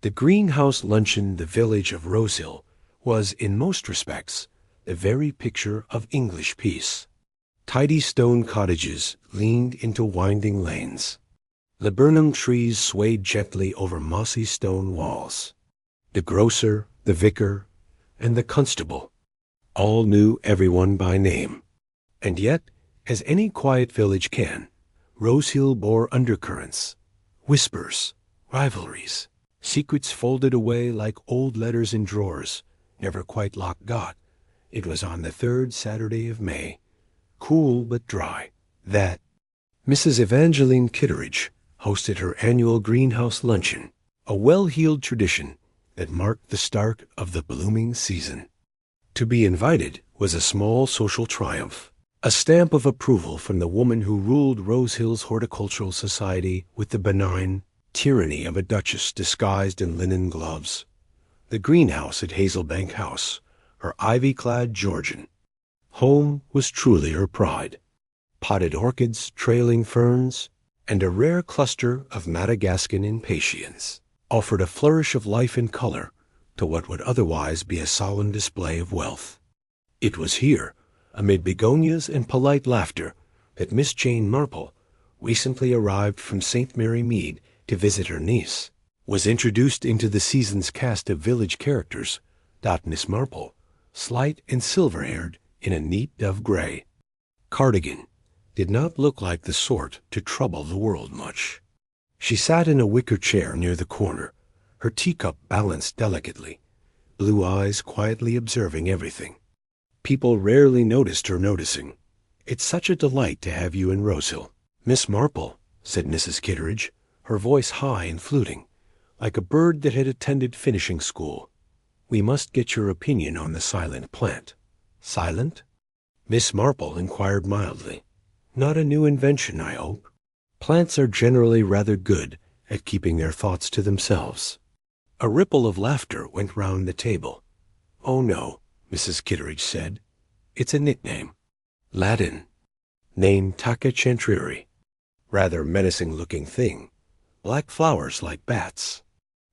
The greenhouse luncheon, the village of Rosehill, was, in most respects, the very picture of English peace. Tidy stone cottages leaned into winding lanes. Laburnum trees swayed gently over mossy stone walls. The grocer, the vicar, and the constable all knew everyone by name. And yet, as any quiet village can, Rosehill bore undercurrents, whispers, rivalries, secrets folded away like old letters in drawers, never quite locked got. It was on the third Saturday of May, cool but dry, that Mrs. Evangeline Kitteridge hosted her annual greenhouse luncheon, a well-heeled tradition that marked the start of the blooming season. To be invited was a small social triumph, a stamp of approval from the woman who ruled Rosehill's Horticultural Society with the benign tyranny of a duchess disguised in linen gloves. The greenhouse at Hazelbank House, her ivy-clad Georgian home, was truly her pride. Potted orchids, trailing ferns, and a rare cluster of Madagascan impatiens offered a flourish of life and color to what would otherwise be a solemn display of wealth. It was here, amid begonias and polite laughter, that Miss Jane Marple, recently arrived from St. Mary Mead to visit her niece, was introduced into the season's cast of village characters. Miss Marple, slight and silver-haired in a neat dove gray cardigan, did not look like the sort to trouble the world much. She sat in a wicker chair near the corner, her teacup balanced delicately, blue eyes quietly observing everything. People rarely noticed her noticing. "It's such a delight to have you in Rosehill, Miss Marple," said Mrs. Kitteridge, her voice high and fluting, like a bird that had attended finishing school. "We must get your opinion on the silent plant." "Silent?" Miss Marple inquired mildly. "Not a new invention, I hope?" Plants are generally rather good at keeping their thoughts to themselves. A ripple of laughter went round the table. "Oh, no," Mrs. Kitteridge said. "It's a nickname. Latin. Name Tachycentriri. Rather menacing-looking thing. Black flowers like bats.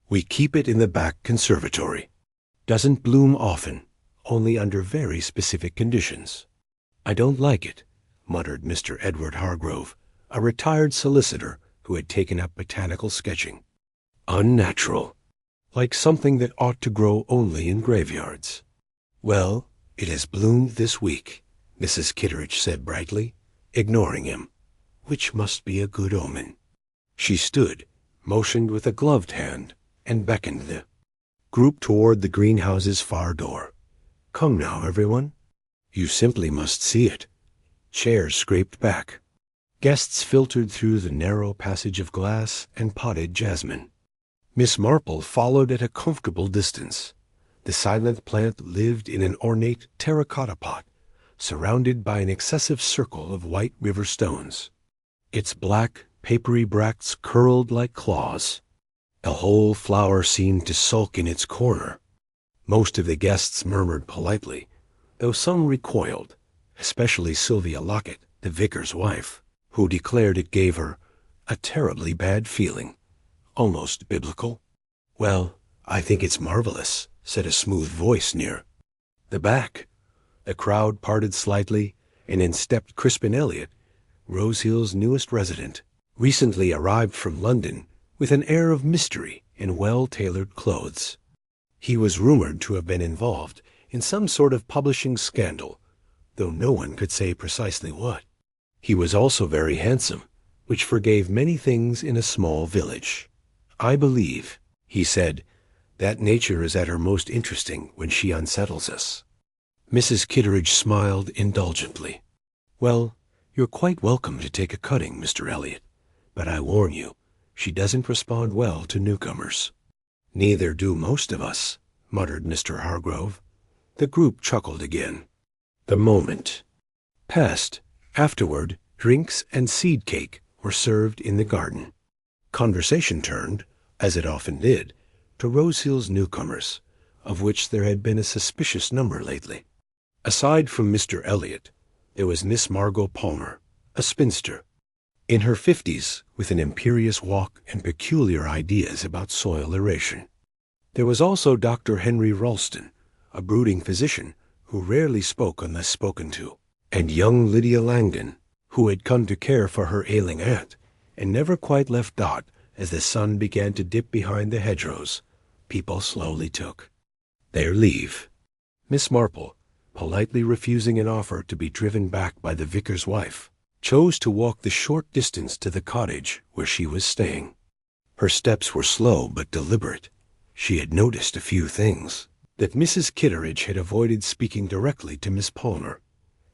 We keep it in the back conservatory. Doesn't bloom often, only under very specific conditions." "I don't like it," muttered Mr. Edward Hargrove, a retired solicitor who had taken up botanical sketching. "Unnatural. Like something that ought to grow only in graveyards." "Well, it has bloomed this week," Mrs. Kitteridge said brightly, ignoring him, "which must be a good omen." She stood, motioned with a gloved hand, and beckoned the group toward the greenhouse's far door. "Come now, everyone. You simply must see it." Chairs scraped back. Guests filtered through the narrow passage of glass and potted jasmine. Miss Marple followed at a comfortable distance. The silent plant lived in an ornate terracotta pot, surrounded by an excessive circle of white river stones. Its black, papery bracts curled like claws. A whole flower seemed to sulk in its corner. Most of the guests murmured politely, though some recoiled, especially Sylvia Lockett, the vicar's wife, who declared it gave her a terribly bad feeling, almost biblical. "Well, I think it's marvelous," said a smooth voice near the back. The crowd parted slightly, and in stepped Crispin Elliott, Rosehill's newest resident, recently arrived from London with an air of mystery in well-tailored clothes. He was rumored to have been involved in some sort of publishing scandal, though no one could say precisely what. He was also very handsome, which forgave many things in a small village. "I believe," he said, "that nature is at her most interesting when she unsettles us." Mrs. Kitteridge smiled indulgently. "Well, you're quite welcome to take a cutting, Mr. Elliott, but I warn you, she doesn't respond well to newcomers." "Neither do most of us," muttered Mr. Hargrove. The group chuckled again. The moment passed. Afterward, drinks and seed cake were served in the garden. Conversation turned, as it often did, to Rosehill's newcomers, of which there had been a suspicious number lately. Aside from Mr. Elliott, there was Miss Margot Palmer, a spinster, in her 50s, with an imperious walk and peculiar ideas about soil aeration. There was also Dr. Henry Ralston, a brooding physician who rarely spoke unless spoken to, and young Lydia Langdon, who had come to care for her ailing aunt, and never quite left Dot as the sun began to dip behind the hedgerows. People slowly took their leave. Miss Marple, politely refusing an offer to be driven back by the vicar's wife, chose to walk the short distance to the cottage where she was staying. Her steps were slow but deliberate. She had noticed a few things. That Mrs. Kitteridge had avoided speaking directly to Miss Palmer.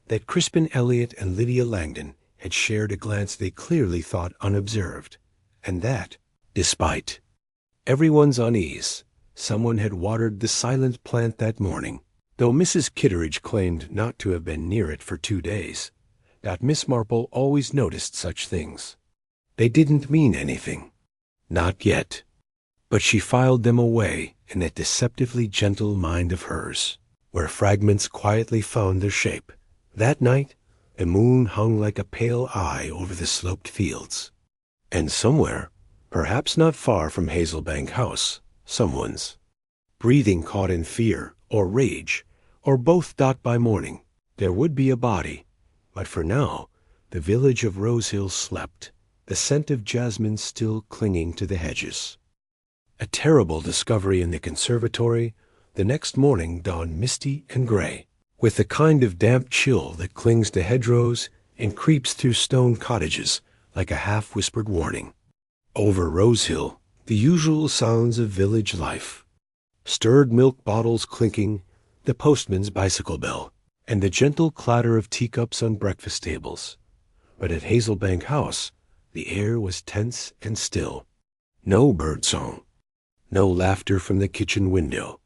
That Crispin Elliott and Lydia Langdon had shared a glance they clearly thought unobserved. And that, despite everyone's unease, someone had watered the silent plant that morning, though Mrs. Kitteridge claimed not to have been near it for 2 days. That Miss Marple always noticed such things. They didn't mean anything. Not yet. But she filed them away in that deceptively gentle mind of hers, where fragments quietly found their shape. That night, the moon hung like a pale eye over the sloped fields. And somewhere, perhaps not far from Hazelbank House, someone's breathing caught in fear or rage, or both. By morning, there would be a body. But for now, the village of Rosehill slept, the scent of jasmine still clinging to the hedges. A terrible discovery in the conservatory. The next morning dawned misty and gray, with the kind of damp chill that clings to hedgerows and creeps through stone cottages like a half-whispered warning. Over Rosehill, the usual sounds of village life. Stirred milk bottles clinking, the postman's bicycle bell, and the gentle clatter of teacups on breakfast tables. But at Hazelbank House, the air was tense and still. No birdsong. No laughter from the kitchen window.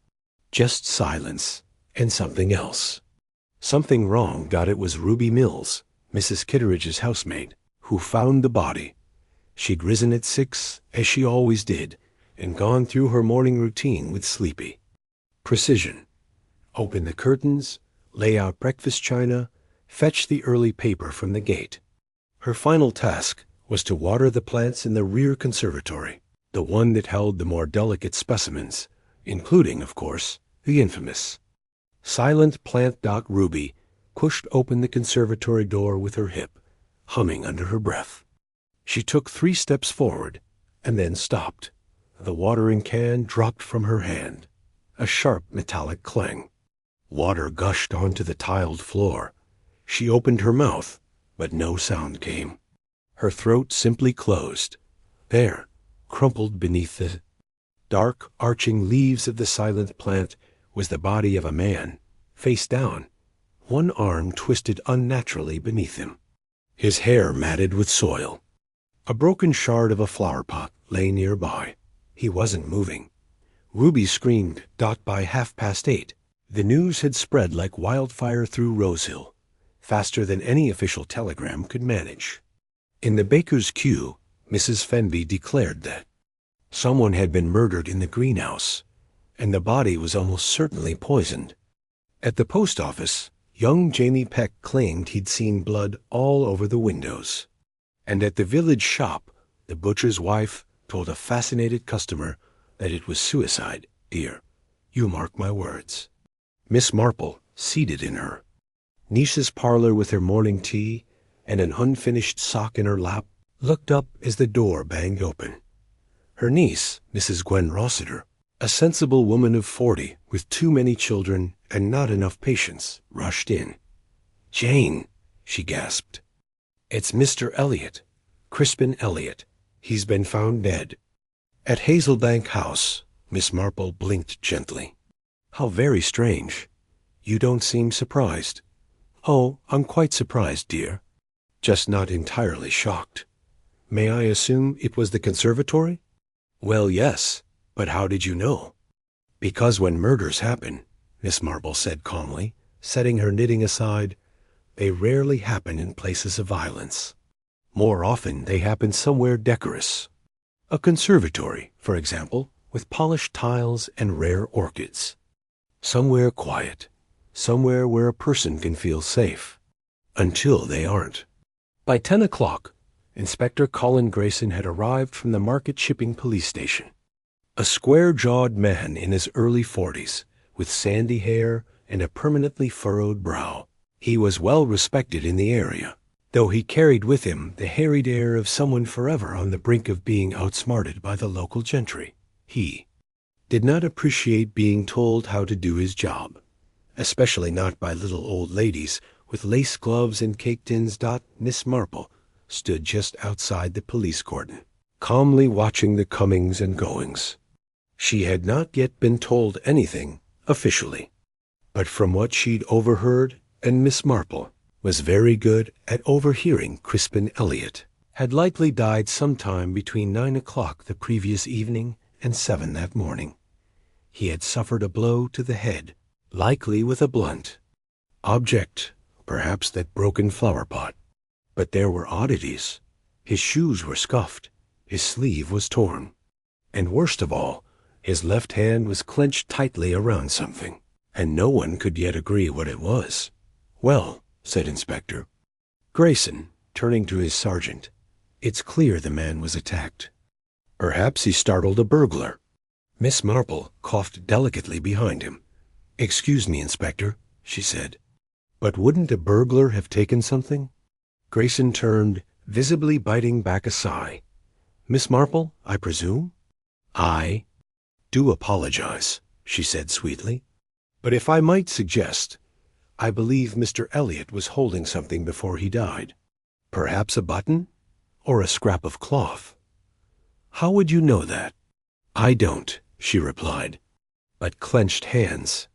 Just silence and something else. Something wrong. It was Ruby Mills, Mrs. Kitteridge's housemaid, who found the body. She'd risen at 6, as she always did, and gone through her morning routine with sleepy precision. Open the curtains, lay out breakfast china, fetch the early paper from the gate. Her final task was to water the plants in the rear conservatory, the one that held the more delicate specimens, including, of course, the infamous silent plant. Ruby pushed open the conservatory door with her hip, humming under her breath. She took 3 steps forward, and then stopped. The watering can dropped from her hand. A sharp metallic clang. Water gushed onto the tiled floor. She opened her mouth, but no sound came. Her throat simply closed. There, crumpled beneath the dark, arching leaves of the silent plant, was the body of a man, face down, one arm twisted unnaturally beneath him, his hair matted with soil. A broken shard of a flower pot lay nearby. He wasn't moving. Ruby screamed. By 8:30, the news had spread like wildfire through Rosehill, faster than any official telegram could manage. In the baker's queue, Mrs. Fenby declared that someone had been murdered in the greenhouse, and the body was almost certainly poisoned. At the post office, young Jamie Peck claimed he'd seen blood all over the windows. And at the village shop, the butcher's wife told a fascinated customer that it was suicide. Dear, you mark my words. Miss Marple, seated in her niece's parlor with her morning tea and an unfinished sock in her lap, looked up as the door banged open. Her niece, Mrs. Gwen Rossiter, a sensible woman of 40 with too many children and not enough patience, rushed in. "Jane," she gasped. "It's Mr. Elliott, Crispin Elliott. He's been found dead." At Hazelbank House, Miss Marple blinked gently. "How very strange. You don't seem surprised." "Oh, I'm quite surprised, dear. Just not entirely shocked." "May I assume it was the conservatory?" "Well, yes. But how did you know?" "Because when murders happen," Miss Marple said calmly, setting her knitting aside, "they rarely happen in places of violence. More often they happen somewhere decorous. A conservatory, for example, with polished tiles and rare orchids. Somewhere quiet, somewhere where a person can feel safe, until they aren't." By 10 o'clock, Inspector Colin Grayson had arrived from the Market Shipping Police Station. A square-jawed man in his early 40s, with sandy hair and a permanently furrowed brow. He was well respected in the area, though he carried with him the harried air of someone forever on the brink of being outsmarted by the local gentry. He did not appreciate being told how to do his job, especially not by little old ladies with lace gloves and cake tins. Miss Marple stood just outside the police cordon, calmly watching the comings and goings. She had not yet been told anything officially, but from what she'd overheard, and Miss Marple was very good at overhearing, Crispin Elliott had likely died sometime between 9 o'clock the previous evening and 7 that morning. He had suffered a blow to the head, likely with a blunt object, perhaps that broken flower pot. But there were oddities. His shoes were scuffed, his sleeve was torn, and worst of all, his left hand was clenched tightly around something, and no one could yet agree what it was. "Well," said Inspector Grayson, turning to his sergeant, "it's clear the man was attacked. Perhaps he startled a burglar." Miss Marple coughed delicately behind him. "Excuse me, Inspector," she said, "but wouldn't a burglar have taken something?" Grayson turned, visibly biting back a sigh. "Miss Marple, I presume?" "I do apologize," she said sweetly, "but if I might suggest, I believe Mr. Elliott was holding something before he died. Perhaps a button or a scrap of cloth." "How would you know that?" "I don't," she replied, "but clenched hands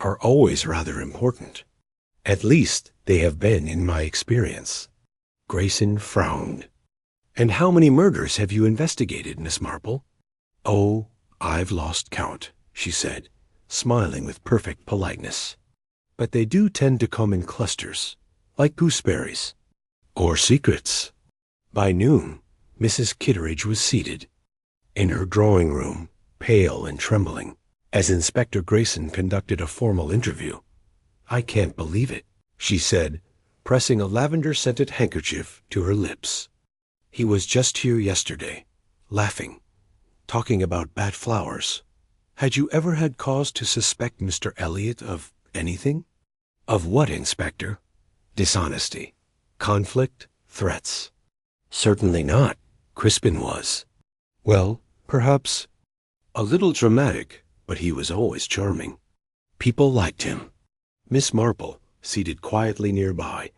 are always rather important. At least they have been in my experience." Grayson frowned. "And how many murders have you investigated, Miss Marple?" "Oh, I've lost count," she said, smiling with perfect politeness. "But they do tend to come in clusters, like gooseberries. Or secrets." By noon, Mrs. Kitteridge was seated in her drawing room, pale and trembling, as Inspector Grayson conducted a formal interview. "I can't believe it," she said, pressing a lavender-scented handkerchief to her lips. "He was just here yesterday, laughing, talking about bad flowers. Had you ever had cause to suspect Mr. Elliott of anything?" "Of what, Inspector? Dishonesty, conflict, threats?" "Certainly not. Crispin was. Well, perhaps a little dramatic, but he was always charming. People liked him." Miss Marple, seated quietly nearby,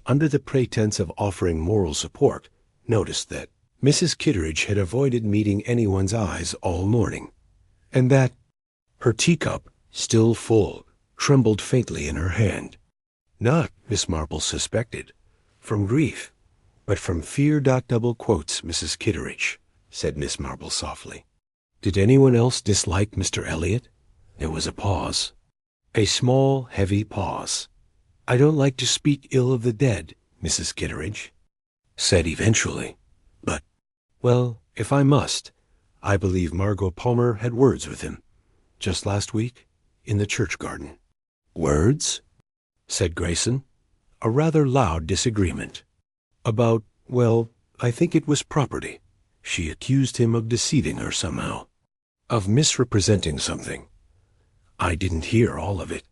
under the pretense of offering moral support, noticed that Mrs. Kitteridge had avoided meeting anyone's eyes all morning, and that her teacup, still full, trembled faintly in her hand. Not, Miss Marple suspected, from grief, but from fear. Double quotes, Mrs. Kitteridge, said Miss Marple softly. "Did anyone else dislike Mr. Elliott?" There was a pause. A small, heavy pause. "I don't like to speak ill of the dead," Mrs. Kitteridge said eventually, "but, well, if I must, I believe Margot Palmer had words with him, just last week, in the church garden." "Words?" said Grayson. "A rather loud disagreement. About, well, I think it was property. She accused him of deceiving her somehow, of misrepresenting something. I didn't hear all of it."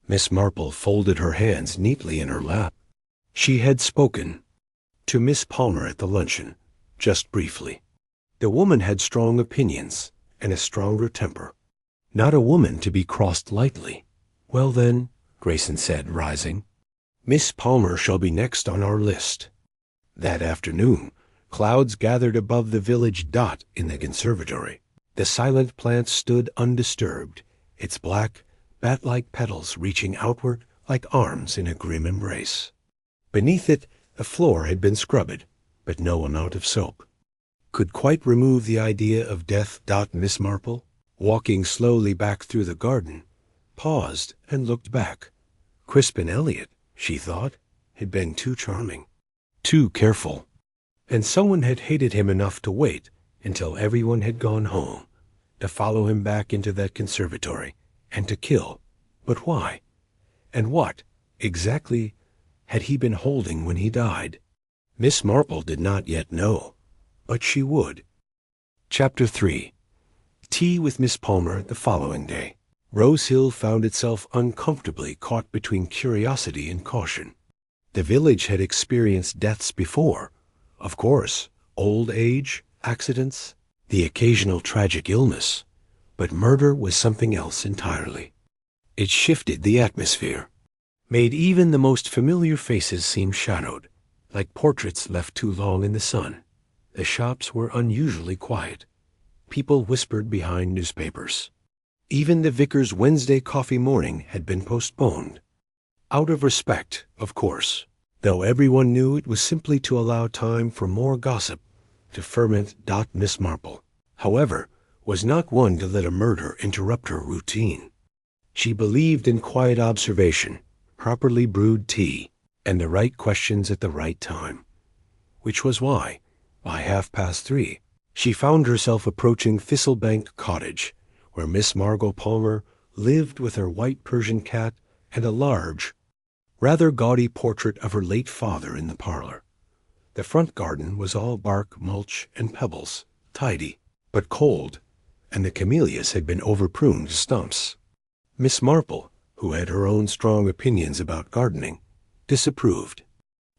Miss Marple folded her hands neatly in her lap. She had spoken to Miss Palmer at the luncheon, just briefly. The woman had strong opinions and a stronger temper. Not a woman to be crossed lightly. "Well then," Grayson said, rising, "Miss Palmer shall be next on our list." That afternoon, clouds gathered above the village. In the conservatory, the silent plant stood undisturbed, its black, bat-like petals reaching outward like arms in a grim embrace. Beneath it, the floor had been scrubbed, but no amount of soap could quite remove the idea of death. Miss Marple, walking slowly back through the garden, paused and looked back. Crispin Elliott, she thought, had been too charming, too careful, and someone had hated him enough to wait until everyone had gone home, to follow him back into that conservatory, and to kill. But why? And what, exactly, had he been holding when he died? Miss Marple did not yet know, but she would. Chapter 3. tea with Miss Palmer the following day. Rose Hill found itself uncomfortably caught between curiosity and caution. The village had experienced deaths before. Of course, old age, accidents, the occasional tragic illness. But murder was something else entirely. It shifted the atmosphere, made even the most familiar faces seem shadowed, like portraits left too long in the sun. The shops were unusually quiet. People whispered behind newspapers. Even the vicar's Wednesday coffee morning had been postponed. Out of respect, of course, though everyone knew it was simply to allow time for more gossip to ferment. Miss Marple, however, was not one to let a murder interrupt her routine. She believed in quiet observation, properly brewed tea, and the right questions at the right time. Which was why, by 3:30, she found herself approaching Thistlebank Cottage, where Miss Margot Palmer lived with her white Persian cat and a large, rather gaudy portrait of her late father in the parlor. The front garden was all bark, mulch, and pebbles, tidy, but cold, and the camellias had been overpruned to stumps. Miss Marple, who had her own strong opinions about gardening, disapproved.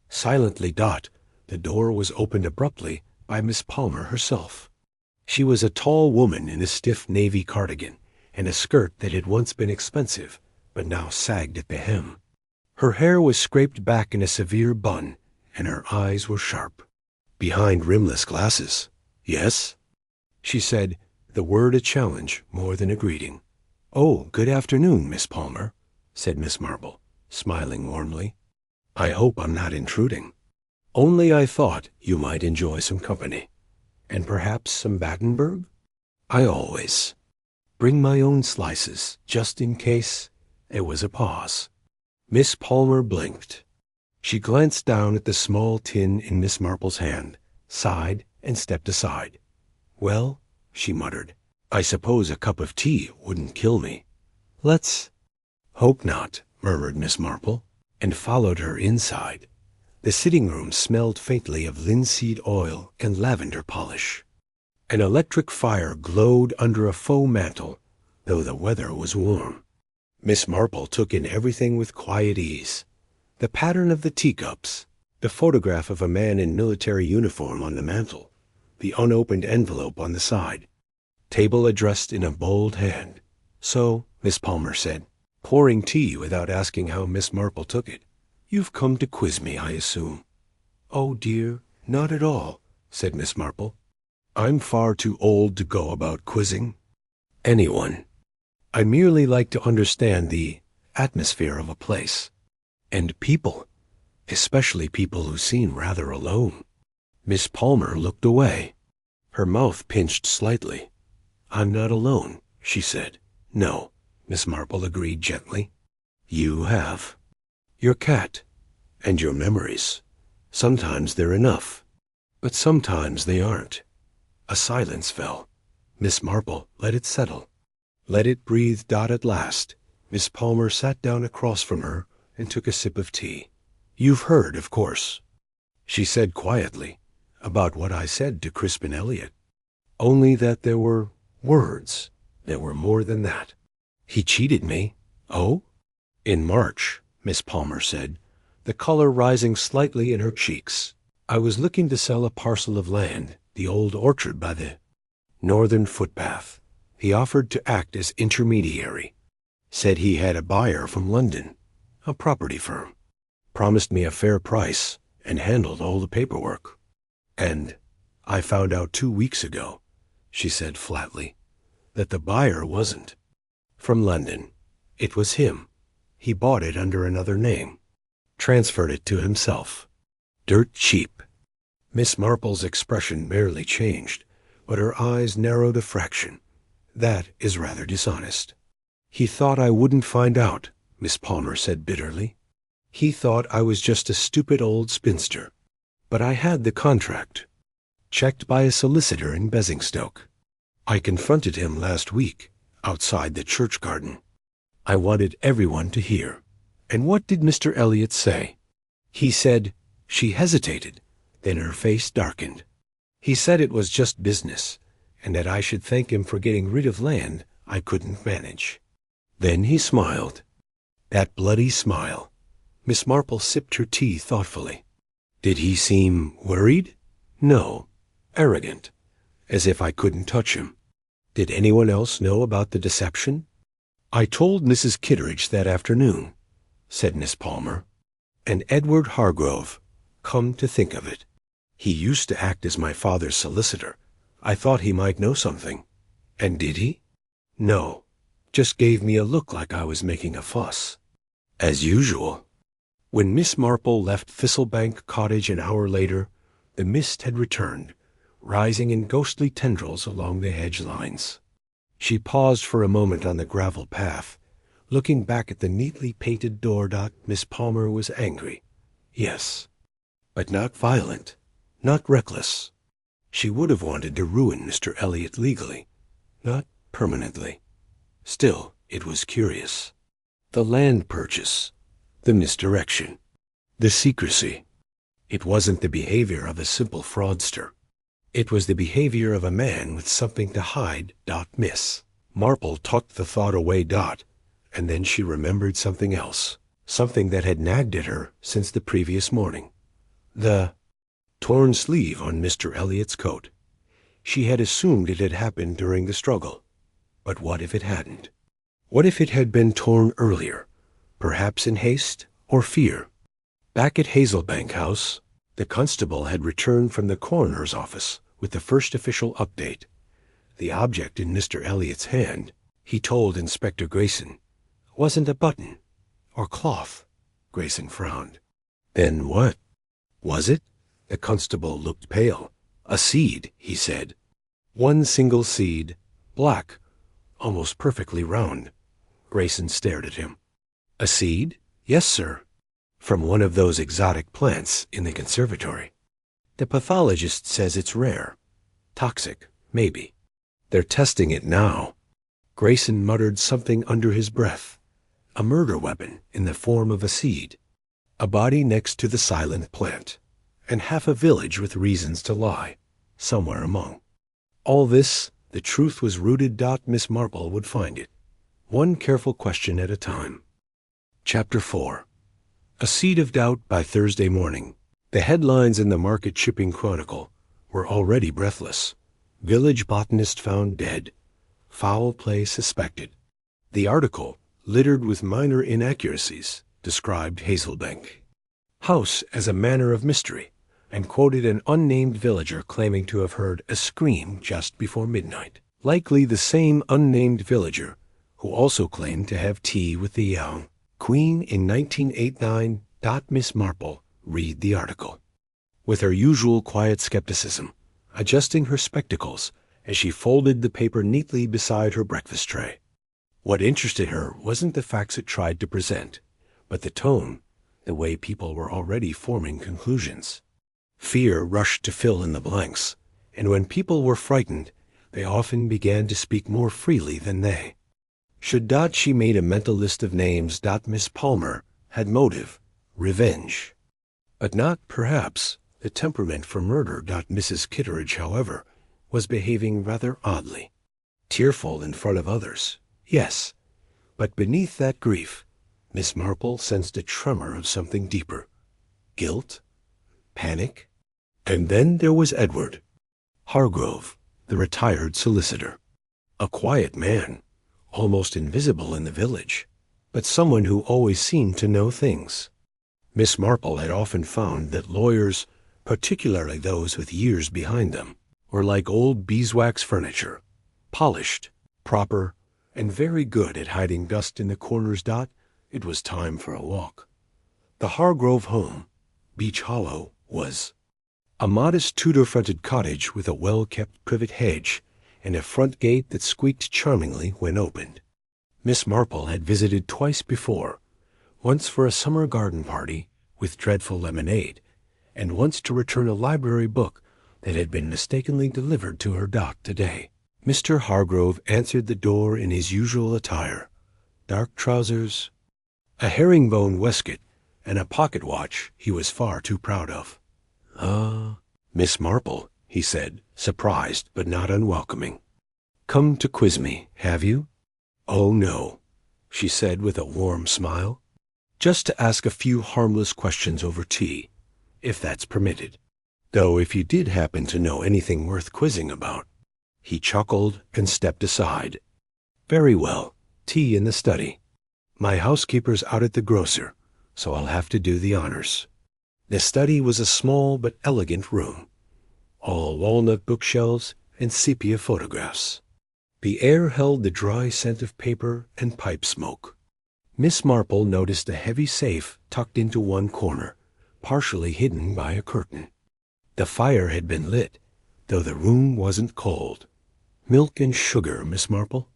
Silently, the door was opened abruptly by Miss Palmer herself. She was a tall woman in a stiff navy cardigan and a skirt that had once been expensive, but now sagged at the hem. Her hair was scraped back in a severe bun, and her eyes were sharp. Behind rimless glasses. "Yes?" she said, the word a challenge more than a greeting. "Oh, good afternoon, Miss Palmer," said Miss Marple, smiling warmly. "I hope I'm not intruding. Only I thought you might enjoy some company. And perhaps some Battenberg? I always bring my own slices, just in case." There was a pause. Miss Palmer blinked. She glanced down at the small tin in Miss Marple's hand, sighed, and stepped aside. "Well," she muttered, "I suppose a cup of tea wouldn't kill me. Let's—" "Hope not," murmured Miss Marple, and followed her inside. The sitting room smelled faintly of linseed oil and lavender polish. An electric fire glowed under a faux mantel, though the weather was warm. Miss Marple took in everything with quiet ease. The pattern of the teacups, the photograph of a man in military uniform on the mantel, the unopened envelope on the side, table addressed in a bold hand. "So," Miss Palmer said, pouring tea without asking how Miss Marple took it, "you've come to quiz me, I assume." "Oh, dear, not at all," said Miss Marple. "I'm far too old to go about quizzing anyone. I merely like to understand the atmosphere of a place, and people, especially people who seem rather alone." Miss Palmer looked away. Her mouth pinched slightly. "I'm not alone," she said. "No," Miss Marple agreed gently. "You have your cat and your memories. Sometimes they're enough, but sometimes they aren't." A silence fell. Miss Marple let it settle. Let it breathe. At last, Miss Palmer sat down across from her and took a sip of tea. "You've heard, of course," she said quietly, "about what I said to Crispin Elliott. Only that there were words. There were more than that. He cheated me." "Oh?" "In March," Miss Palmer said, the color rising slightly in her cheeks. "I was looking to sell a parcel of land, the old orchard by the northern footpath. He offered to act as intermediary. Said he had a buyer from London, a property firm. Promised me a fair price and handled all the paperwork. And I found out 2 weeks ago," she said flatly, "that the buyer wasn't from London. It was him. He bought it under another name. Transferred it to himself. Dirt cheap." Miss Marple's expression barely changed, but her eyes narrowed a fraction. "That is rather dishonest." "He thought I wouldn't find out," Miss Palmer said bitterly. "He thought I was just a stupid old spinster. But I had the contract, checked by a solicitor in Basingstoke. I confronted him last week, outside the church garden. I wanted everyone to hear. And what did Mr. Elliott say? He said—" She hesitated, then her face darkened. "He said it was just business, and that I should thank him for getting rid of land I couldn't manage. Then he smiled. That bloody smile. Miss Marple sipped her tea thoughtfully. Did he seem worried? No. Arrogant. As if I couldn't touch him. Did anyone else know about the deception? I told Mrs. Kitteridge that afternoon, said Miss Palmer. And Edward Hargrove, come to think of it. He used to act as my father's solicitor. I thought he might know something. And did he? No. Just gave me a look like I was making a fuss. As usual. When Miss Marple left Thistlebank Cottage an hour later, the mist had returned, rising in ghostly tendrils along the hedge lines. She paused for a moment on the gravel path, looking back at the neatly painted door. Miss Palmer was angry. Yes, but not violent, not reckless. She would have wanted to ruin Mr. Elliot legally, not permanently. Still, it was curious. The land purchase, the misdirection, the secrecy. It wasn't the behavior of a simple fraudster. It was the behavior of a man with something to hide. Miss Marple tucked the thought away. And then she remembered something else, something that had nagged at her since the previous morning. The torn sleeve on Mr. Elliot's coat. She had assumed it had happened during the struggle. But what if it hadn't? What if it had been torn earlier, perhaps in haste or fear? Back at Hazelbank House, the constable had returned from the coroner's office with the first official update. The object in Mr. Elliot's hand, he told Inspector Grayson, wasn't a button or cloth. Grayson frowned. Then what? Was it? The constable looked pale. A seed, he said. One single seed, black, almost perfectly round. Grayson stared at him. A seed? Yes, sir. From one of those exotic plants in the conservatory. The pathologist says it's rare. Toxic, maybe. They're testing it now. Grayson muttered something under his breath. A murder weapon in the form of a seed. A body next to the silent plant. And half a village with reasons to lie, somewhere among. All this, the truth was rooted. Miss Marple would find it. One careful question at a time. Chapter 4. A Seed of Doubt. By Thursday morning, the headlines in the Market Shipping Chronicle were already breathless. Village botanist found dead. Foul play suspected. The article, littered with minor inaccuracies, described Hazelbank House as a manner of mystery, and quoted an unnamed villager claiming to have heard a scream just before midnight. Likely the same unnamed villager who also claimed to have tea with the young Queen in 1989. Miss Marple read the article, with her usual quiet skepticism, adjusting her spectacles as she folded the paper neatly beside her breakfast tray. What interested her wasn't the facts it tried to present, but the tone, the way people were already forming conclusions. Fear rushed to fill in the blanks, and when people were frightened, they often began to speak more freely than they. She made a mental list of names. Miss Palmer had motive, revenge, but not, perhaps, the temperament for murder. Mrs. Kitteridge, however, was behaving rather oddly. Tearful in front of others, yes, but beneath that grief, Miss Marple sensed a tremor of something deeper. Guilt? Panic? And then there was Edward Hargrove, the retired solicitor. A quiet man, almost invisible in the village, but someone who always seemed to know things. Miss Marple had often found that lawyers, particularly those with years behind them, were like old beeswax furniture, polished, proper, and very good at hiding dust in the corners. It was time for a walk. The Hargrove home, Beech Hollow, was a modest Tudor-fronted cottage with a well-kept privet hedge and a front gate that squeaked charmingly when opened. Miss Marple had visited twice before, once for a summer garden party with dreadful lemonade, and once to return a library book that had been mistakenly delivered to her today. Mr. Hargrove answered the door in his usual attire, dark trousers, a herringbone waistcoat, and a pocket watch he was far too proud of. "Ah, Miss Marple," he said, surprised but not unwelcoming. Come to quiz me, have you? Oh, no, she said with a warm smile. Just to ask a few harmless questions over tea, if that's permitted. Though if you did happen to know anything worth quizzing about. He chuckled and stepped aside. Very well, tea in the study. My housekeeper's out at the grocer, so I'll have to do the honors. The study was a small but elegant room, all walnut bookshelves and sepia photographs. The air held the dry scent of paper and pipe smoke. Miss Marple noticed a heavy safe tucked into one corner, partially hidden by a curtain. The fire had been lit, though the room wasn't cold. Milk and sugar, Miss Marple?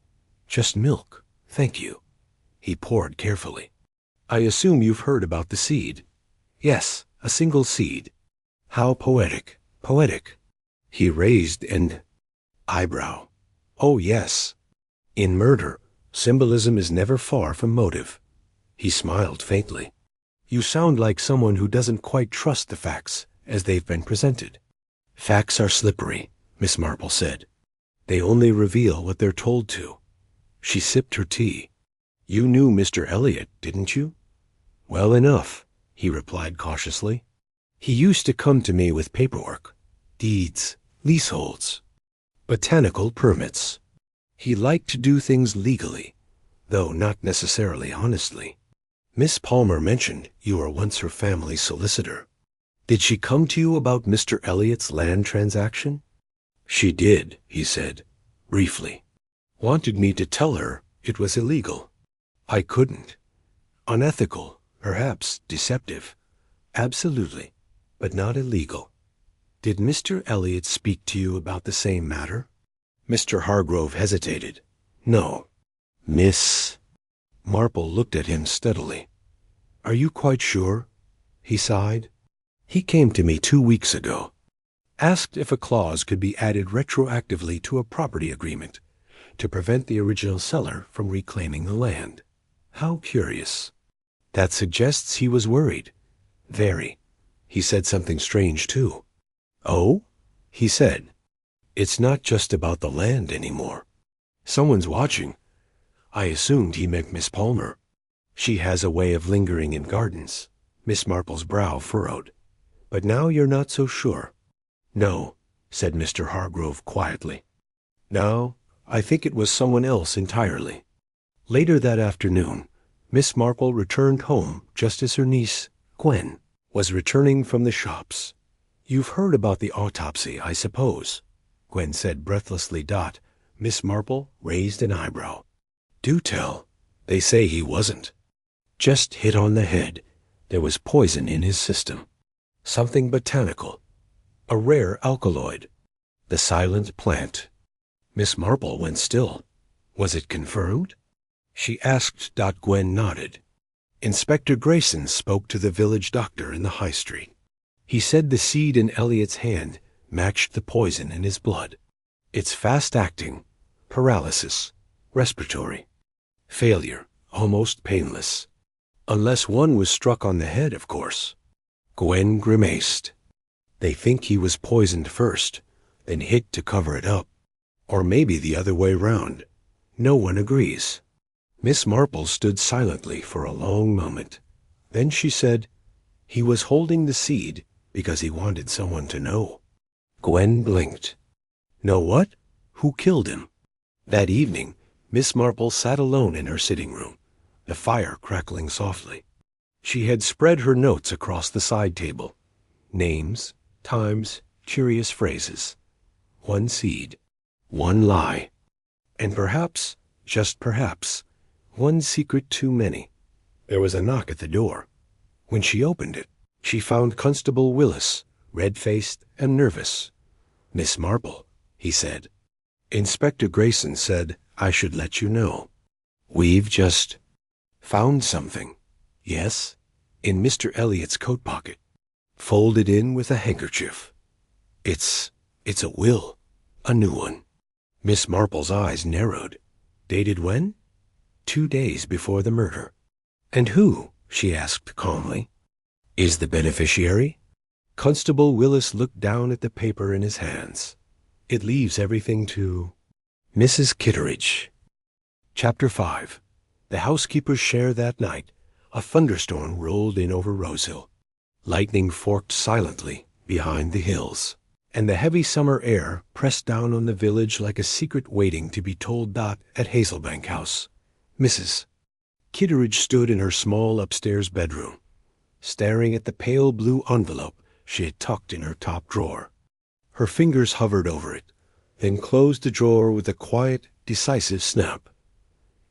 Just milk, thank you. He poured carefully. I assume you've heard about the seed. Yes, a single seed. How poetic, poetic. He raised an eyebrow. Oh, yes. In murder, symbolism is never far from motive. He smiled faintly. You sound like someone who doesn't quite trust the facts as they've been presented. Facts are slippery, Miss Marple said. They only reveal what they're told to. She sipped her tea. You knew Mr. Elliot, didn't you? Well enough, he replied cautiously. He used to come to me with paperwork, deeds, leaseholds, botanical permits. He liked to do things legally, though not necessarily honestly. Miss Palmer mentioned you were once her family solicitor. Did she come to you about Mr. Elliot's land transaction? She did, he said, briefly. Wanted me to tell her it was illegal. I couldn't. Unethical, perhaps deceptive. Absolutely, but not illegal. Did Mr. Elliot speak to you about the same matter? Mr. Hargrove hesitated. No. Miss Marple looked at him steadily. Are you quite sure? He sighed. He came to me 2 weeks ago. Asked if a clause could be added retroactively to a property agreement to prevent the original seller from reclaiming the land. How curious. That suggests he was worried. Very. He said something strange, too. Oh? He said, it's not just about the land anymore. Someone's watching. I assumed he meant Miss Palmer. She has a way of lingering in gardens. Miss Marple's brow furrowed. But now you're not so sure. No, said Mr. Hargrove quietly. No, I think it was someone else entirely. Later that afternoon, Miss Marple returned home just as her niece, Gwen, was returning from the shops. You've heard about the autopsy, I suppose, Gwen said breathlessly. Miss Marple raised an eyebrow. Do tell. They say he wasn't. Just hit on the head. There was poison in his system. Something botanical. A rare alkaloid. The silent plant. Miss Marple went still. Was it confirmed? She asked. Gwen nodded. Inspector Grayson spoke to the village doctor in the high street. He said the seed in Elliot's hand matched the poison in his blood. It's fast-acting, paralysis, respiratory, failure, almost painless. Unless one was struck on the head, of course. Gwen grimaced. They think he was poisoned first, then hit to cover it up. Or maybe the other way round. No one agrees. Miss Marple stood silently for a long moment. Then she said, he was holding the seed because he wanted someone to know. Gwen blinked. Know what? Who killed him? That evening, Miss Marple sat alone in her sitting room, the fire crackling softly. She had spread her notes across the side table. Names, times, curious phrases. One seed. One lie. And perhaps, just perhaps, one secret too many. There was a knock at the door. When she opened it, she found Constable Willis, red-faced and nervous. Miss Marple, he said. Inspector Grayson said I should let you know. We've just found something. Yes, in Mr. Elliot's coat pocket, folded in with a handkerchief. It's a will, a new one. Miss Marple's eyes narrowed. Dated when? 2 days before the murder. And who, she asked calmly, is the beneficiary? Constable Willis looked down at the paper in his hands. It leaves everything to Mrs. Kitteridge. Chapter 5. The housekeeper's share that night. A thunderstorm rolled in over Rosehill. Lightning forked silently behind the hills, and the heavy summer air pressed down on the village like a secret waiting to be told Dot at Hazelbank House. Mrs. Kitteridge stood in her small upstairs bedroom, staring at the pale blue envelope she had tucked in her top drawer. Her fingers hovered over it, then closed the drawer with a quiet, decisive snap.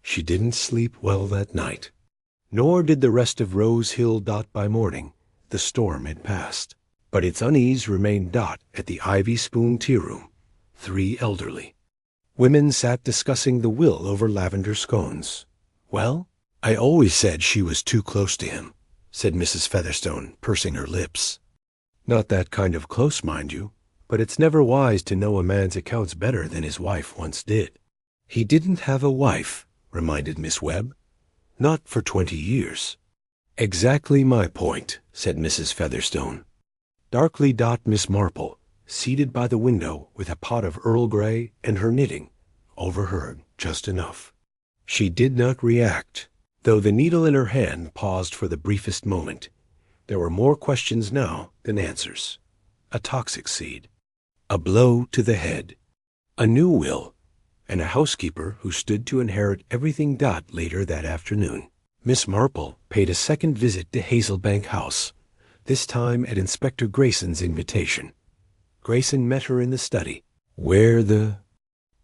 She didn't sleep well that night. Nor did the rest of Rosehill. By morning, the storm had passed, but its unease remained. At the Ivy Spoon Tea Room, 3 elderly women sat discussing the will over lavender scones. "Well, I always said she was too close to him," said Mrs. Featherstone, pursing her lips. "Not that kind of close, mind you, but it's never wise to know a man's accounts better than his wife once did." "He didn't have a wife," reminded Miss Webb. "Not for 20 years. "Exactly my point," said Mrs. Featherstone. Darkly. Miss Marple, seated by the window with a pot of Earl Grey and her knitting, overheard just enough. She did not react, though the needle in her hand paused for the briefest moment. There were more questions now than answers. A toxic seed. A blow to the head. A new will. And a housekeeper who stood to inherit everything. Later that afternoon, Miss Marple paid a second visit to Hazelbank House, this time at Inspector Grayson's invitation. Grayson met her in the study, where the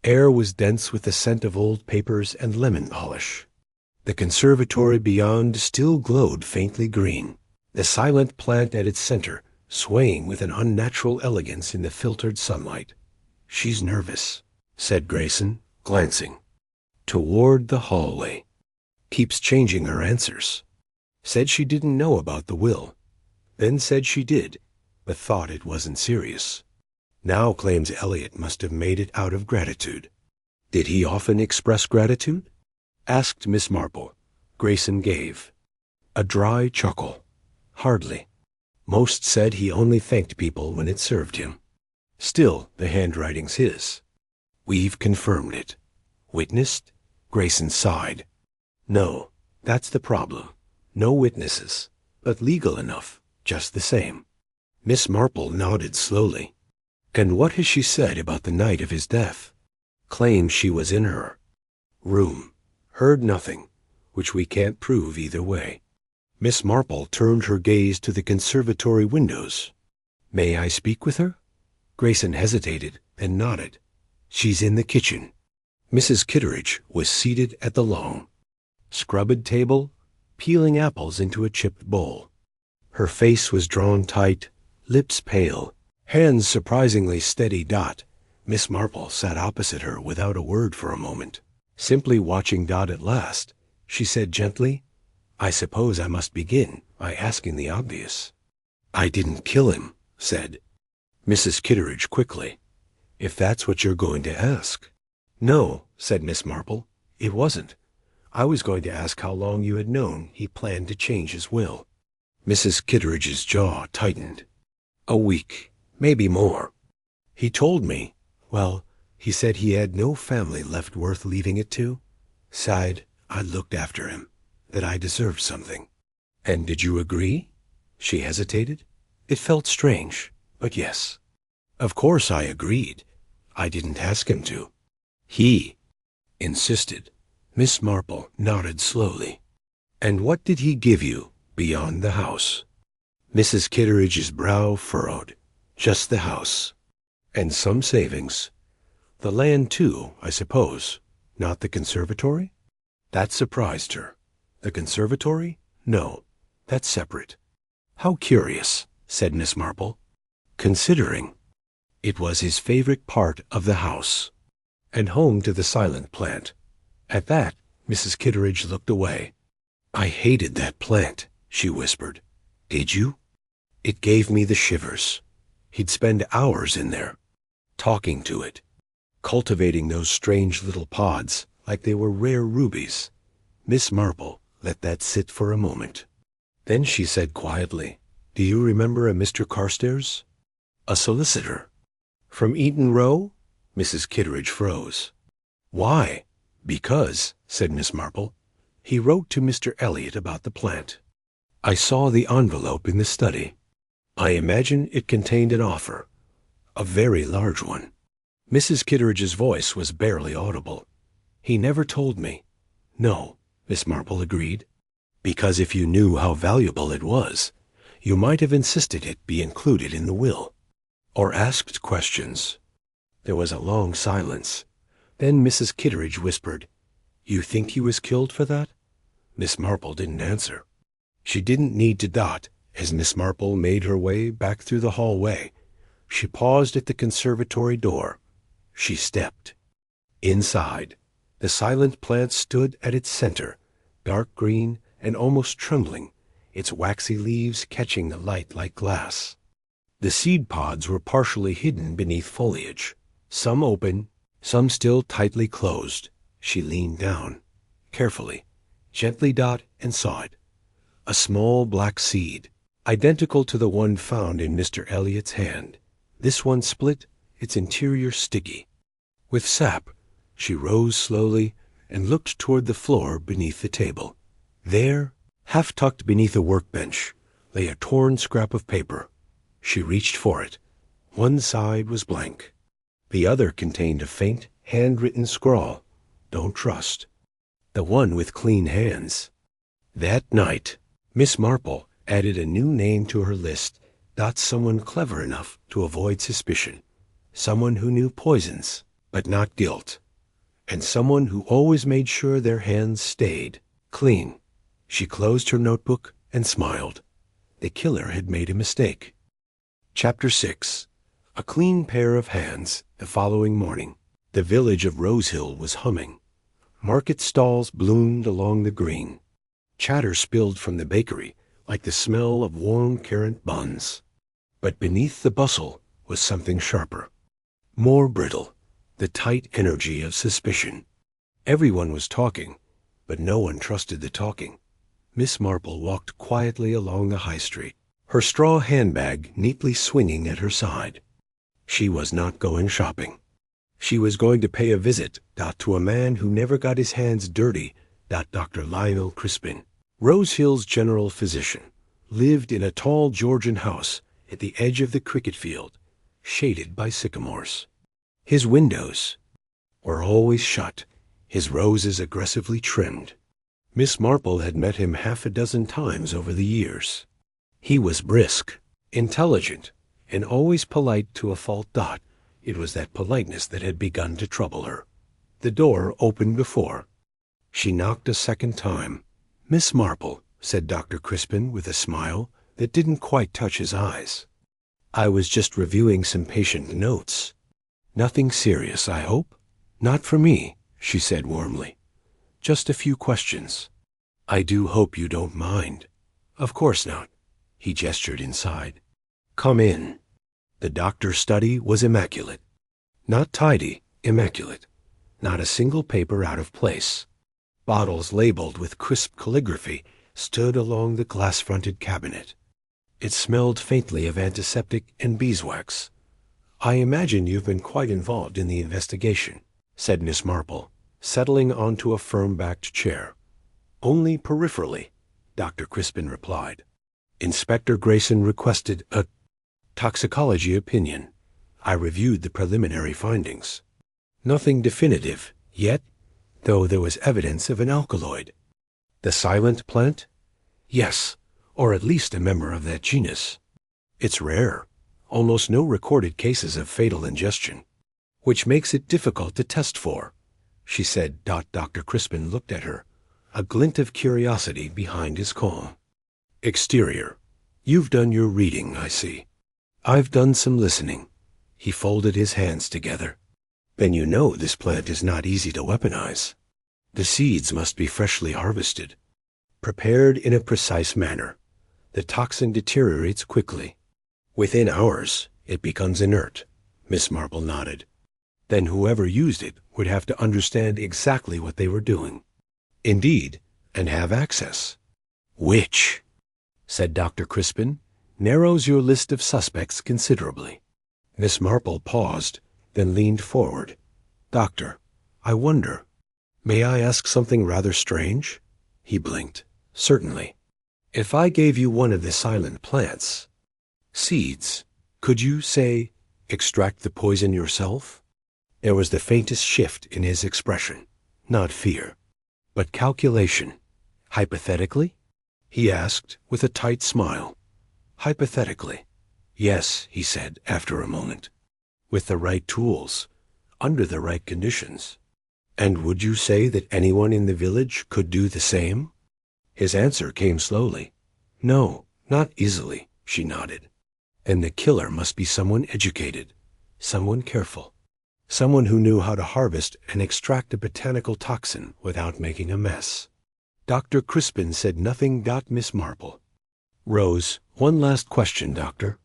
air was dense with the scent of old papers and lemon polish. The conservatory beyond still glowed faintly green, the silent plant at its center swaying with an unnatural elegance in the filtered sunlight. "She's nervous," said Grayson, glancing toward the hallway. "Keeps changing her answers. Said she didn't know about the will, then said she did, but thought it wasn't serious. Now claims Elliot must have made it out of gratitude." "Did he often express gratitude?" asked Miss Marple. Grayson gave a dry chuckle. "Hardly. Most said he only thanked people when it served him. Still, the handwriting's his. We've confirmed it." "Witnessed?" Grayson sighed. "No, that's the problem. No witnesses, but legal enough, just the same." Miss Marple nodded slowly. "And what has she said about the night of his death?" "Claims she was in her room. Heard nothing, which we can't prove either way." Miss Marple turned her gaze to the conservatory windows. "May I speak with her?" Grayson hesitated and nodded. "She's in the kitchen." Mrs. Kitteridge was seated at the long, scrubbed table, peeling apples into a chipped bowl. Her face was drawn tight, lips pale, hands surprisingly steady. Miss Marple sat opposite her without a word for a moment. Simply watching. At last, she said gently, "I suppose I must begin by asking the obvious." "I didn't kill him," said Mrs. Kitteridge quickly, "if that's what you're going to ask." "No," said Miss Marple, "it wasn't. I was going to ask how long you had known he planned to change his will." Mrs. Kitteridge's jaw tightened. "A week, maybe more. He told me, well, he said he had no family left worth leaving it to. Sighed, I looked after him, that I deserved something." "And did you agree?" She hesitated. It felt strange, but yes. "Of course I agreed. I didn't ask him to. He insisted." Miss Marple nodded slowly. "And what did he give you beyond the house?" Mrs. Kitteridge's brow furrowed. "Just the house. And some savings. The land, too, I suppose. Not the conservatory?" That surprised her. "The conservatory? No, that's separate." "How curious," said Miss Marple, "considering it was his favorite part of the house, and home to the silent plant." At that, Mrs. Kitteridge looked away. "I hated that plant," she whispered. "Did you?" "It gave me the shivers. He'd spend hours in there, talking to it, cultivating those strange little pods like they were rare rubies." Miss Marple let that sit for a moment. Then she said quietly, Do you remember a Mr. Carstairs? A solicitor. From Eaton Row? Mrs. Kitteridge froze. Why? Because, said Miss Marple, he wrote to Mr. Elliot about the plant. I saw the envelope in the study. I imagine it contained an offer. A very large one. Mrs. Kitteridge's voice was barely audible. He never told me. No, Miss Marple agreed. Because if you knew how valuable it was, you might have insisted it be included in the will. Or asked questions. There was a long silence. Then Mrs. Kitteridge whispered, You think he was killed for that? Miss Marple didn't answer. She didn't need to dot. As Miss Marple made her way back through the hallway, she paused at the conservatory door. She stepped. Inside, the silent plant stood at its center, dark green and almost trembling, its waxy leaves catching the light like glass. The seed pods were partially hidden beneath foliage, some open, some still tightly closed. She leaned down, carefully, gently dot, and saw it. A small black seed, identical to the one found in Mr. Elliot's hand. This one split, its interior sticky. With sap, she rose slowly and looked toward the floor beneath the table. There, half tucked beneath a workbench, lay a torn scrap of paper. She reached for it. One side was blank. The other contained a faint, handwritten scrawl. Don't trust. The one with clean hands. That night, Miss Marple added a new name to her list. Someone clever enough to avoid suspicion. Someone who knew poisons, but not guilt. And someone who always made sure their hands stayed clean. She closed her notebook and smiled. The killer had made a mistake. Chapter 6. A clean pair of hands. The following morning, the village of Rosehill was humming. Market stalls bloomed along the green. Chatter spilled from the bakery like the smell of warm currant buns. But beneath the bustle was something sharper, more brittle, the tight energy of suspicion. Everyone was talking, but no one trusted the talking. Miss Marple walked quietly along the high street, her straw handbag neatly swinging at her side. She was not going shopping. She was going to pay a visit to a man who never got his hands dirty, Dr. Lionel Crispin. Rosehill's general physician lived in a tall Georgian house at the edge of the cricket field, shaded by sycamores. His windows were always shut, his roses aggressively trimmed. Miss Marple had met him half a dozen times over the years. He was brisk, intelligent, and always polite to a fault. It was that politeness that had begun to trouble her. The door opened before. She knocked a second time. Miss Marple, said Dr. Crispin with a smile that didn't quite touch his eyes. I was just reviewing some patient notes. Nothing serious, I hope? Not for me, she said warmly. Just a few questions. I do hope you don't mind. Of course not. He gestured inside. Come in. The doctor's study was immaculate. Not tidy, immaculate. Not a single paper out of place. Bottles labeled with crisp calligraphy stood along the glass-fronted cabinet. It smelled faintly of antiseptic and beeswax. I imagine you've been quite involved in the investigation, said Miss Marple, settling onto a firm-backed chair. Only peripherally, Dr. Crispin replied. Inspector Grayson requested a toxicology opinion. I reviewed the preliminary findings. Nothing definitive yet, though there was evidence of an alkaloid. The silent plant? Yes, or at least a member of that genus. It's rare. Almost no recorded cases of fatal ingestion, which makes it difficult to test for, she said. Dr. Crispin looked at her, a glint of curiosity behind his calm. Exterior. You've done your reading, I see. I've done some listening. He folded his hands together. Then you know this plant is not easy to weaponize. The seeds must be freshly harvested, prepared in a precise manner. The toxin deteriorates quickly. Within hours, it becomes inert. Miss Marple nodded. Then whoever used it would have to understand exactly what they were doing. Indeed, and have access. Which, said Dr. Crispin, narrows your list of suspects considerably." Miss Marple paused, then leaned forward. "Doctor, I wonder, may I ask something rather strange?" He blinked. "Certainly. If I gave you one of the silent plants, seeds, could you, say, extract the poison yourself?" There was the faintest shift in his expression. Not fear, but calculation. "Hypothetically?" he asked with a tight smile. "Hypothetically. Yes," he said after a moment. "With the right tools, under the right conditions." "And would you say that anyone in the village could do the same?" His answer came slowly. "No, not easily," she nodded. "And the killer must be someone educated, someone careful, someone who knew how to harvest and extract a botanical toxin without making a mess." Dr. Crispin said nothing. Miss Marple. "Rose, one last question, Doctor.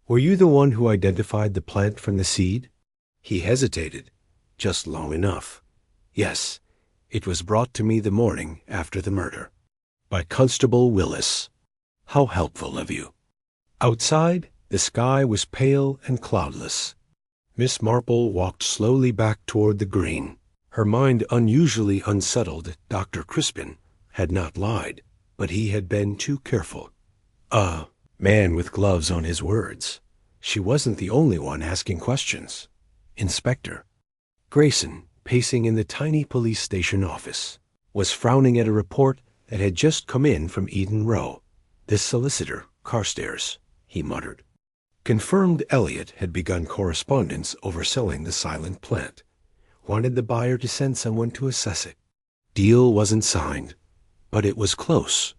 Were you the one who identified the plant from the seed?" He hesitated, just long enough. "Yes, it was brought to me the morning after the murder, by Constable Willis." "How helpful of you." Outside, the sky was pale and cloudless. Miss Marple walked slowly back toward the green, her mind unusually unsettled. Dr. Crispin had not lied, but he had been too careful. Man with gloves on his words. She wasn't the only one asking questions. Inspector Grayson, pacing in the tiny police station office, was frowning at a report that had just come in from Eden Row. "This solicitor, Carstairs," he muttered, confirmed Elliot had begun correspondence over selling the silent plant. Wanted the buyer to send someone to assess it. Deal wasn't signed, but it was close.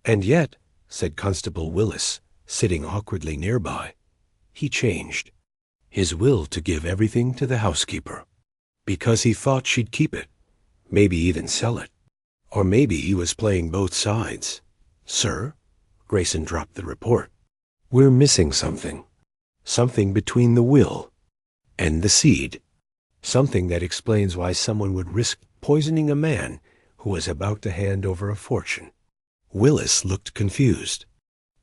"And yet," said Constable Willis, sitting awkwardly nearby, "he changed his will to give everything to the housekeeper, because he thought she'd keep it, maybe even sell it. Or maybe he was playing both sides." "Sir?" Grayson dropped the report. "We're missing something. Something between the will and the seed. Something that explains why someone would risk poisoning a man who was about to hand over a fortune." Willis looked confused.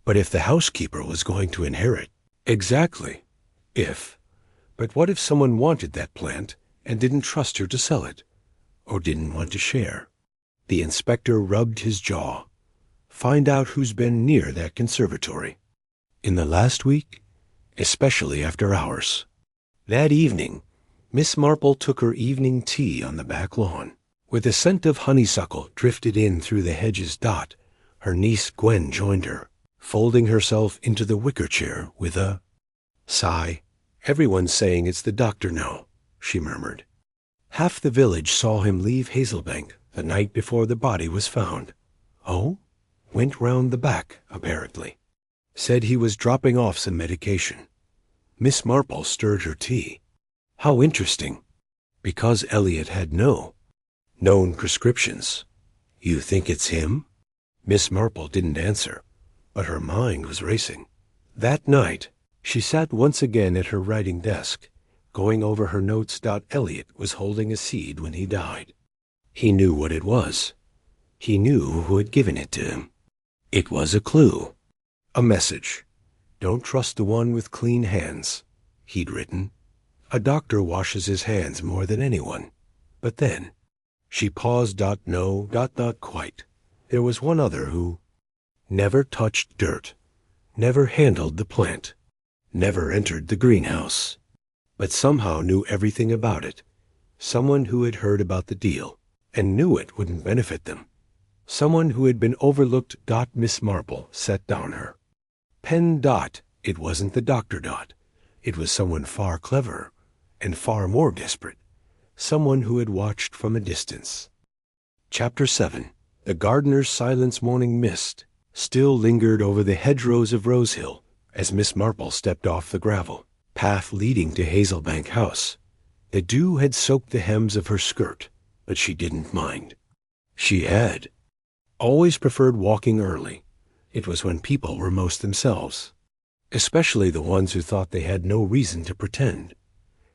"But if the housekeeper was going to inherit—" "Exactly. If. But what if someone wanted that plant and didn't trust her to sell it, or didn't want to share?" The inspector rubbed his jaw. "Find out who's been near that conservatory in the last week, especially after hours." That evening, Miss Marple took her evening tea on the back lawn. With the scent of honeysuckle drifted in through the hedges. Her niece Gwen joined her, folding herself into the wicker chair with a sigh. "Everyone's saying it's the doctor now," she murmured. "Half the village saw him leave Hazelbank the night before the body was found." "Oh?" "Went round the back, apparently. Said he was dropping off some medication." Miss Marple stirred her tea. "How interesting. Because Elliot had known prescriptions. You think it's him?" Miss Marple didn't answer, but her mind was racing. That night, she sat once again at her writing desk, going over her notes. Elliot was holding a seed when he died. He knew what it was. He knew who had given it to him. It was a clue. A message. "Don't trust the one with clean hands," he'd written. "A doctor washes his hands more than anyone." But then, she paused. No, not quite. There was one other who never touched dirt, never handled the plant, never entered the greenhouse, but somehow knew everything about it. Someone who had heard about the deal and knew it wouldn't benefit them. Someone who had been overlooked. Miss Marple set down her pen. It wasn't the doctor. It was someone far cleverer and far more desperate. Someone who had watched from a distance. Chapter 7. The gardener's silence. Morning mist still lingered over the hedgerows of Rosehill as Miss Marple stepped off the gravel path leading to Hazelbank House. The dew had soaked the hems of her skirt, but she didn't mind. She had always preferred walking early. It was when people were most themselves, especially the ones who thought they had no reason to pretend.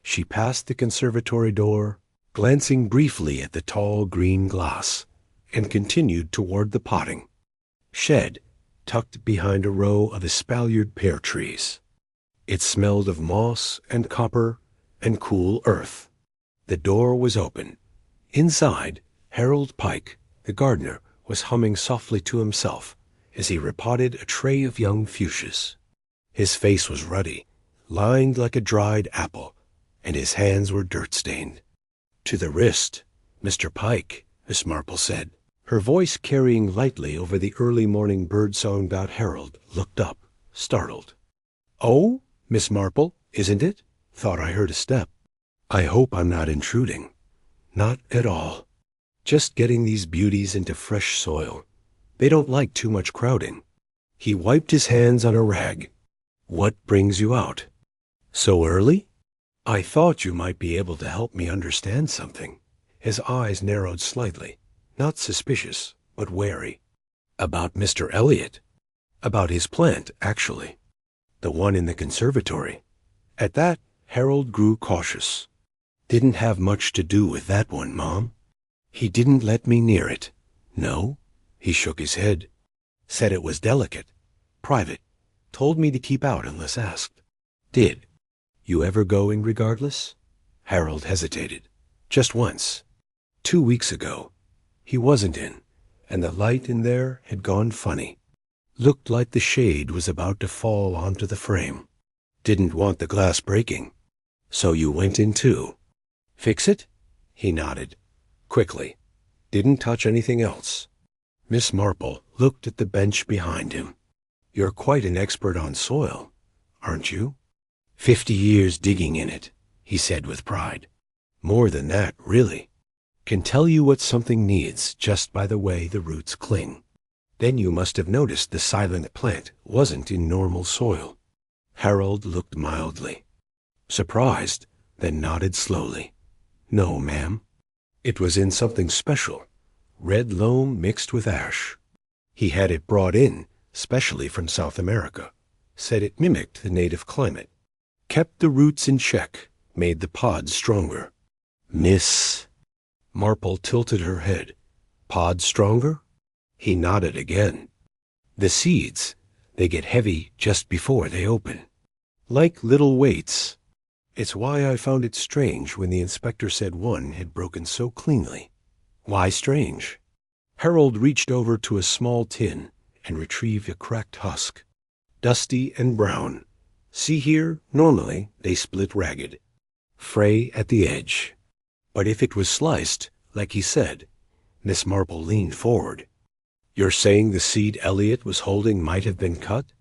She passed the conservatory door, glancing briefly at the tall green glass, and continued toward the potting shed tucked behind a row of espaliered pear trees. It smelled of moss and copper and cool earth. The door was open. Inside, Harold Pike, the gardener, was humming softly to himself as he repotted a tray of young fuchsias. His face was ruddy, lined like a dried apple, and his hands were dirt-stained. "To the wrist, Mr. Pike," Miss Marple said. Her voice carrying lightly over the early morning bird-song about Harold looked up, startled. "Oh, Miss Marple, isn't it? Thought I heard a step. I hope I'm not intruding." "Not at all. Just getting these beauties into fresh soil. They don't like too much crowding." He wiped his hands on a rag. "What brings you out? So early? I thought you might be able to help me understand something." His eyes narrowed slightly, not suspicious, but wary. "About Mr. Elliot. About his plant, actually. The one in the conservatory." At that, Harold grew cautious. "Didn't have much to do with that one, Mom. He didn't let me near it." "No?" He shook his head. "Said it was delicate. Private. Told me to keep out unless asked." "Did. You ever going regardless?" Harold hesitated. "Just once. 2 weeks ago. He wasn't in, and the light in there had gone funny. Looked like the shade was about to fall onto the frame. Didn't want the glass breaking. So you went in too." "Fix it?" He nodded. Quickly. Didn't touch anything else. Miss Marple looked at the bench behind him. "You're quite an expert on soil, aren't you?" 50 years digging in it," he said with pride. "More than that, really. Can tell you what something needs just by the way the roots cling." "Then you must have noticed the silent plant wasn't in normal soil." Harold looked mildly. Surprised, then nodded slowly. "No, ma'am. It was in something special. Red loam mixed with ash. He had it brought in, specially from South America. Said it mimicked the native climate. Kept the roots in check, made the pods stronger." "Miss..." Marple tilted her head. "Pods stronger?" He nodded again. "The seeds, they get heavy just before they open. Like little weights. It's why I found it strange when the inspector said one had broken so cleanly." "Why strange?" Harold reached over to a small tin and retrieved a cracked husk. "Dusty and brown. See here, normally they split ragged. Fray at the edge. But if it was sliced, like he said..." Miss Marple leaned forward. "You're saying the seed Elliot was holding might have been cut?"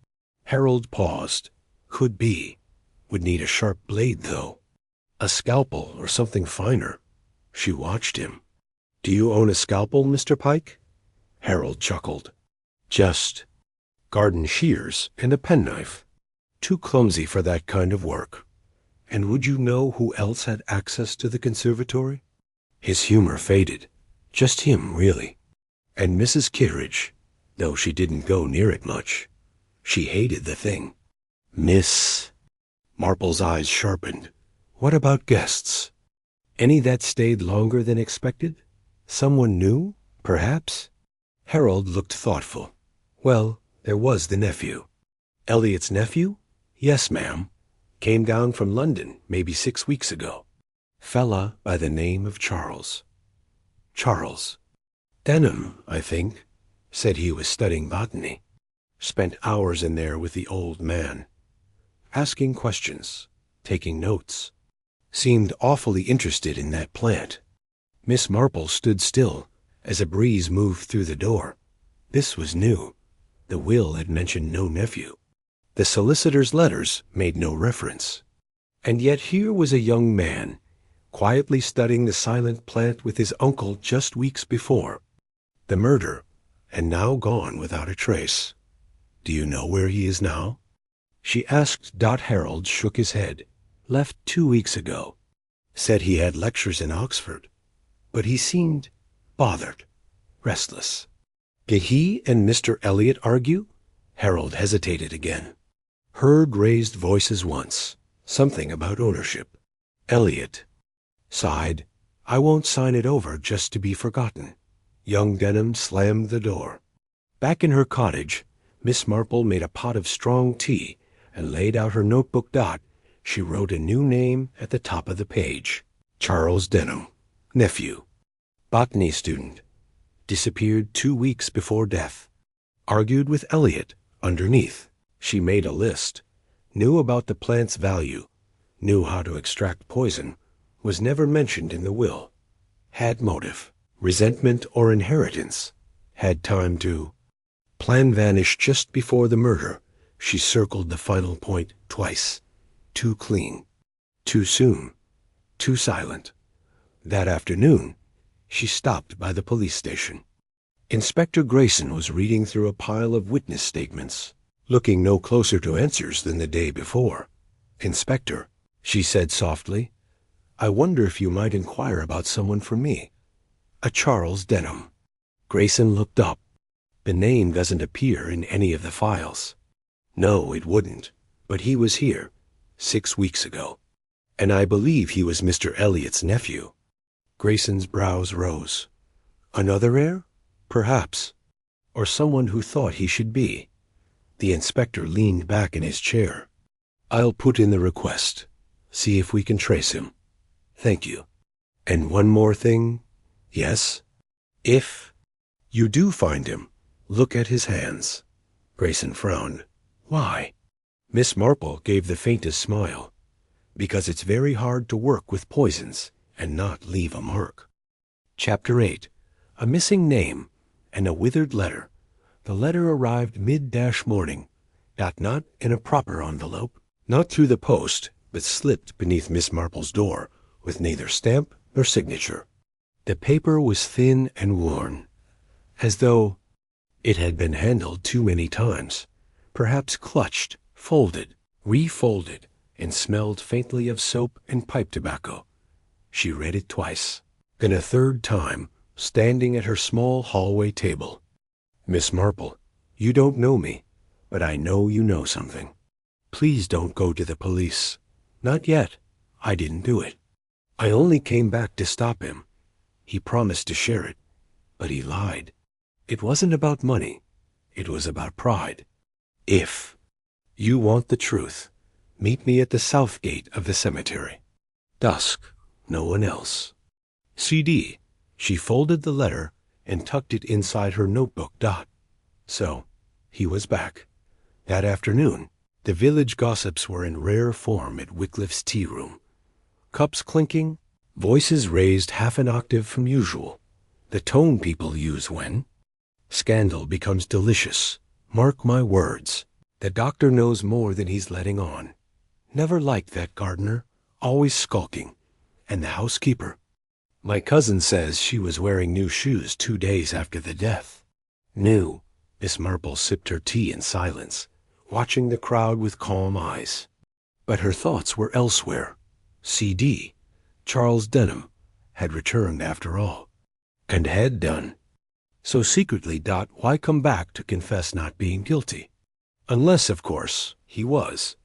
Harold paused. "Could be. Would need a sharp blade, though. A scalpel or something finer." She watched him. "Do you own a scalpel, Mr. Pike?" Harold chuckled. "Just garden shears and a penknife. Too clumsy for that kind of work." "And would you know who else had access to the conservatory?" His humor faded. "Just him, really. And Mrs. Kitteridge, though she didn't go near it much. She hated the thing." "Miss..." Marple's eyes sharpened. "What about guests? Any that stayed longer than expected? Someone new, perhaps?" Harold looked thoughtful. "Well, there was the nephew." "Elliot's nephew?" "Yes, ma'am. Came down from London maybe 6 weeks ago. Fella by the name of Charles." "Charles?" "Denham, I think. Said he was studying botany. Spent hours in there with the old man. Asking questions, taking notes. Seemed awfully interested in that plant." Miss Marple stood still as a breeze moved through the door. This was new. The will had mentioned no nephew. The solicitor's letters made no reference. And yet here was a young man, quietly studying the silent plant with his uncle just weeks before. The murder, and now gone without a trace. "Do you know where he is now?" she asked. Harold shook his head. "Left 2 weeks ago. Said he had lectures in Oxford. But he seemed bothered, restless." "Did he and Mr. Elliot argue?" Harold hesitated again. Heard raised voices once. Something about ownership. Elliot sighed. "I won't sign it over just to be forgotten." Young Denham slammed the door. Back in her cottage, Miss Marple made a pot of strong tea and laid out her notebook. She wrote a new name at the top of the page. Charles Denham, nephew, botany student, disappeared 2 weeks before death. Argued with Eliot. Underneath, she made a list. Knew about the plant's value. Knew how to extract poison. Was never mentioned in the will. Had motive, resentment or inheritance. Had time to. Plan vanished just before the murder. She circled the final point twice. Too clean. Too soon. Too silent. That afternoon, she stopped by the police station. Inspector Grayson was reading through a pile of witness statements, looking no closer to answers than the day before. "Inspector," she said softly, "I wonder if you might inquire about someone for me. A Charles Denham." Grayson looked up. "The name doesn't appear in any of the files." "No, it wouldn't. But he was here 6 weeks ago. And I believe he was Mr. Eliot's nephew." Grayson's brows rose. "Another heir? Perhaps. Or someone who thought he should be." The inspector leaned back in his chair. "I'll put in the request. See if we can trace him." "Thank you. And one more thing." "Yes?" "If you do find him, look at his hands." Grayson frowned. "Why?" Miss Marple gave the faintest smile. "Because it's very hard to work with poisons and not leave a mark." Chapter 8. A missing name and a withered letter. The letter arrived mid-morning, not in a proper envelope, not through the post, but slipped beneath Miss Marple's door, with neither stamp nor signature. The paper was thin and worn, as though it had been handled too many times, perhaps clutched, folded, refolded, and smelled faintly of soap and pipe tobacco. She read it twice, then a third time, standing at her small hallway table. "Miss Marple, you don't know me, but I know you know something. Please don't go to the police. Not yet. I didn't do it. I only came back to stop him. He promised to share it, but he lied. It wasn't about money. It was about pride. If you want the truth, meet me at the south gate of the cemetery. Dusk. No one else. CD." She folded the letter and tucked it inside her notebook. So, he was back. That afternoon, the village gossips were in rare form at Wycliffe's tea room. Cups clinking, voices raised half an octave from usual, the tone people use when scandal becomes delicious. Mark my words, the doctor knows more than he's letting on. Never liked that gardener, always skulking. And the housekeeper. My cousin says she was wearing new shoes 2 days after the death. New. Miss Marple sipped her tea in silence, watching the crowd with calm eyes. But her thoughts were elsewhere. CD, Charles Denham, had returned after all, and had done. So secretly. Why come back to confess not being guilty? Unless, of course, he was.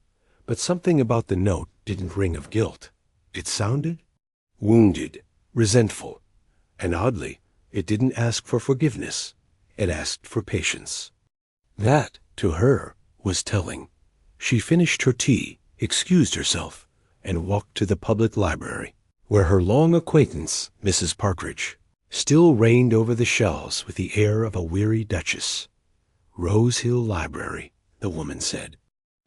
But something about the note didn't ring of guilt. It sounded wounded, resentful, and oddly, it didn't ask for forgiveness. It asked for patience. That, to her, was telling. She finished her tea, excused herself, and walked to the public library, where her long acquaintance, Mrs. Partridge, still reigned over the shelves with the air of a weary duchess. "Rose Hill Library," the woman said,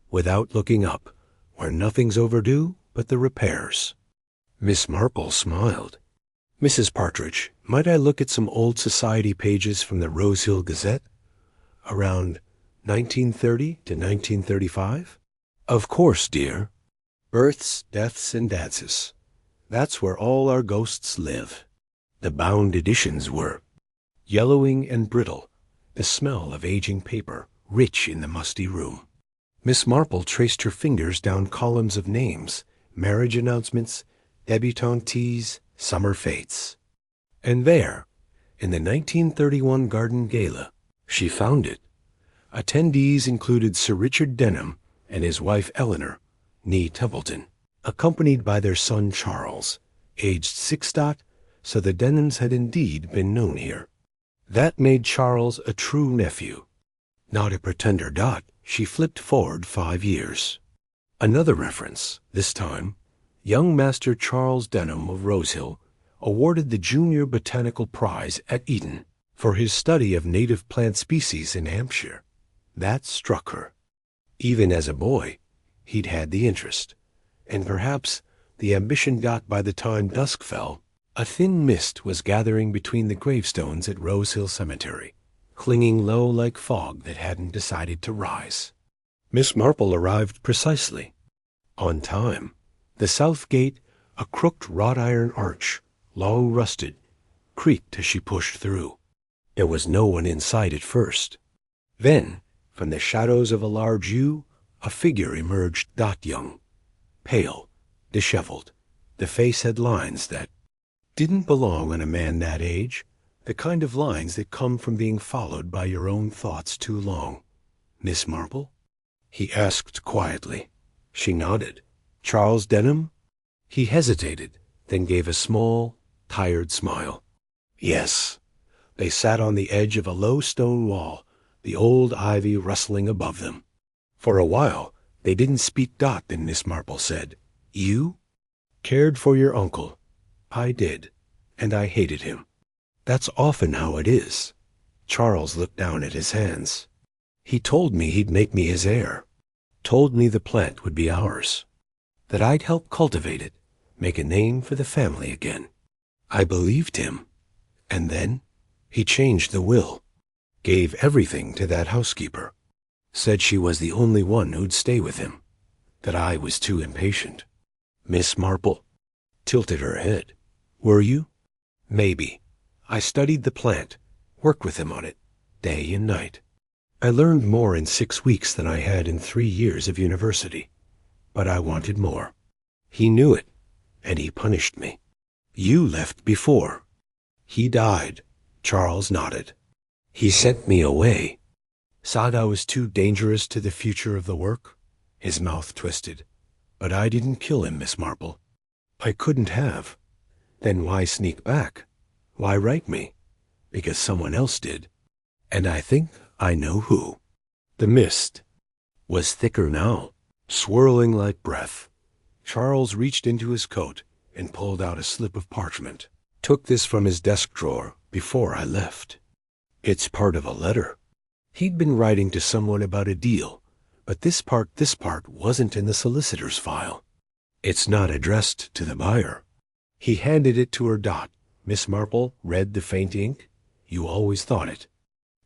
without looking up, "where nothing's overdue but the repairs." Miss Marple smiled. "Mrs. Partridge, might I look at some old society pages from the Rose Hill Gazette? Around 1930 to 1935? "Of course, dear. Births, deaths, and dances. That's where all our ghosts live." The bound editions were yellowing and brittle, the smell of aging paper rich in the musty room. Miss Marple traced her fingers down columns of names, marriage announcements, debutantes, summer fates. And there, in the 1931 Garden Gala, she found it. Attendees included Sir Richard Denham and his wife Eleanor, née Templeton, accompanied by their son Charles, aged 6. So the Denhams had indeed been known here. That made Charles a true nephew. Not a pretender. She flipped forward 5 years. Another reference, this time, young Master Charles Denham of Rosehill awarded the Junior Botanical Prize at Eton for his study of native plant species in Hampshire. That struck her. Even as a boy, he'd had the interest, and perhaps the ambition. By the time dusk fell, a thin mist was gathering between the gravestones at Rosehill Cemetery, clinging low like fog that hadn't decided to rise. Miss Marple arrived precisely on time. The south gate, a crooked wrought iron arch, long rusted, creaked as she pushed through. There was no one in sight at first. Then, from the shadows of a large yew, a figure emerged. Young, pale, disheveled. The face had lines that didn't belong on a man that age, the kind of lines that come from being followed by your own thoughts too long. "Miss Marple?" he asked quietly. She nodded. "Charles Denham?" He hesitated, then gave a small, tired smile. "Yes." They sat on the edge of a low stone wall, the old ivy rustling above them. For a while they didn't speak. Then Miss Marple said, "You cared for your uncle." "I did, and I hated him." "That's often how it is." Charles looked down at his hands. "He told me he'd make me his heir. Told me the plant would be ours. That I'd help cultivate it, make a name for the family again. I believed him. And then he changed the will. Gave everything to that housekeeper. Said she was the only one who'd stay with him. That I was too impatient." Miss Marple tilted her head. "Were you?" "Maybe. I studied the plant, worked with him on it, day and night. I learned more in 6 weeks than I had in 3 years of university. But I wanted more. He knew it, and he punished me. You left before." "He died." Charles nodded. "He sent me away. Said I was too dangerous to the future of the work." His mouth twisted. "But I didn't kill him, Miss Marple. I couldn't have." "Then why sneak back? Why write me?" "Because someone else did. And I think I know who." The mist was thicker now, swirling like breath. Charles reached into his coat and pulled out a slip of parchment. "Took this from his desk drawer before I left. It's part of a letter. He'd been writing to someone about a deal, but this part wasn't in the solicitor's file. It's not addressed to the buyer." He handed it to her. Miss Marple read the faint ink. "You always thought it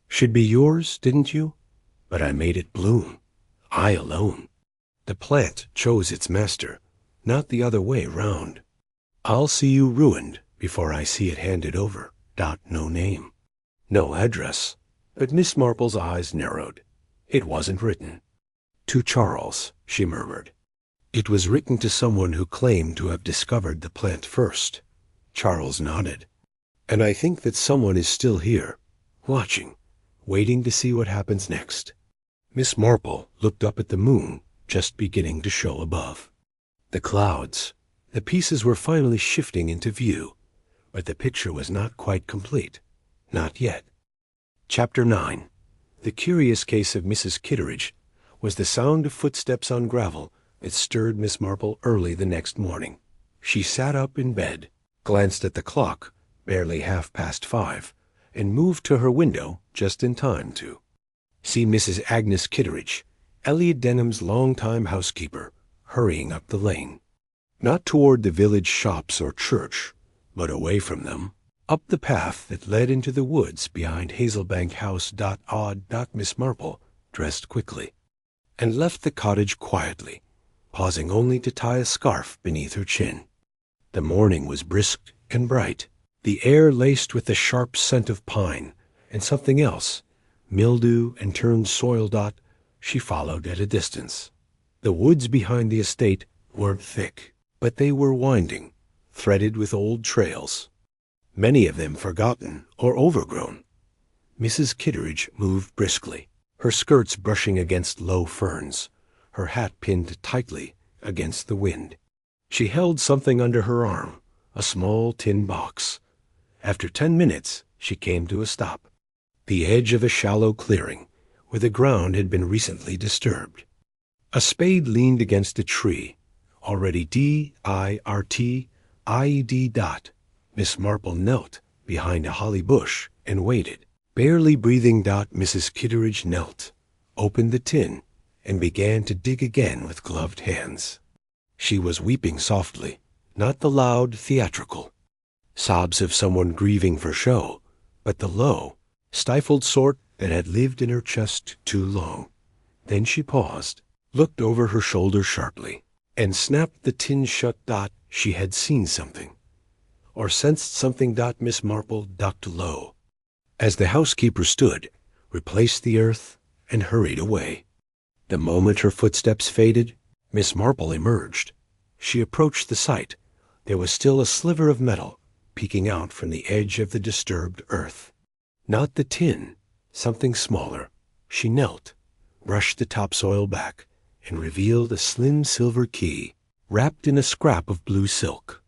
should be yours, didn't you? But I made it bloom. I alone. The plant chose its master, not the other way round. I'll see you ruined before I see it handed over. No name. No address." But Miss Marple's eyes narrowed. It wasn't written. "To Charles," she murmured. "It was written to someone who claimed to have discovered the plant first." Charles nodded. "And I think that someone is still here, watching, waiting to see what happens next." Miss Marple looked up at the moon just beginning to show above. The clouds. The pieces were finally shifting into view, but the picture was not quite complete. Not yet. Chapter 9. The curious case of Mrs. Kitteridge was the sound of footsteps on gravel that stirred Miss Marple early the next morning. She sat up in bed, glanced at the clock, barely 5:30, and moved to her window just in time to see Mrs. Agnes Kitteridge, Elliot Denham's longtime housekeeper, hurrying up the lane. Not toward the village shops or church, but away from them, up the path that led into the woods behind Hazelbank House. Miss Marple dressed quickly and left the cottage quietly, pausing only to tie a scarf beneath her chin. The morning was brisk and bright, the air laced with the sharp scent of pine and something else, mildew and turned soil. She followed at a distance. The woods behind the estate weren't thick, but they were winding, threaded with old trails, many of them forgotten or overgrown. Mrs. Kitteridge moved briskly, her skirts brushing against low ferns, her hat pinned tightly against the wind. She held something under her arm, a small tin box. After 10 minutes, she came to a stop. The edge of a shallow clearing, where the ground had been recently disturbed. A spade leaned against a tree, already DIRT-IED. Miss Marple knelt behind a holly bush and waited. Barely breathing. Mrs. Kitteridge knelt, opened the tin, and began to dig again with gloved hands. She was weeping softly, not the loud, theatrical sobs of someone grieving for show, but the low, stifled sort that had lived in her chest too long. Then she paused, looked over her shoulder sharply, and snapped the tin shut. She had seen something, or sensed something. Miss Marple ducked low, as the housekeeper stood, replaced the earth, and hurried away. The moment her footsteps faded, Miss Marple emerged. She approached the site. There was still a sliver of metal peeking out from the edge of the disturbed earth. Not the tin, something smaller. She knelt, brushed the topsoil back, and revealed a slim silver key wrapped in a scrap of blue silk.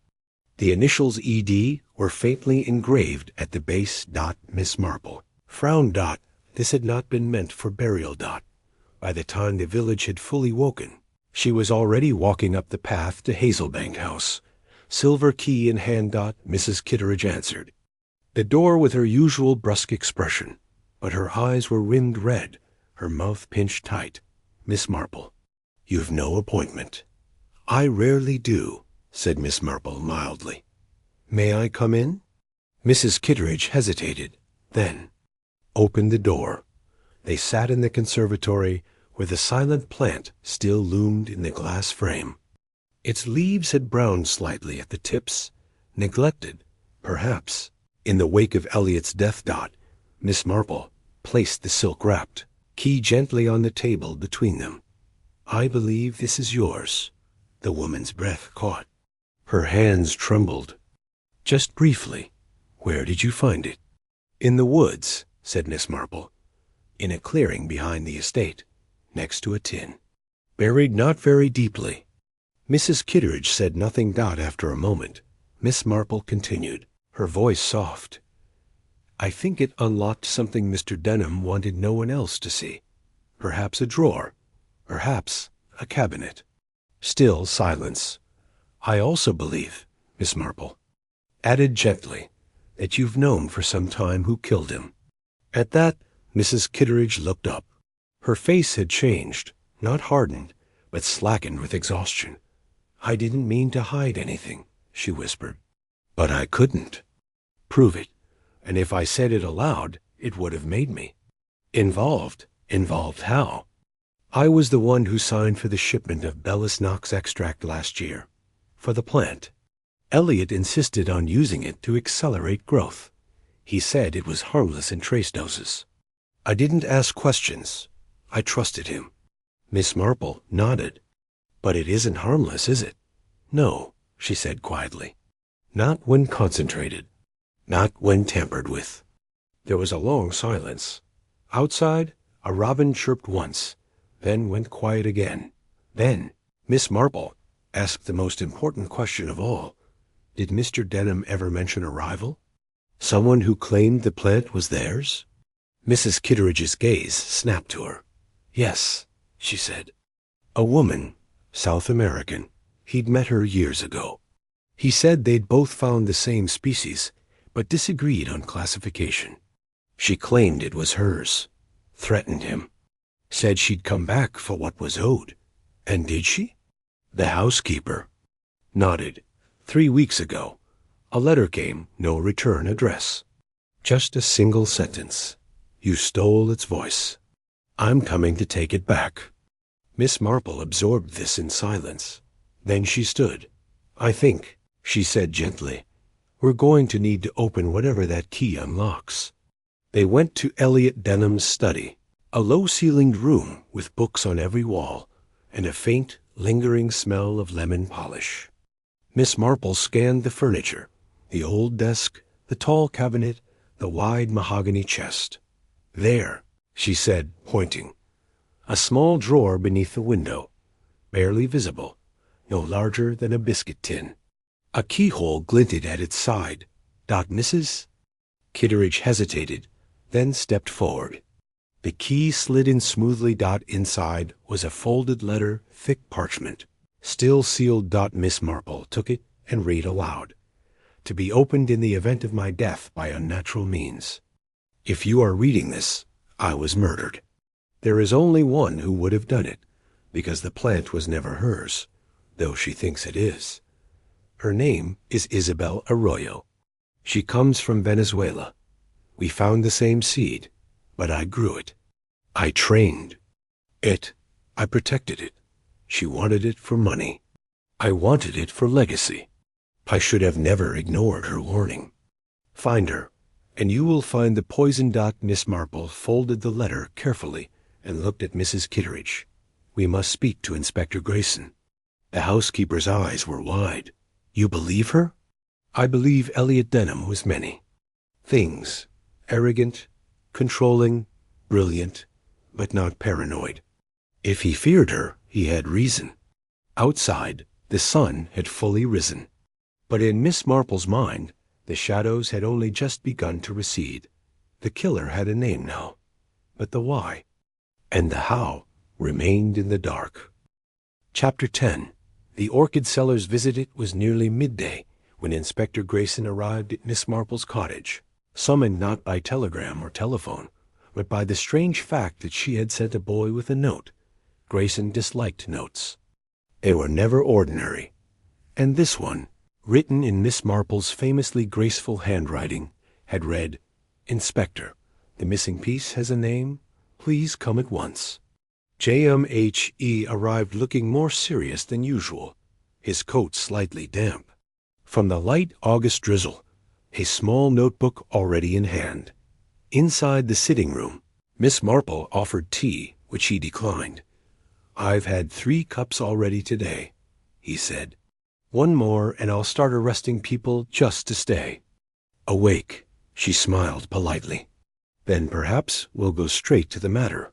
The initials ED were faintly engraved at the base. Miss Marple frowned. This had not been meant for burial. By the time the village had fully woken, she was already walking up the path to Hazelbank House, silver key in hand. Mrs. Kitteridge answered the door with her usual brusque expression, but her eyes were rimmed red, her mouth pinched tight. Miss Marple, you've no appointment. I rarely do, said Miss Marple mildly. May I come in? Mrs. Kitteridge hesitated, then opened the door. They sat in the conservatory, where the silent plant still loomed in the glass frame. Its leaves had browned slightly at the tips, neglected, perhaps. In the wake of Elliot's death. Miss Marple placed the silk-wrapped key gently on the table between them. I believe this is yours. The woman's breath caught. Her hands trembled. Just briefly, where did you find it? In the woods, said Miss Marple, in a clearing behind the estate, next to a tin. Buried not very deeply. Mrs. Kitteridge said nothing. After a moment, Miss Marple continued, her voice soft. I think it unlocked something Mr. Denham wanted no one else to see. Perhaps a drawer, perhaps a cabinet. Still silence. I also believe, Miss Marple added gently, that you've known for some time who killed him. At that, Mrs. Kitteridge looked up. Her face had changed, not hardened, but slackened with exhaustion. I didn't mean to hide anything, she whispered. But I couldn't. Prove it. And if I said it aloud, it would have made me. Involved? Involved how? I was the one who signed for the shipment of Bellis Knox extract last year. For the plant. Elliot insisted on using it to accelerate growth. He said it was harmless in trace doses. I didn't ask questions. I trusted him. Miss Marple nodded. But it isn't harmless, is it? No, she said quietly. Not when concentrated. Not when tampered with. There was a long silence. Outside, a robin chirped once, then went quiet again. Then Miss Marple asked the most important question of all. Did Mr. Denham ever mention a rival? Someone who claimed the plant was theirs? Mrs. Kitteridge's gaze snapped to her. Yes, she said. A woman, South American. He'd met her years ago. He said they'd both found the same species, but disagreed on classification. She claimed it was hers, threatened him, said she'd come back for what was owed. And did she? The housekeeper nodded. 3 weeks ago, a letter came, no return address. Just a single sentence. You stole its voice. I'm coming to take it back. Miss Marple absorbed this in silence. Then she stood. I think, she said gently, we're going to need to open whatever that key unlocks. They went to Elliot Denham's study, a low-ceilinged room with books on every wall and a faint, lingering smell of lemon polish. Miss Marple scanned the furniture, the old desk, the tall cabinet, the wide mahogany chest. There, she said, pointing. A small drawer beneath the window, barely visible, no larger than a biscuit tin. A keyhole glinted at its side. Mrs. Kitteridge hesitated, then stepped forward. The key slid in smoothly. Inside was a folded letter, thick parchment, still sealed. Miss Marple took it and read aloud. To be opened in the event of my death by unnatural means. If you are reading this, I was murdered. There is only one who would have done it, because the plant was never hers, though she thinks it is. Her name is Isabel Arroyo. She comes from Venezuela. We found the same seed, but I grew it. I trained it. I protected it. She wanted it for money. I wanted it for legacy. I should have never ignored her warning. Find her, and you will find the poison. Miss Marple folded the letter carefully and looked at Mrs. Kitteridge. We must speak to Inspector Grayson. The housekeeper's eyes were wide. You believe her? I believe Elliot Denham was many things. Arrogant, controlling, brilliant, but not paranoid. If he feared her, he had reason. Outside, the sun had fully risen. But in Miss Marple's mind, the shadows had only just begun to recede. The killer had a name now, but the why and the how remained in the dark. Chapter 10. The orchid seller's visit. It was nearly midday when Inspector Grayson arrived at Miss Marple's cottage, summoned not by telegram or telephone, but by the strange fact that she had sent a boy with a note. Grayson disliked notes. They were never ordinary, and this one, written in Miss Marple's famously graceful handwriting, had read, Inspector, the missing piece has a name. Please come at once. J.M.H.E. arrived looking more serious than usual, his coat slightly damp. From the light August drizzle, a small notebook already in hand. Inside the sitting room, Miss Marple offered tea, which he declined. I've had 3 cups already today, he said. One more and I'll start arresting people just to stay. Awake, she smiled politely. Then perhaps we'll go straight to the matter.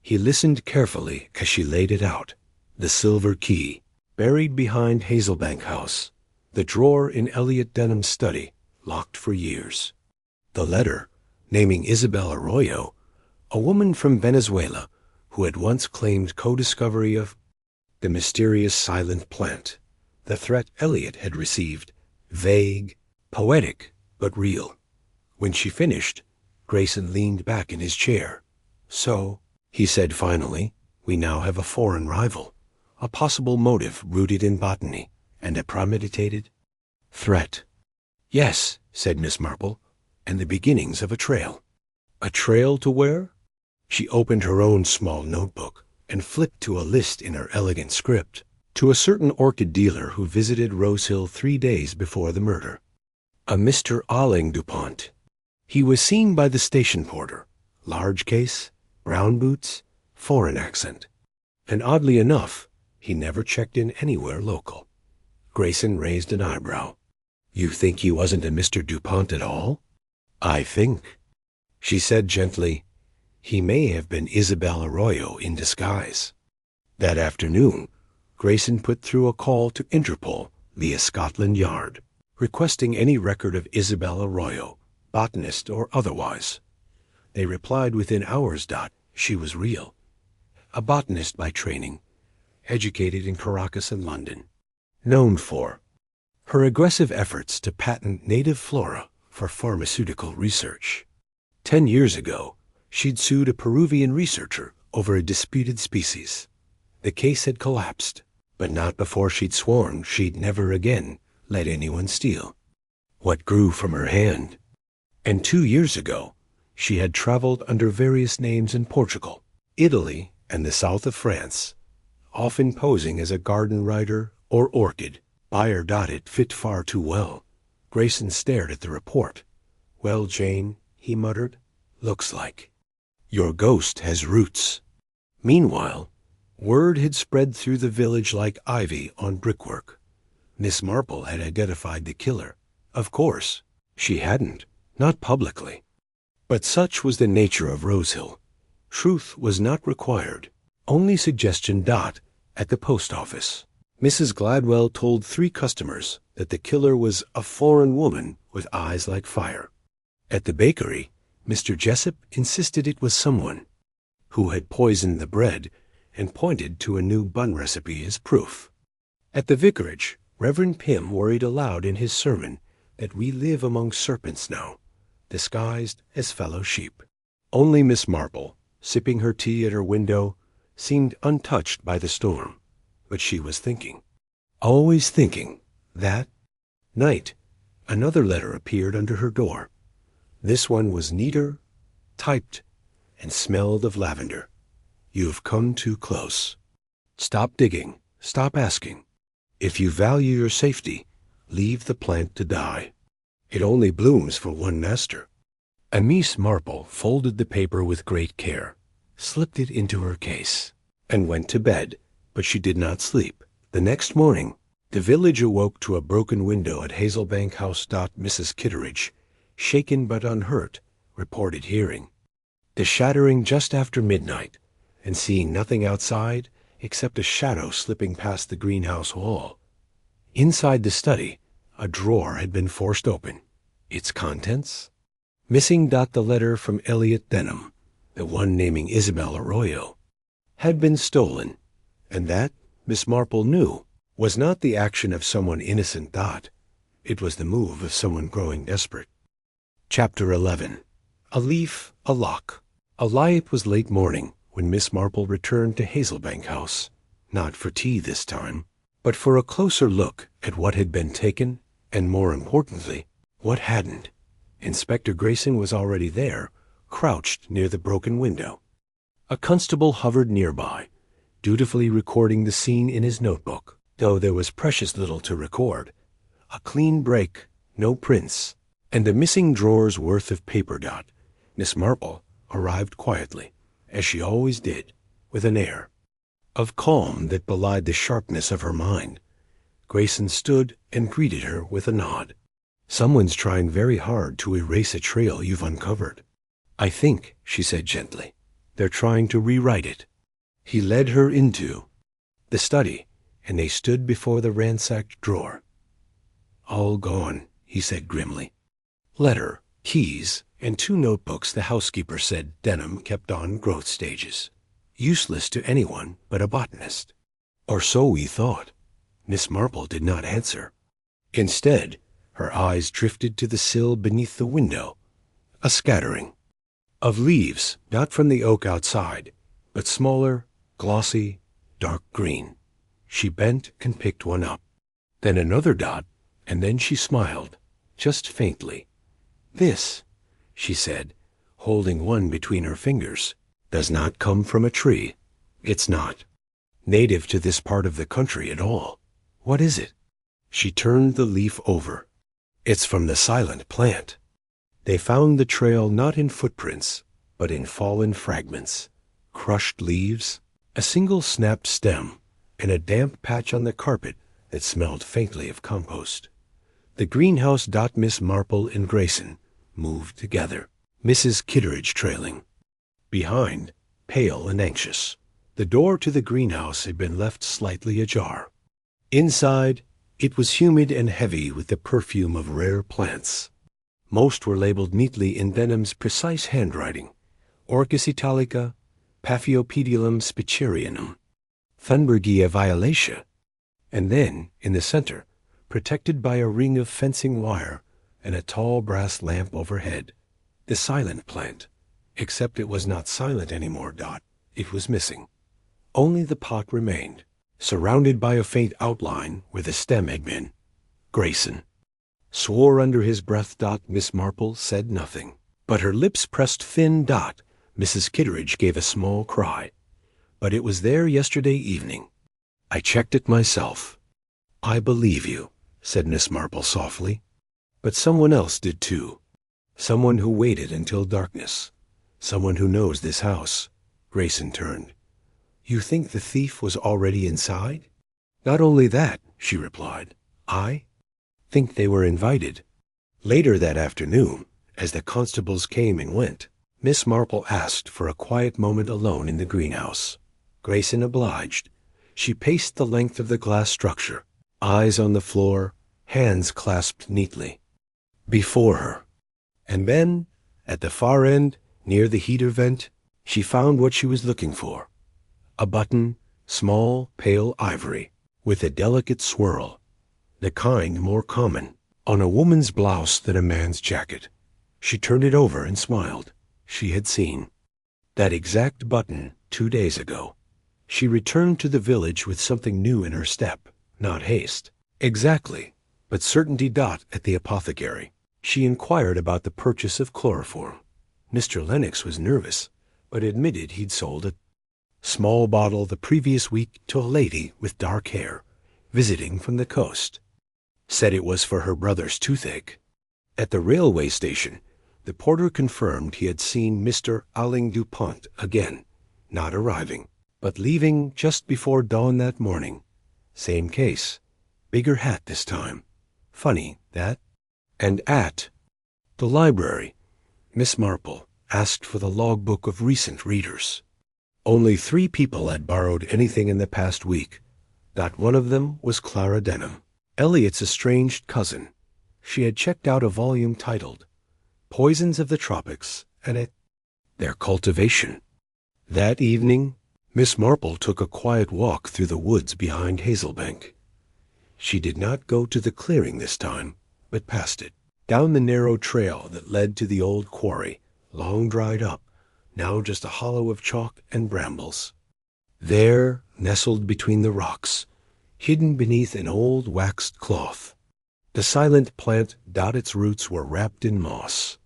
He listened carefully as she laid it out. The silver key, buried behind Hazelbank House. The drawer in Elliot Denham's study, locked for years. The letter, naming Isabel Arroyo, a woman from Venezuela who had once claimed co-discovery of the mysterious silent plant. The threat Elliot had received, vague, poetic, but real. When she finished, Grayson leaned back in his chair. So, he said finally, we now have a foreign rival, a possible motive rooted in botany, and a premeditated threat. Yes, said Miss Marple, and the beginnings of a trail. A trail to where? She opened her own small notebook and flipped to a list in her elegant script. To a certain orchid dealer who visited Rose Hill 3 days before the murder. A Mr. Alling DuPont. He was seen by the station porter. Large case, brown boots, foreign accent. And oddly enough, he never checked in anywhere local. Grayson raised an eyebrow. You think he wasn't a Mr. DuPont at all? I think. She said gently, he may have been Isabel Arroyo in disguise. That afternoon, Grayson put through a call to Interpol via Scotland Yard, requesting any record of Isabel Arroyo, botanist or otherwise. They replied within hours. She was real. A botanist by training, educated in Caracas and London, known for her aggressive efforts to patent native flora for pharmaceutical research. 10 years ago, she'd sued a Peruvian researcher over a disputed species. The case had collapsed, but not before she'd sworn she'd never again let anyone steal what grew from her hand. And 2 years ago, she had traveled under various names in Portugal, Italy, and the south of France, often posing as a garden writer or orchid buyer. It fit far too well. Grayson stared at the report. Well, Jane, he muttered, looks like your ghost has roots. Meanwhile, word had spread through the village like ivy on brickwork. Miss Marple had identified the killer. Of course, she hadn't, not publicly. But such was the nature of Rose Hill. Truth was not required, only suggestion. At the post office, Mrs. Gladwell told 3 customers that the killer was a foreign woman with eyes like fire. At the bakery, Mr. Jessup insisted it was someone who had poisoned the bread, and pointed to a new bun recipe as proof. At the vicarage, Reverend Pym worried aloud in his sermon that we live among serpents now, disguised as fellow sheep. Only Miss Marple, sipping her tea at her window, seemed untouched by the storm, but she was thinking. Always thinking. That night, another letter appeared under her door. This one was neater, typed, and smelled of lavender. You've come too close. Stop digging. Stop asking. If you value your safety, leave the plant to die. It only blooms for one master. And Miss Marple folded the paper with great care, slipped it into her case, and went to bed, but she did not sleep. The next morning, the village awoke to a broken window at Hazelbank House. Mrs. Kitteridge, shaken but unhurt, reported hearing the shattering just after midnight, and seeing nothing outside except a shadow slipping past the greenhouse wall. Inside the study, a drawer had been forced open. Its contents? Missing. The letter from Elliot Denham, the one naming Isabel Arroyo, had been stolen, and that, Miss Marple knew, was not the action of someone innocent. It was the move of someone growing desperate. Chapter 11. A Leaf, a Lock. It was late morning when Miss Marple returned to Hazelbank House, not for tea this time, but for a closer look at what had been taken, and more importantly, what hadn't. Inspector Grayson was already there, crouched near the broken window. A constable hovered nearby, dutifully recording the scene in his notebook, though there was precious little to record. A clean break, no prints, and a missing drawer's worth of paper. Miss Marple arrived quietly, as she always did, with an air of calm that belied the sharpness of her mind. Grayson stood and greeted her with a nod. Someone's trying very hard to erase a trail you've uncovered. I think, she said gently, they're trying to rewrite it. He led her into the study, and they stood before the ransacked drawer. All gone, he said grimly. Letter, keys, and 2 notebooks the housekeeper said Denham kept on growth stages. Useless to anyone but a botanist. Or so we thought. Miss Marple did not answer. Instead, her eyes drifted to the sill beneath the window. A scattering of leaves, not from the oak outside, but smaller, glossy, dark green. She bent and picked one up. Then another dot, and then she smiled, just faintly. This, she said, holding one between her fingers, does not come from a tree. It's not native to this part of the country at all. What is it? She turned the leaf over. It's from the silent plant. They found the trail not in footprints, but in fallen fragments, crushed leaves, a single snapped stem, and a damp patch on the carpet that smelled faintly of compost. The greenhouse. Miss Marple and Grayson moved together, Mrs. Kitteridge trailing. Behind, pale and anxious, the door to the greenhouse had been left slightly ajar. Inside, it was humid and heavy with the perfume of rare plants. Most were labeled neatly in Denham's precise handwriting: Orchis italica, Paphiopedilum spicerianum, Thunbergia violacea. And then, in the center, protected by a ring of fencing wire and a tall brass lamp overhead, the silent plant, except it was not silent anymore. It was missing. Only the pot remained, surrounded by a faint outline where the stem had been. Grayson swore under his breath. Miss Marple said nothing, but her lips pressed thin. Mrs. Kitteridge gave a small cry. But it was there yesterday evening. I checked it myself. I believe you, said Miss Marple softly. But someone else did too. Someone who waited until darkness. Someone who knows this house. Grayson turned. You think the thief was already inside? Not only that, she replied. I think they were invited. Later that afternoon, as the constables came and went, Miss Marple asked for a quiet moment alone in the greenhouse. Grayson obliged. She paced the length of the glass structure, eyes on the floor, hands clasped neatly before her. And then, at the far end, near the heater vent, She found what she was looking for. A button, small, pale ivory, with a delicate swirl, the kind more common on a woman's blouse than a man's jacket. She turned it over and smiled. She had seen that exact button 2 days ago. She returned to the village with something new in her step, not haste. Exactly, but certainty. At the apothecary, she inquired about the purchase of chloroform. Mr. Lennox was nervous, but admitted he'd sold a small bottle the previous week to a lady with dark hair, visiting from the coast. Said it was for her brother's toothache. At the railway station, the porter confirmed he had seen Mr. Alling Dupont again, not arriving, but leaving just before dawn that morning. Same case. Bigger hat this time. Funny, that. And at the library, Miss Marple asked for the logbook of recent readers. Only 3 people had borrowed anything in the past week. One of them was Clara Denham, Elliot's estranged cousin. She had checked out a volume titled Poisons of the Tropics and Their Cultivation. That evening, Miss Marple took a quiet walk through the woods behind Hazelbank. She did not go to the clearing this time, but passed it, down the narrow trail that led to the old quarry, long dried up, now just a hollow of chalk and brambles. There, nestled between the rocks, hidden beneath an old waxed cloth, the silent plant. Its roots were wrapped in moss.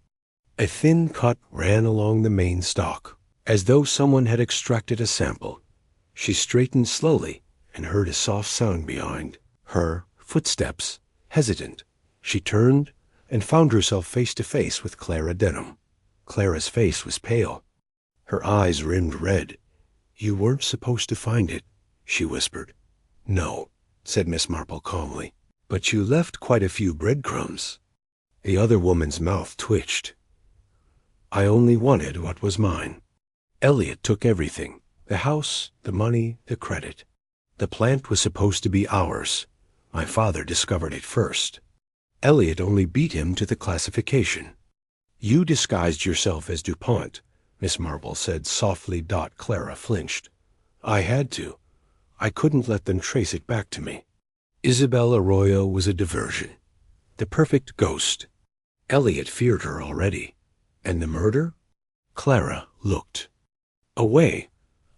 A thin cut ran along the main stalk, as though someone had extracted a sample. She straightened slowly and heard a soft sound behind her. Footsteps, hesitant. She turned and found herself face to face with Clara Denham. Clara's face was pale. Her eyes rimmed red. "You weren't supposed to find it," she whispered. "No," said Miss Marple calmly, "but you left quite a few breadcrumbs." The other woman's mouth twitched. "I only wanted what was mine. Elliot took everything, the house, the money, the credit. The plant was supposed to be ours. My father discovered it first. Elliot only beat him to the classification." "You disguised yourself as Dupont," Miss Marple said softly. Clara flinched. "I had to. I couldn't let them trace it back to me. Isabel Arroyo was a diversion. The perfect ghost. Elliot feared her already. And the murder?" Clara looked away.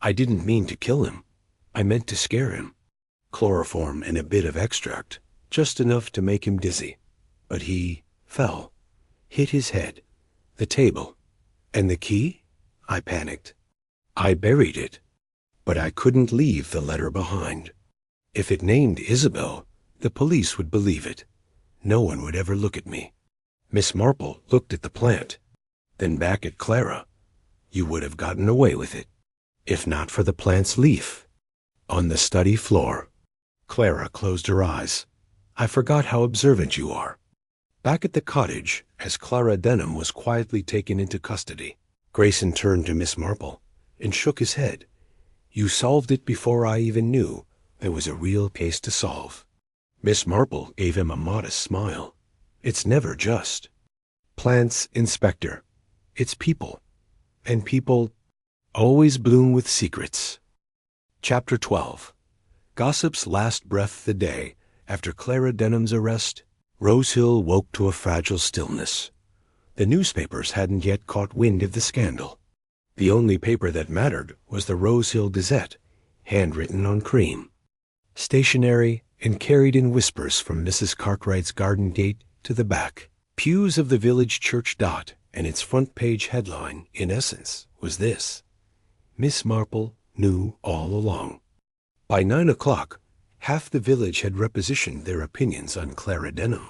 "I didn't mean to kill him. I meant to scare him. Chloroform and a bit of extract, just enough to make him dizzy. But he fell, hit his head, the table. And the key? I panicked. I buried it. But I couldn't leave the letter behind. If it named Isabel, the police would believe it. No one would ever look at me." Miss Marple looked at the plant, then back at Clara. "You would have gotten away with it, if not for the plant's leaf on the study floor." Clara closed her eyes. "I forgot how observant you are." Back at the cottage, as Clara Denham was quietly taken into custody, Grayson turned to Miss Marple and shook his head. "You solved it before I even knew there was a real case to solve." Miss Marple gave him a modest smile. "It's never just. Plants, Inspector. It's people. And people always bloom with secrets." Chapter 12. Gossip's last breath the day after Clara Denham's arrest, Rosehill woke to a fragile stillness. The newspapers hadn't yet caught wind of the scandal. The only paper that mattered was the Rosehill Gazette, handwritten on cream, stationary, and carried in whispers from Mrs. Cartwright's garden gate to the back pews of the village church. And its front page headline, in essence, was this: Miss Marple knew all along. By 9 o'clock, half the village had repositioned their opinions on Clara Denham.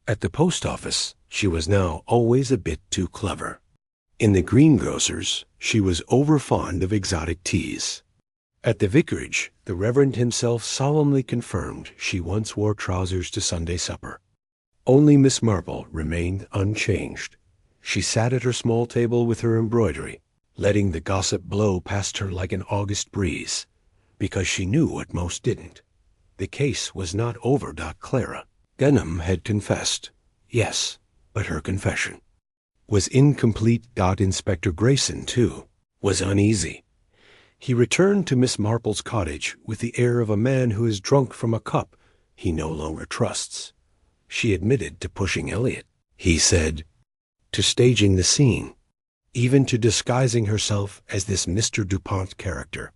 At the post office, she was now always a bit too clever. In the greengrocer's, she was overfond of exotic teas. At the vicarage, the Reverend himself solemnly confirmed she once wore trousers to Sunday supper. Only Miss Marple remained unchanged. She sat at her small table with her embroidery, letting the gossip blow past her like an August breeze, because she knew what most didn't. The case was not over. Clara Denham had confessed, yes, but her confession was incomplete. Inspector Grayson, too. was uneasy. He returned to Miss Marple's cottage with the air of a man who is drunk from a cup he no longer trusts. She admitted to pushing Elliot, he said, to staging the scene, even to disguising herself as this Mr. DuPont character.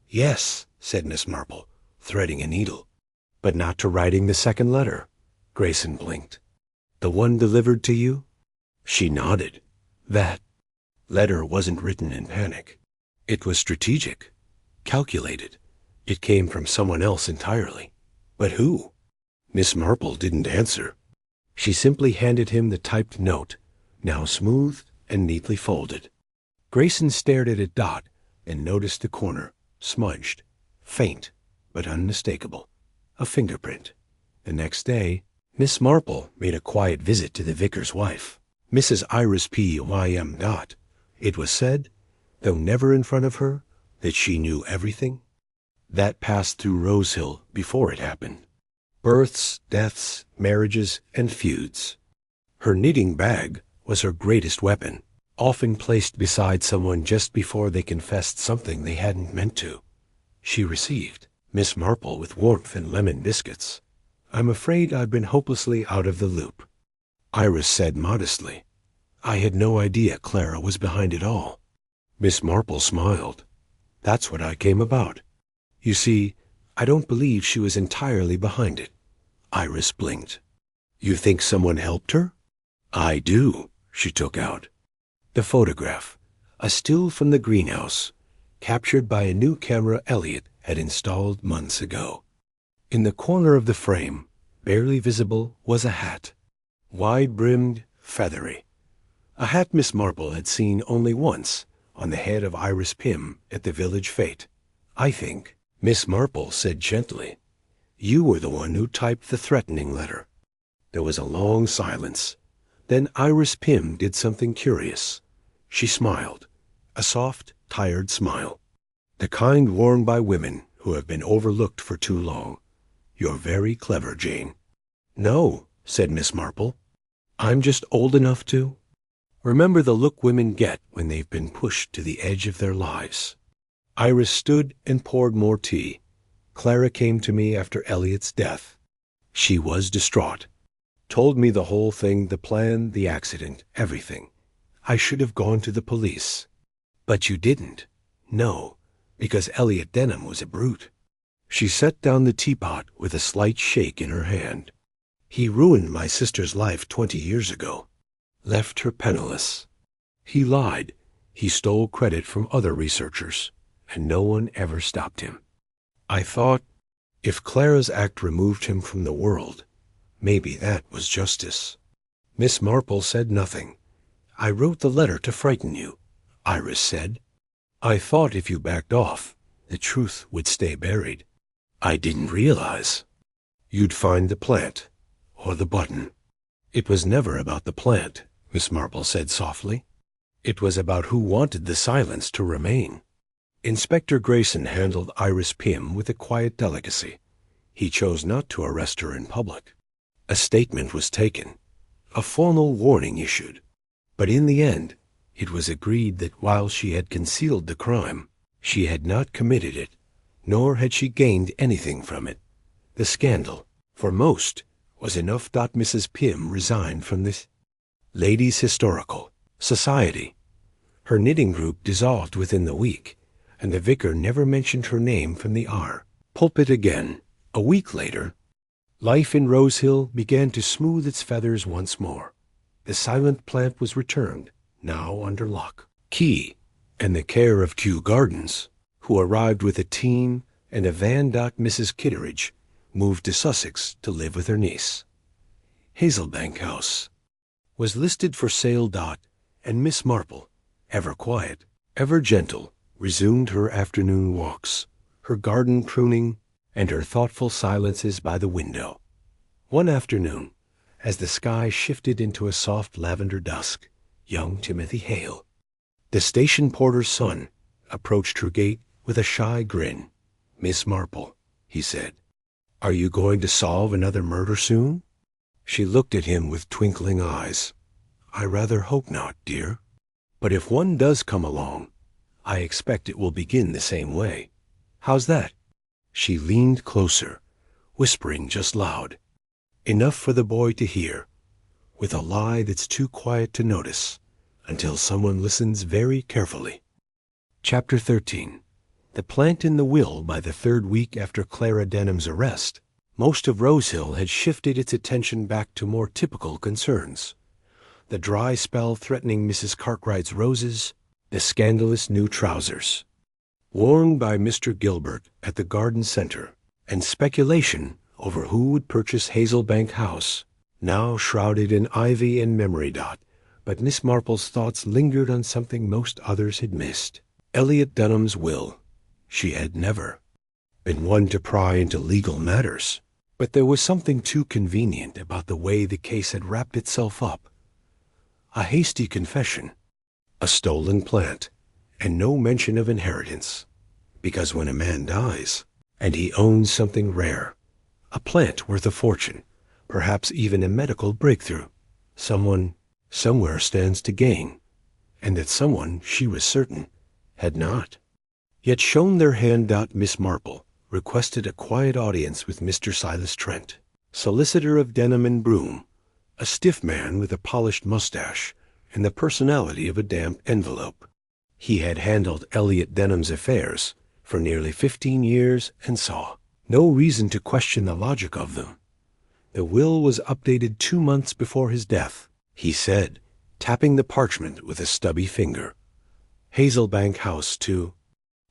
Yes, said Miss Marple, threading a needle. But not to writing the second letter. Grayson blinked. The one delivered to you? She nodded. That letter wasn't written in panic. It was strategic, calculated. It came from someone else entirely. But who? Miss Marple didn't answer. She simply handed him the typed note, now smooth and neatly folded. Grayson stared at a dot and noticed the corner, smudged, faint, but unmistakable. A fingerprint. The next day, Miss Marple made a quiet visit to the vicar's wife, Mrs. Iris P. Y.M. It was said, though never in front of her, that she knew everything that passed through Rosehill before it happened. Births, deaths, marriages, and feuds. Her knitting bag was her greatest weapon, often placed beside someone just before they confessed something they hadn't meant to. She received Miss Marple with warmth and lemon biscuits. I'm afraid I've been hopelessly out of the loop, Iris said modestly. I had no idea Clara was behind it all. Miss Marple smiled. That's what I came about. You see, I don't believe she was entirely behind it. Iris blinked. You think someone helped her? I do, she took out the photograph, a still from the greenhouse, captured by a new camera Elliot had installed months ago. In the corner of the frame, barely visible, was a hat, wide-brimmed, feathery. A hat Miss Marple had seen only once on the head of Iris Pym at the village fete. I think, Miss Marple said gently, you were the one who typed the threatening letter. There was a long silence. Then Iris Pym did something curious. She smiled, a soft, tired smile, the kind worn by women who have been overlooked for too long. You're very clever, Jane. No, said Miss Marple. I'm just old enough to remember the look women get when they've been pushed to the edge of their lives. Iris stood and poured more tea. Clara came to me after Elliot's death. She was distraught. Told me the whole thing, the plan, the accident, everything. I should have gone to the police. But you didn't. No, because Elliot Denham was a brute. She set down the teapot with a slight shake in her hand. He ruined my sister's life 20 years ago. Left her penniless. He lied. He stole credit from other researchers, and no one ever stopped him. I thought, if Clara's act removed him from the world, maybe that was justice. Miss Marple said nothing. I wrote the letter to frighten you, Iris said. I thought if you backed off, the truth would stay buried. I didn't realize you'd find the plant, or the button. It was never about the plant, Miss Marple said softly. It was about who wanted the silence to remain. Inspector Grayson handled Iris Pym with a quiet delicacy. He chose not to arrest her in public. A statement was taken, a formal warning issued. But in the end, it was agreed that while she had concealed the crime, she had not committed it, nor had she gained anything from it. The scandal, for most, was enough. Mrs. Pym resigned from this Ladies' Historical Society. Her knitting group dissolved within the week, and the vicar never mentioned her name from the pulpit again. A week later, life in Rosehill began to smooth its feathers once more. The silent plant was returned, now under lock, key, and the care of Kew Gardens, who arrived with a team and a van. Mrs. Kitteridge moved to Sussex to live with her niece. Hazelbank House was listed for sale. And Miss Marple, ever quiet, ever gentle, resumed her afternoon walks, her garden pruning, and her thoughtful silences by the window. One afternoon, as the sky shifted into a soft lavender dusk, young Timothy Hale, the station porter's son, approached her gate with a shy grin. Miss Marple, he said, are you going to solve another murder soon? She looked at him with twinkling eyes. I rather hope not, dear. But if one does come along, I expect it will begin the same way. How's that?" She leaned closer, whispering just loud, enough for the boy to hear, with a lie that's too quiet to notice, until someone listens very carefully. Chapter 13. The plant in the will. By the third week after Clara Denham's arrest, most of Rosehill had shifted its attention back to more typical concerns. The dry spell threatening Mrs. Cartwright's roses, the scandalous new trousers worn by Mr. Gilbert at the garden centre, and speculation over who would purchase Hazelbank House, now shrouded in ivy and memory dot. But Miss Marple's thoughts lingered on something most others had missed. Elliot Dunham's will. She had never been one to pry into legal matters, but there was something too convenient about the way the case had wrapped itself up. A hasty confession, a stolen plant, and no mention of inheritance. Because when a man dies, and he owns something rare, a plant worth a fortune, perhaps even a medical breakthrough, someone somewhere stands to gain, and that someone, she was certain, had not yet shown their hand. Miss Marple requested a quiet audience with Mr. Silas Trent, solicitor of Denham and Broom, a stiff man with a polished mustache and the personality of a damp envelope. He had handled Elliot Denham's affairs for nearly 15 years and saw no reason to question the logic of them. The will was updated 2 months before his death, he said, tapping the parchment with a stubby finger. Hazelbank House to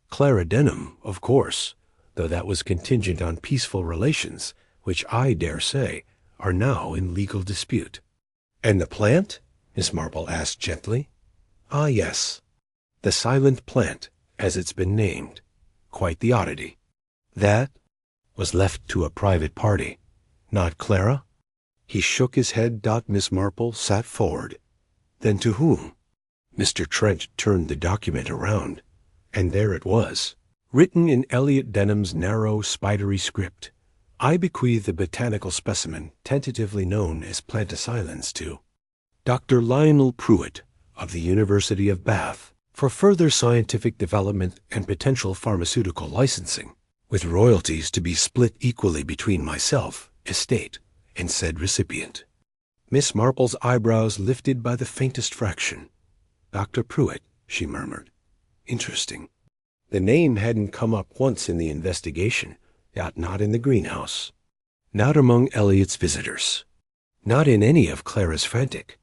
Clara Denham, of course, though that was contingent on peaceful relations, which I dare say are now in legal dispute. "And the plant?" Miss Marple asked gently. "Ah, yes. The silent plant, as it's been named. Quite the oddity. That was left to a private party, not Clara?" He shook his head. Miss Marple sat forward. "Then to whom?" Mr. Trent turned the document around, and there it was, written in Elliot Denham's narrow, spidery script. "I bequeath the botanical specimen tentatively known as Plantasilens to Dr. Lionel Pruitt of the University of Bath for further scientific development and potential pharmaceutical licensing, with royalties to be split equally between myself, estate, and said recipient." Miss Marple's eyebrows lifted by the faintest fraction. "Dr. Pruitt," she murmured. "Interesting. The name hadn't come up once in the investigation, not in the greenhouse, not among Elliot's visitors, not in any of Clara's frantic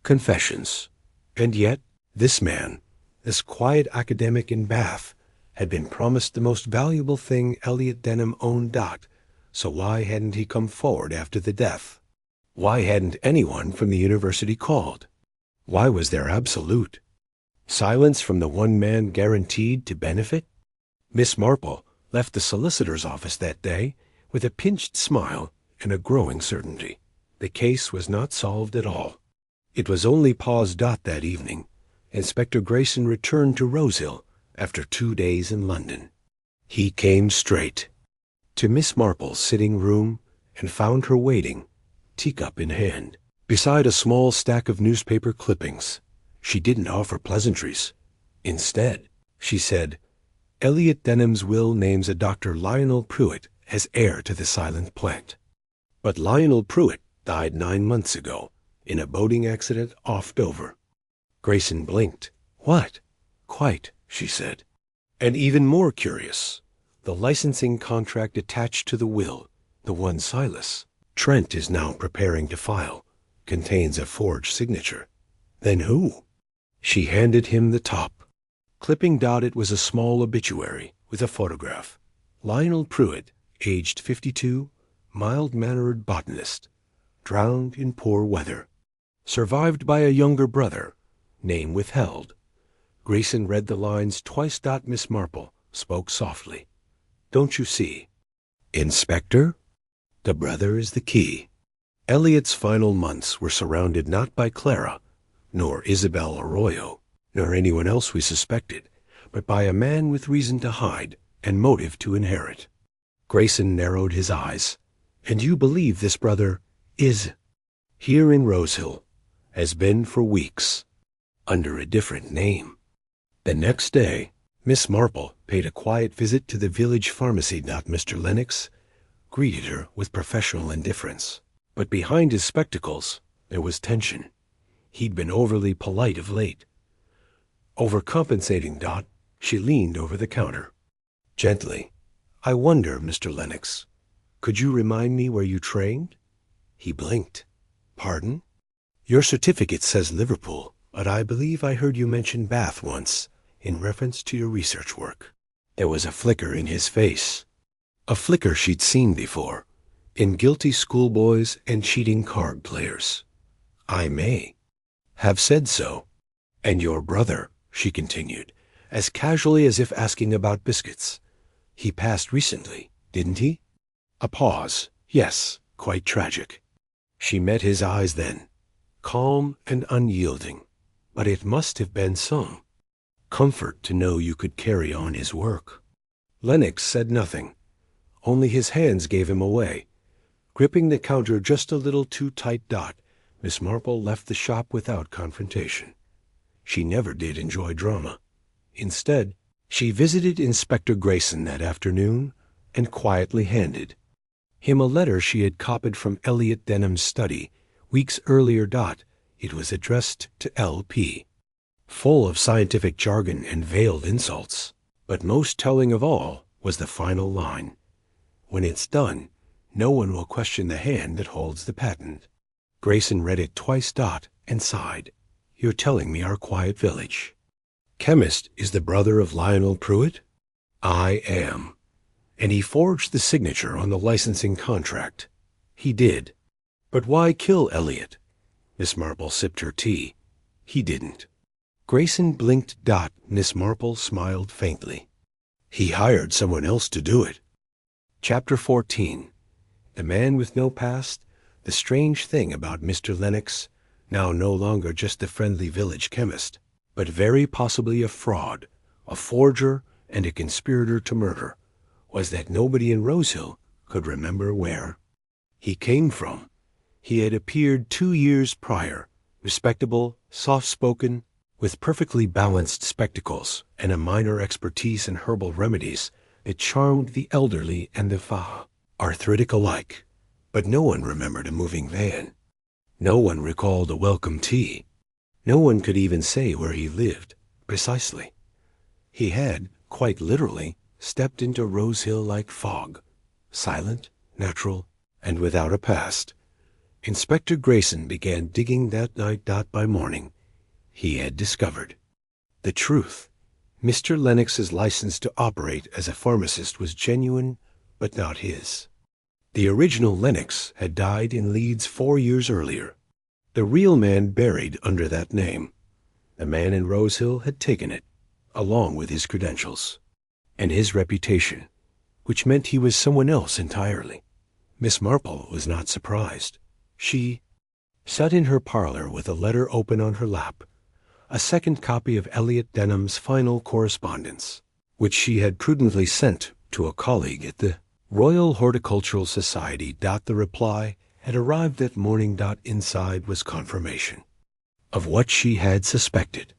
confessions. And yet, this man, this quiet academic in Bath, had been promised the most valuable thing Elliot Denham owned. So why hadn't he come forward after the death? Why hadn't anyone from the university called? Why was there absolute silence from the one man guaranteed to benefit? Miss Marple left the solicitor's office that day with a pinched smile and a growing certainty. The case was not solved at all. It was only paused. That evening, Inspector Grayson returned to Rosehill after 2 days in London. He came straight to Miss Marple's sitting room and found her waiting, teacup in hand, beside a small stack of newspaper clippings. She didn't offer pleasantries. Instead, she said, "Elliot Denham's will names a Dr. Lionel Pruitt as heir to the silent plant. But Lionel Pruitt died 9 months ago in a boating accident off Dover." Grayson blinked. "What?" "Quite," she said. "And even more curious, the licensing contract attached to the will, the one Silas Trent is now preparing to file, contains a forged signature." "Then who?" She handed him the top. Clipping. It was a small obituary with a photograph. Lionel Pruitt, aged 52, mild-mannered botanist, drowned in poor weather. Survived by a younger brother, name withheld. Grayson read the lines twice. Miss Marple spoke softly. "Don't you see, Inspector? The brother is the key." Elliot's final months were surrounded not by Clara, nor Isabel Arroyo, nor anyone else we suspected, but by a man with reason to hide and motive to inherit. Grayson narrowed his eyes. "And you believe this brother is here in Rosehill, has been for weeks, under a different name?" The next day, Miss Marple paid a quiet visit to the village pharmacy. Mr. Lennox greeted her with professional indifference. But behind his spectacles, there was tension. He'd been overly polite of late. Overcompensating. She leaned over the counter. Gently, I wonder, Mr. Lennox, could you remind me where you trained? He blinked. Pardon? Your certificate says Liverpool, but I believe I heard you mention Bath once, in reference to your research work. There was a flicker in his face. A flicker she'd seen before, in guilty schoolboys and cheating card players. I may have said so. And your brother, she continued, as casually as if asking about biscuits. He passed recently, didn't he? A pause. Yes, quite tragic. She met his eyes then, calm and unyielding. But it must have been some comfort to know you could carry on his work. Lennox said nothing. Only his hands gave him away. Gripping the counter just a little too tight. Miss Marple left the shop without confrontation. She never did enjoy drama. Instead, she visited Inspector Grayson that afternoon and quietly handed him a letter she had copied from Elliot Denham's study weeks earlier. It was addressed to L.P., full of scientific jargon and veiled insults. But most telling of all was the final line. When it's done, no one will question the hand that holds the patent. Grayson read it twice. And sighed. You're telling me our quiet village chemist is the brother of Lionel Pruitt? I am. And he forged the signature on the licensing contract. He did. But why kill Elliot? Miss Marple sipped her tea. He didn't. Grayson blinked. Miss Marple smiled faintly. He hired someone else to do it. Chapter 14. The man with no past, the strange thing about Mr. Lennox, now no longer just the friendly village chemist, but very possibly a fraud, a forger, and a conspirator to murder, was that nobody in Rosehill could remember where he came from. He had appeared 2 years prior, respectable, soft-spoken, with perfectly balanced spectacles and a minor expertise in herbal remedies that charmed the elderly and the arthritic alike. But no one remembered a moving van. No one recalled a welcome tea. No one could even say where he lived, precisely. He had, quite literally, stepped into Rosehill like fog, silent, natural, and without a past. Inspector Grayson began digging that night. By morning, he had discovered the truth. Mr. Lennox's license to operate as a pharmacist was genuine, but not his. The original Lennox had died in Leeds 4 years earlier. The real man buried under that name. The man in Rosehill had taken it, along with his credentials, and his reputation, which meant he was someone else entirely. Miss Marple was not surprised. She sat in her parlor with a letter open on her lap, a second copy of Elliot Denham's final correspondence, which she had prudently sent to a colleague at the Royal Horticultural Society. The reply had arrived that morning. Inside was confirmation of what she had suspected.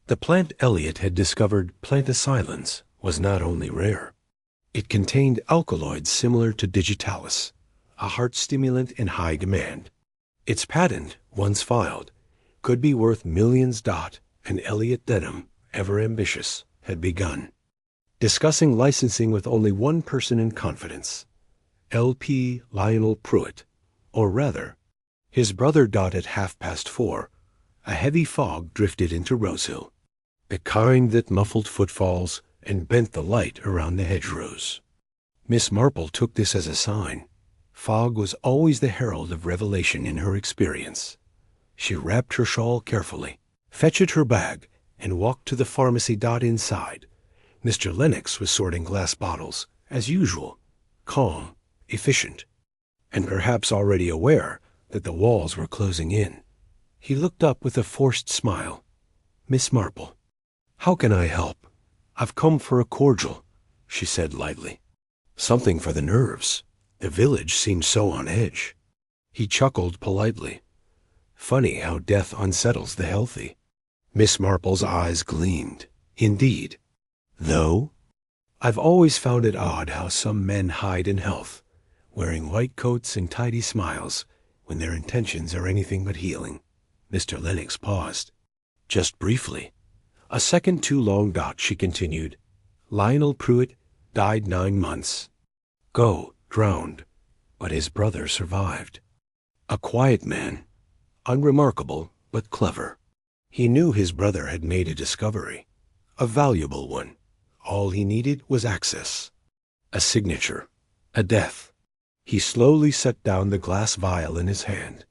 The plant Elliot had discovered, planticylins, was not only rare. It contained alkaloids similar to digitalis, a heart stimulant in high demand. Its patent, once filed, could be worth millions. And Elliot Denham, ever ambitious, had begun discussing licensing with only one person in confidence, L.P. Lionel Pruitt, or rather, his brother. At 4:30, a heavy fog drifted into Rosehill, the kind that muffled footfalls and bent the light around the hedgerows. Miss Marple took this as a sign. Fog was always the herald of revelation in her experience. She wrapped her shawl carefully, fetched her bag, and walked to the pharmacy. Inside, Mr. Lennox was sorting glass bottles, as usual, calm, efficient, and perhaps already aware that the walls were closing in. He looked up with a forced smile. Miss Marple, how can I help? I've come for a cordial, she said lightly. Something for the nerves. The village seemed so on edge. He chuckled politely. Funny how death unsettles the healthy. Miss Marple's eyes gleamed. Indeed. Though, I've always found it odd how some men hide in health, wearing white coats and tidy smiles, when their intentions are anything but healing. Mr. Lennox paused. Just briefly. A second too long. She continued. Lionel Pruitt died 9 months. Drowned, but his brother survived. A quiet man, unremarkable but clever. He knew his brother had made a discovery, a valuable one. All he needed was access. A signature, a death. He slowly set down the glass vial in his hand.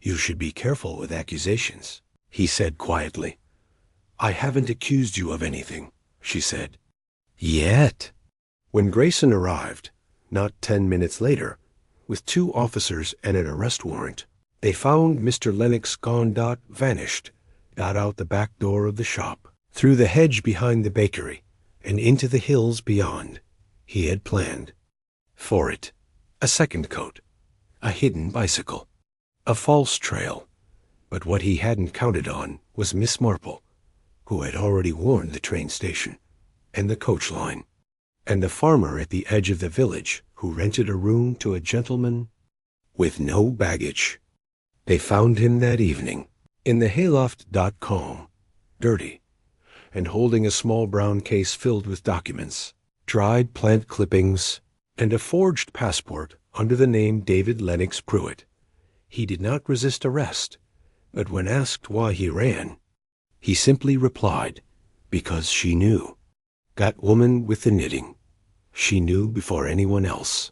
You should be careful with accusations, he said quietly. I haven't accused you of anything, she said. Yet. When Grayson arrived, not 10 minutes later, with 2 officers and an arrest warrant, they found Mr. Lennox gone. Vanished, out the back door of the shop, through the hedge behind the bakery, and into the hills beyond. He had planned for it. A second coat, a hidden bicycle, a false trail. But what he hadn't counted on was Miss Marple, who had already warned the train station, and the coach line, and the farmer at the edge of the village who rented a room to a gentleman with no baggage. They found him that evening in the hayloft. Calm, dirty, and holding a small brown case filled with documents, dried plant clippings, and a forged passport under the name David Lennox Pruitt. He did not resist arrest, but when asked why he ran, he simply replied, because she knew. That woman with the knitting. She knew before anyone else.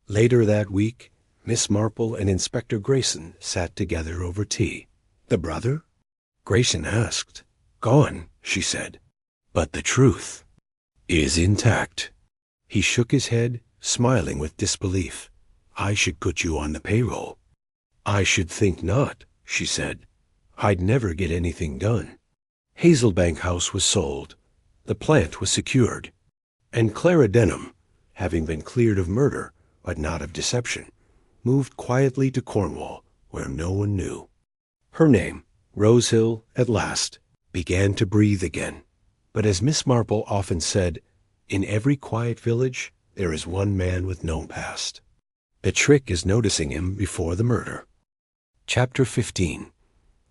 Later that week, Miss Marple and Inspector Grayson sat together over tea. The brother? Grayson asked. Gone, she said. But the truth is intact. He shook his head, smiling with disbelief. I should put you on the payroll. I should think not, she said. I'd never get anything done. Hazelbank House was sold. The plant was secured. And Clara Denham, having been cleared of murder, but not of deception, moved quietly to Cornwall, where no one knew. Her name, Rosehill, at last, began to breathe again. But as Miss Marple often said, in every quiet village there is one man with no past. The trick is noticing him before the murder. Chapter 15.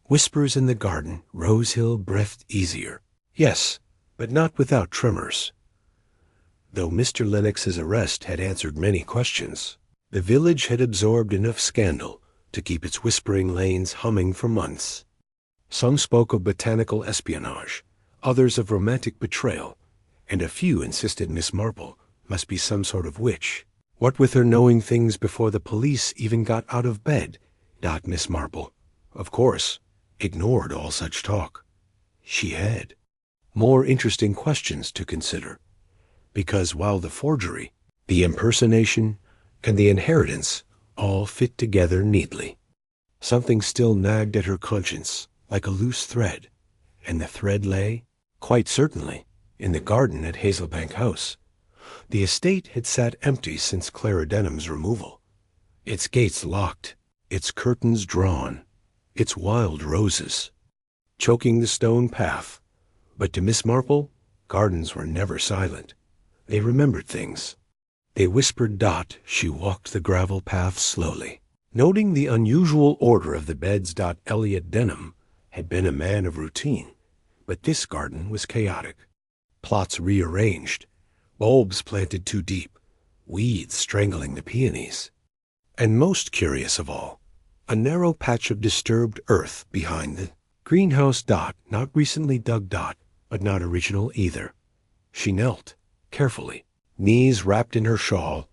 Whispers in the garden. Rosehill breathed easier. Yes, but not without tremors. Though Mr. Lennox's arrest had answered many questions, the village had absorbed enough scandal to keep its whispering lanes humming for months. Some spoke of botanical espionage, others of romantic betrayal, and a few insisted Miss Marple must be some sort of witch. What with her knowing things before the police even got out of bed, Miss Marple, of course, ignored all such talk. She had more interesting questions to consider, because while the forgery, the impersonation, and the inheritance all fit together neatly, something still nagged at her conscience like a loose thread, and the thread lay, quite certainly, in the garden at Hazelbank House. The estate had sat empty since Clara Denham's removal, its gates locked, its curtains drawn, its wild roses choking the stone path. But to Miss Marple, gardens were never silent. They remembered things. They whispered. She walked the gravel path slowly, noting the unusual order of the beds. Elliot Denham had been a man of routine, but this garden was chaotic. Plots rearranged, bulbs planted too deep, weeds strangling the peonies. And most curious of all, a narrow patch of disturbed earth behind the greenhouse. Not recently dug. But not original either. She knelt, carefully, knees wrapped in her shawl,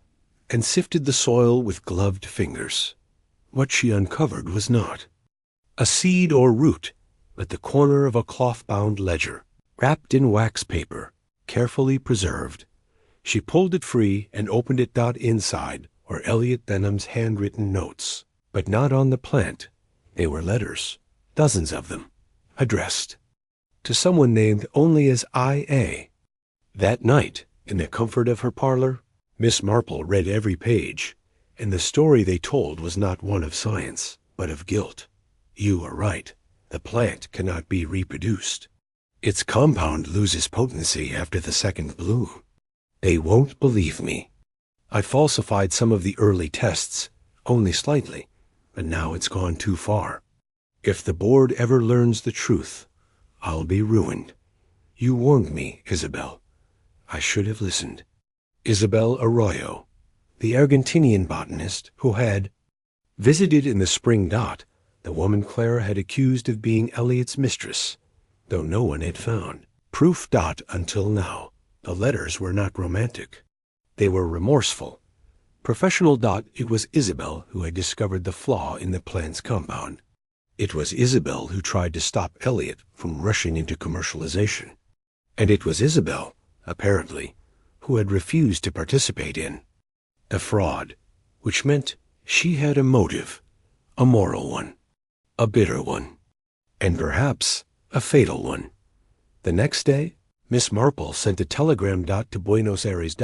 and sifted the soil with gloved fingers. What she uncovered was not a seed or root, but the corner of a cloth-bound ledger, wrapped in wax paper, carefully preserved. She pulled it free and opened it. Inside were Elliot Denham's handwritten notes, but not on the plant. They were letters, dozens of them, addressed to someone named only as I.A. That night, in the comfort of her parlor, Miss Marple read every page, and the story they told was not one of science, but of guilt. You are right. The plant cannot be reproduced. Its compound loses potency after the second bloom. They won't believe me. I falsified some of the early tests, only slightly, but now it's gone too far. If the board ever learns the truth, I'll be ruined. You warned me, Isabel. I should have listened. Isabel Arroyo, the Argentinian botanist who had visited in the spring. The woman Clara had accused of being Eliot's mistress, though no one had found proof. Until now, the letters were not romantic. They were remorseful. Professional. It was Isabel who had discovered the flaw in the plant's compound. It was Isabel who tried to stop Eliot from rushing into commercialization. And it was Isabel, apparently, who had refused to participate in the fraud, which meant she had a motive, a moral one, a bitter one, and perhaps a fatal one. The next day, Miss Marple sent a telegram. To Buenos Aires.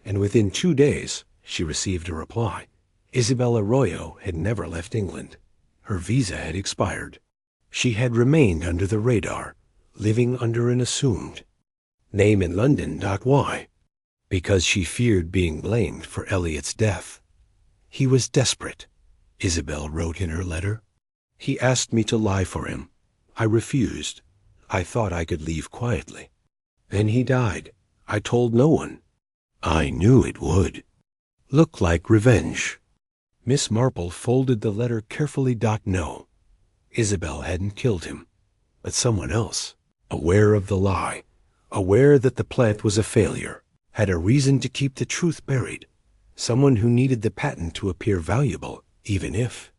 And within 2 days, she received a reply. Isabel Arroyo had never left England. Her visa had expired. She had remained under the radar, living under an assumed name in London. Why? Because she feared being blamed for Eliot's death. He was desperate, Isabel wrote in her letter. He asked me to lie for him. I refused. I thought I could leave quietly. Then he died. I told no one. I knew it would look like revenge. Miss Marple folded the letter carefully. No, Isabel hadn't killed him, but someone else, aware of the lie, aware that the plant was a failure, had a reason to keep the truth buried, someone who needed the patent to appear valuable, even if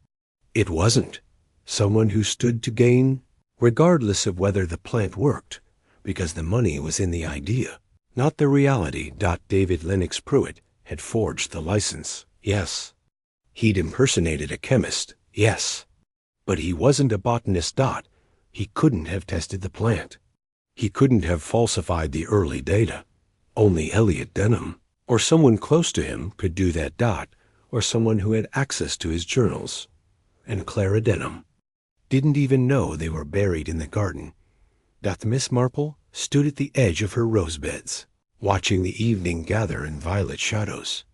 it wasn't, someone who stood to gain, regardless of whether the plant worked, because the money was in the idea, not the reality. David Lennox Pruitt had forged the license, yes. He'd impersonated a chemist, yes. But he wasn't a botanist. He couldn't have tested the plant. He couldn't have falsified the early data. Only Eliot Denham, or someone close to him, could do that. Or someone who had access to his journals. And Clara Denham didn't even know they were buried in the garden. Miss Marple stood at the edge of her rose beds, watching the evening gather in violet shadows.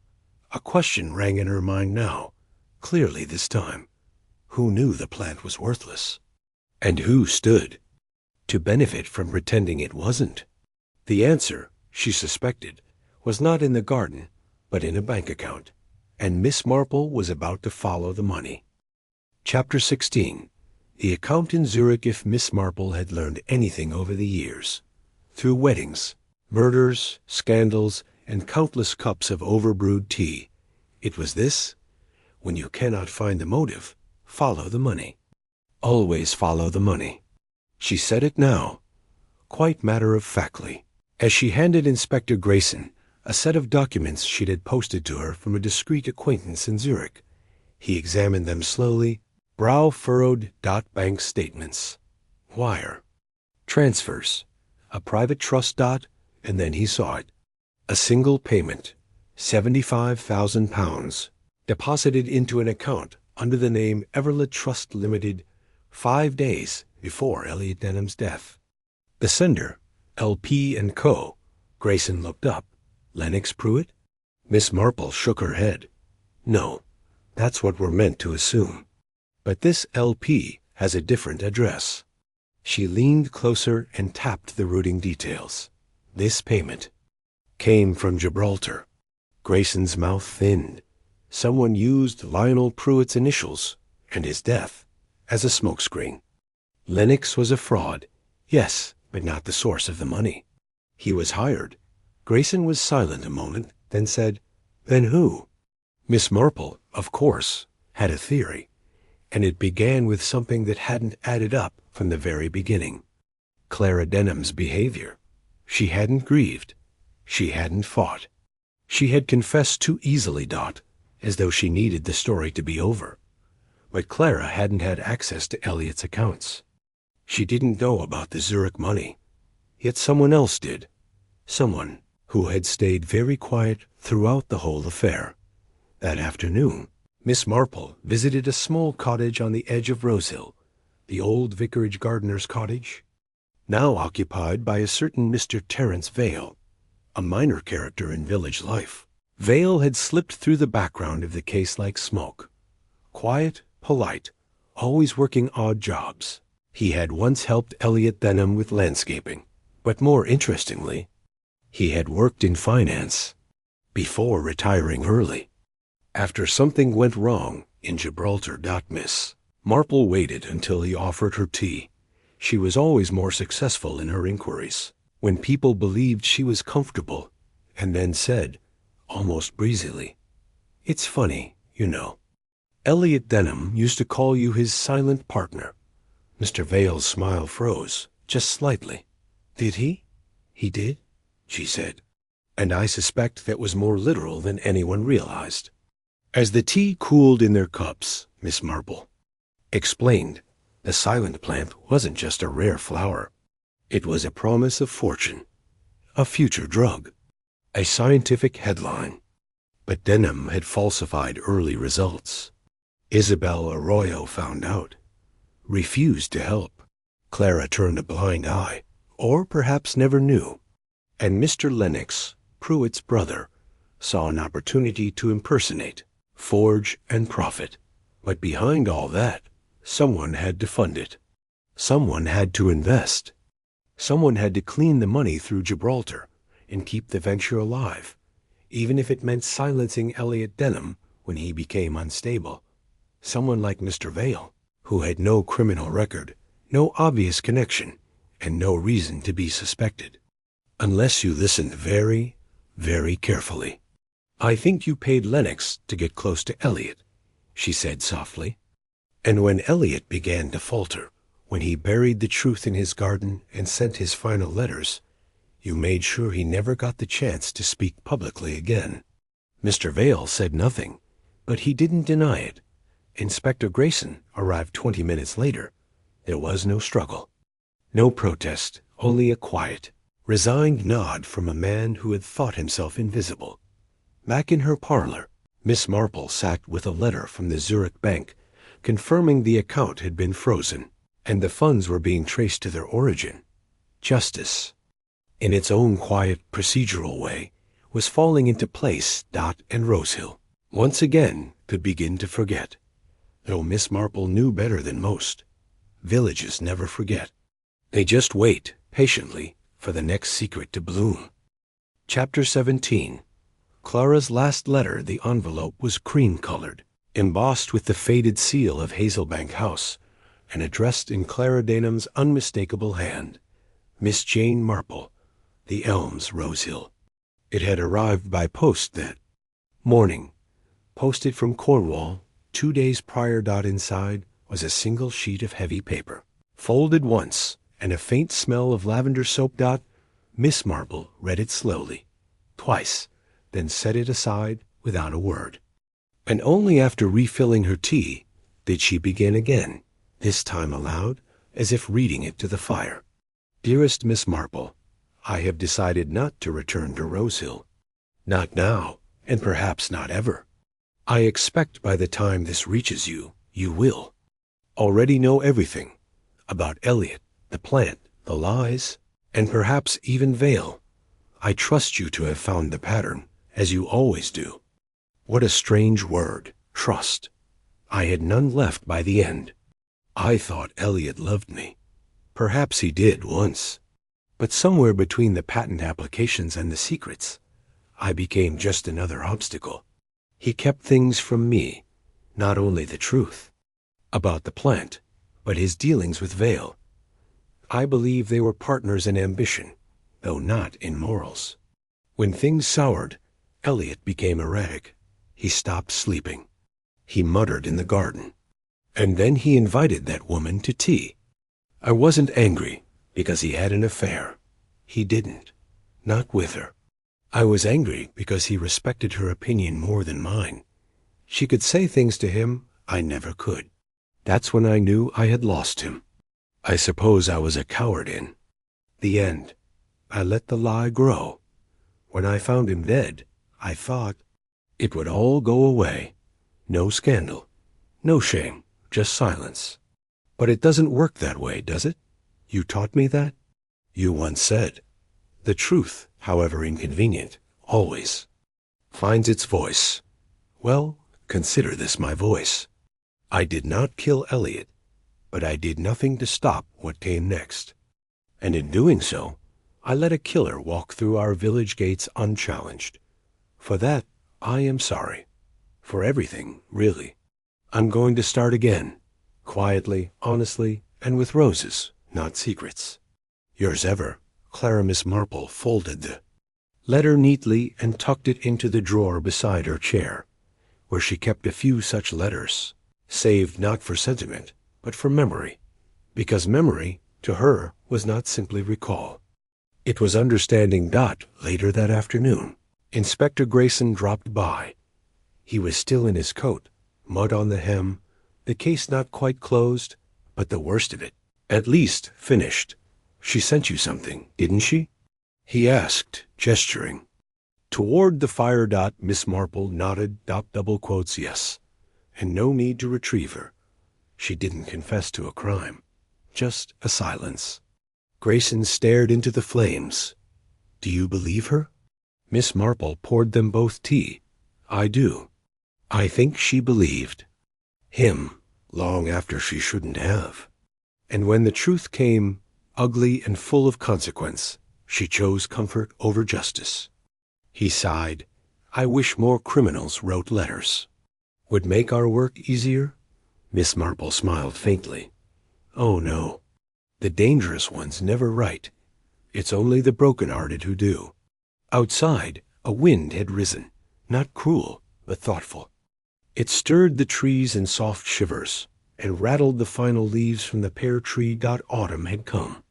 A question rang in her mind now, clearly this time. Who knew the plant was worthless? And who stood to benefit from pretending it wasn't? The answer, she suspected, was not in the garden, but in a bank account, and Miss Marple was about to follow the money. Chapter 16. The account in Zurich. If Miss Marple had learned anything over the years, through weddings, murders, scandals, and countless cups of overbrewed tea, it was this: when you cannot find the motive, follow the money. Always follow the money. She said it now, quite matter-of-factly, as she handed Inspector Grayson a set of documents she'd had posted to her from a discreet acquaintance in Zurich. He examined them slowly, brow furrowed. Bank statements, wire, transfers, a private trust. And then he saw it. A single payment, £75,000, deposited into an account under the name Everlet Trust Limited 5 days before Eliot Denham's death. The sender, L.P. & Co. Grayson looked up. Lennox Pruitt? Miss Marple shook her head. No, that's what we're meant to assume. But this L.P. has a different address. She leaned closer and tapped the routing details. This payment came from Gibraltar. Grayson's mouth thinned. Someone used Lionel Pruitt's initials and his death as a smokescreen. Lennox was a fraud, yes, but not the source of the money. He was hired. Grayson was silent a moment, then said, Then who? Miss Marple, of course, had a theory, and it began with something that hadn't added up from the very beginning. Clara Denham's behavior. She hadn't grieved. She hadn't fought. She had confessed too easily, as though she needed the story to be over. But Clara hadn't had access to Eliot's accounts. She didn't know about the Zurich money. Yet someone else did. Someone who had stayed very quiet throughout the whole affair. That afternoon, Miss Marple visited a small cottage on the edge of Rosehill, the old vicarage gardener's cottage. now occupied by a certain Mr. Terence Vale, a minor character in village life. Vale had slipped through the background of the case like smoke. Quiet, polite, always working odd jobs. He had once helped Elliot Denham with landscaping, but more interestingly, he had worked in finance before retiring early. After something went wrong in Gibraltar. Miss Marple waited until he offered her tea. She was always more successful in her inquiries when people believed she was comfortable, and then said, almost breezily, "It's funny, you know. Elliot Denham used to call you his silent partner." Mr. Vale's smile froze, just slightly. "Did he?" "He did," she said. "And I suspect that was more literal than anyone realized." As the tea cooled in their cups, Miss Marple explained the silent plant wasn't just a rare flower. It was a promise of fortune, a future drug, a scientific headline. But Denham had falsified early results. Isabel Arroyo found out, refused to help. Clara turned a blind eye, or perhaps never knew. And Mr. Lennox, Pruitt's brother, saw an opportunity to impersonate, forge, and profit. But behind all that, someone had to fund it. Someone had to invest. Someone had to clean the money through Gibraltar and keep the venture alive, even if it meant silencing Elliot Denham when he became unstable. Someone like Mr. Vale, who had no criminal record, no obvious connection, and no reason to be suspected. Unless you listened very, very carefully. "I think you paid Lennox to get close to Elliot," she said softly. "And when Elliot began to falter, when he buried the truth in his garden and sent his final letters, you made sure he never got the chance to speak publicly again." Mr. Vale said nothing, but he didn't deny it. Inspector Grayson arrived 20 minutes later. There was no struggle, no protest, only a quiet, resigned nod from a man who had thought himself invisible. Back in her parlor, Miss Marple sat with a letter from the Zurich bank confirming the account had been frozen, and the funds were being traced to their origin. Justice, in its own quiet, procedural way, was falling into place. And Rosehill, once again, could begin to forget. Though Miss Marple knew better than most. Villages never forget. They just wait, patiently, for the next secret to bloom. Chapter 17. Clara's last letter. The envelope was cream-colored, embossed with the faded seal of Hazelbank House, and addressed in Clara Denham's unmistakable hand. Miss Jane Marple, The Elms, Rosehill. It had arrived by post that morning, posted from Cornwall 2 days prior. Inside was a single sheet of heavy paper, folded once, and a faint smell of lavender soap. Miss Marple read it slowly, twice, then set it aside without a word. And only after refilling her tea did she begin again, this time aloud, as if reading it to the fire. "Dearest Miss Marple, I have decided not to return to Rosehill. Not now, and perhaps not ever. I expect by the time this reaches you, you will already know everything about Elliot, the plant, the lies, and perhaps even Vale. I trust you to have found the pattern, as you always do." What a strange word, trust. I had none left by the end. I thought Elliot loved me. Perhaps he did once. But somewhere between the patent applications and the secrets, I became just another obstacle. He kept things from me, not only the truth about the plant, but his dealings with Vale. I believe they were partners in ambition, though not in morals. When things soured, Elliot became erratic. He stopped sleeping. He muttered in the garden. And then he invited that woman to tea. I wasn't angry because he had an affair. He didn't. Not with her. I was angry because he respected her opinion more than mine. She could say things to him I never could. That's when I knew I had lost him. I suppose I was a coward in the end. I let the lie grow. When I found him dead, I thought it would all go away. No scandal, no shame, just silence. But it doesn't work that way, does it? You taught me that. You once said, "The truth, however inconvenient, always finds its voice." Well, consider this my voice. I did not kill Elliot, but I did nothing to stop what came next. And in doing so, I let a killer walk through our village gates unchallenged. For that, I am sorry. For everything, really. I'm going to start again, quietly, honestly, and with roses, not secrets. Yours ever, Clara. Miss Marple folded the letter neatly and tucked it into the drawer beside her chair, where she kept a few such letters, saved not for sentiment, but for memory, because memory, to her, was not simply recall. It was understanding. Later that afternoon, Inspector Grayson dropped by. He was still in his coat, mud on the hem, the case not quite closed, but the worst of it, at least, finished. "She sent you something, didn't she?" he asked, gesturing toward the fire. Miss Marple nodded, double quotes, yes, and no need to retrieve her. She didn't confess to a crime, just a silence. Grayson stared into the flames. "Do you believe her?" Miss Marple poured them both tea. "I do. I think she believed him long after she shouldn't have. And when the truth came, ugly and full of consequence, she chose comfort over justice." He sighed. "I wish more criminals wrote letters. Would make our work easier?" Miss Marple smiled faintly. "Oh, no. The dangerous ones never write. It's only the broken-hearted who do." Outside, a wind had risen, not cruel, but thoughtful. It stirred the trees in soft shivers, and rattled the final leaves from the pear tree. Autumn had come,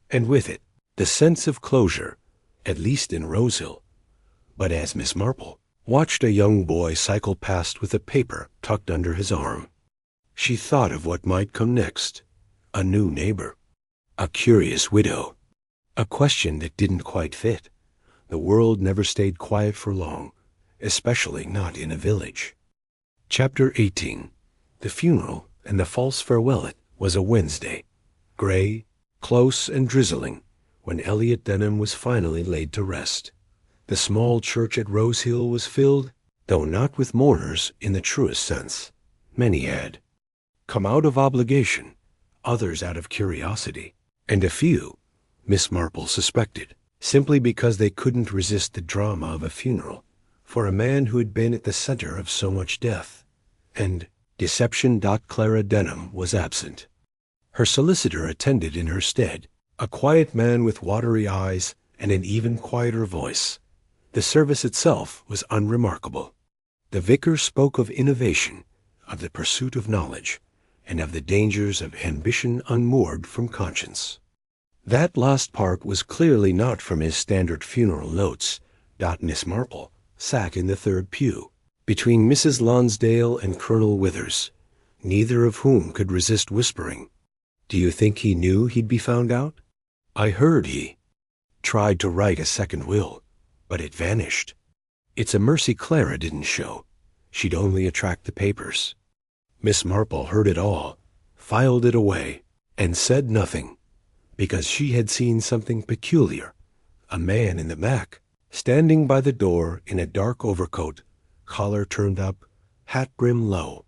and with it, the sense of closure, at least in Rosehill. But as Miss Marple watched a young boy cycle past with a paper tucked under his arm, she thought of what might come next. A new neighbor, a curious widow, a question that didn't quite fit. The world never stayed quiet for long, especially not in a village. Chapter 18. The funeral and the false farewell. It was a Wednesday, gray, close, and drizzling, when Elliot Denham was finally laid to rest. The small church at Rosehill was filled, though not with mourners in the truest sense. Many had come out of obligation, others out of curiosity, and a few, Miss Marple suspected, simply because they couldn't resist the drama of a funeral for a man who had been at the center of so much death and deception. Clara Denham was absent. Her solicitor attended in her stead, a quiet man with watery eyes and an even quieter voice. The service itself was unremarkable. The vicar spoke of innovation, of the pursuit of knowledge, and of the dangers of ambition unmoored from conscience. That last part was clearly not from his standard funeral notes. Miss Marple sat in the third pew, between Mrs. Lonsdale and Colonel Withers, neither of whom could resist whispering, "Do you think he knew he'd be found out? I heard he tried to write a second will, but it vanished. It's a mercy Clara didn't show. She'd only attract the papers." Miss Marple heard it all, filed it away, and said nothing, because she had seen something peculiar. A man in the back, standing by the door in a dark overcoat, collar turned up, hat brim low.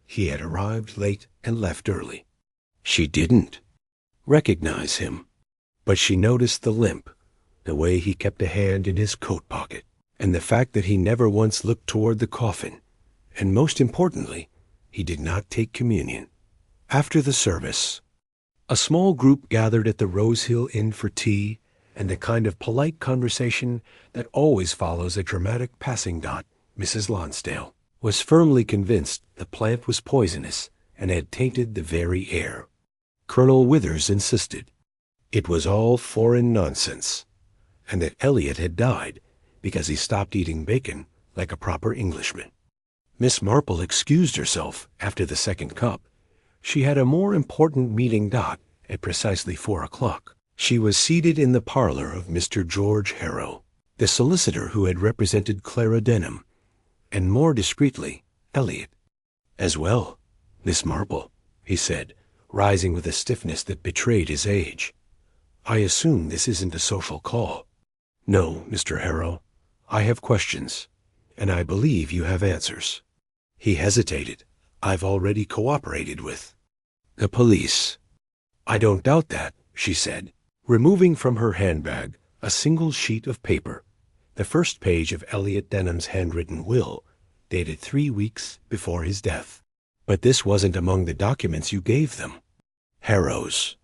He had arrived late and left early. She didn't recognize him, but she noticed the limp, the way he kept a hand in his coat pocket, and the fact that he never once looked toward the coffin, and most importantly, he did not take communion. After the service, a small group gathered at the Rosehill Inn for tea and the kind of polite conversation that always follows a dramatic passing. Mrs. Lonsdale was firmly convinced the plant was poisonous and had tainted the very air. Colonel Withers insisted it was all foreign nonsense, and that Elliot had died because he stopped eating bacon like a proper Englishman. Miss Marple excused herself after the second cup. She had a more important meeting. At precisely 4 o'clock. She was seated in the parlor of Mr. George Harrow, the solicitor who had represented Clara Denham, and more discreetly, Elliot. "As well, Miss Marple," he said, rising with a stiffness that betrayed his age. I assume this isn't a social call. No, Mr. Harrow. I have questions, and I believe you have answers. He hesitated. I've already cooperated with the police. I don't doubt that, she said, removing from her handbag a single sheet of paper, the first page of Elliot Denham's handwritten will, dated 3 weeks before his death. But this wasn't among the documents you gave them. Harrow's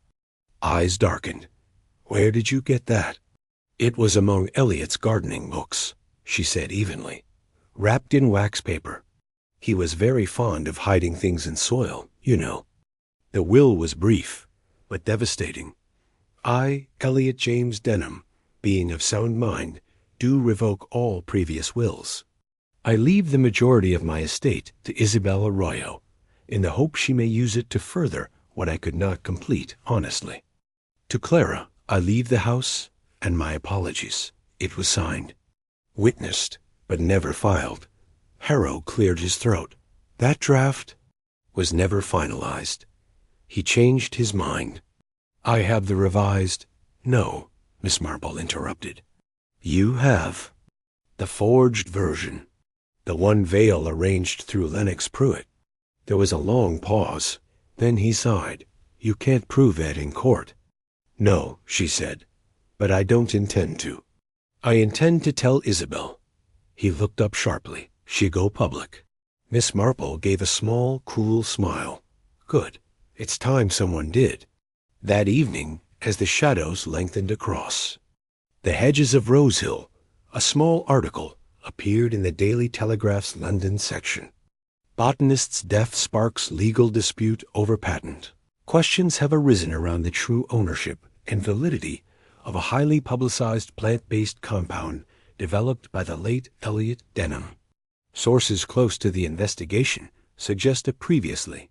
eyes darkened. Where did you get that? It was among Elliot's gardening books, she said evenly, wrapped in wax paper. He was very fond of hiding things in soil, you know. The will was brief, but devastating. I, Elliot James Denham, being of sound mind, do revoke all previous wills. I leave the majority of my estate to Isabel Arroyo, in the hope she may use it to further what I could not complete honestly. To Clara, I leave the house and my apologies. It was signed, witnessed, but never filed. Harrow cleared his throat. That draft was never finalized. He changed his mind. I have the revised. No, Miss Marple interrupted. You have the forged version, the one Vale arranged through Lennox Pruitt. There was a long pause. Then he sighed. You can't prove that in court. No, she said, but I don't intend to. I intend to tell Isabel. He looked up sharply. She go public. Miss Marple gave a small, cool smile. Good. It's time someone did. That evening, as the shadows lengthened across the hedges of Rosehill, a small article appeared in the Daily Telegraph's London section. Botanist's death sparks legal dispute over patent. Questions have arisen around the true ownership and validity of a highly publicized plant-based compound developed by the late Elliot Denham. Sources close to the investigation suggest a previously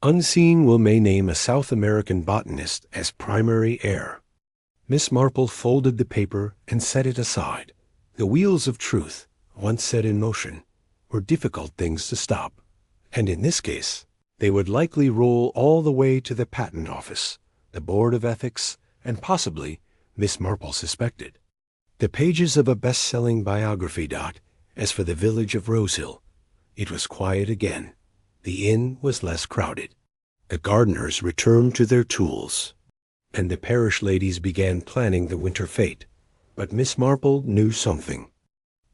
unseen will may name a South American botanist as primary heir. Miss Marple folded the paper and set it aside. The wheels of truth, once set in motion, were difficult things to stop, and in this case, they would likely roll all the way to the Patent Office, the Board of Ethics, and possibly, Miss Marple suspected, the pages of a best-selling biography. As for the village of Rosehill, it was quiet again. The inn was less crowded. The gardeners returned to their tools, and the parish ladies began planning the winter fete. But Miss Marple knew something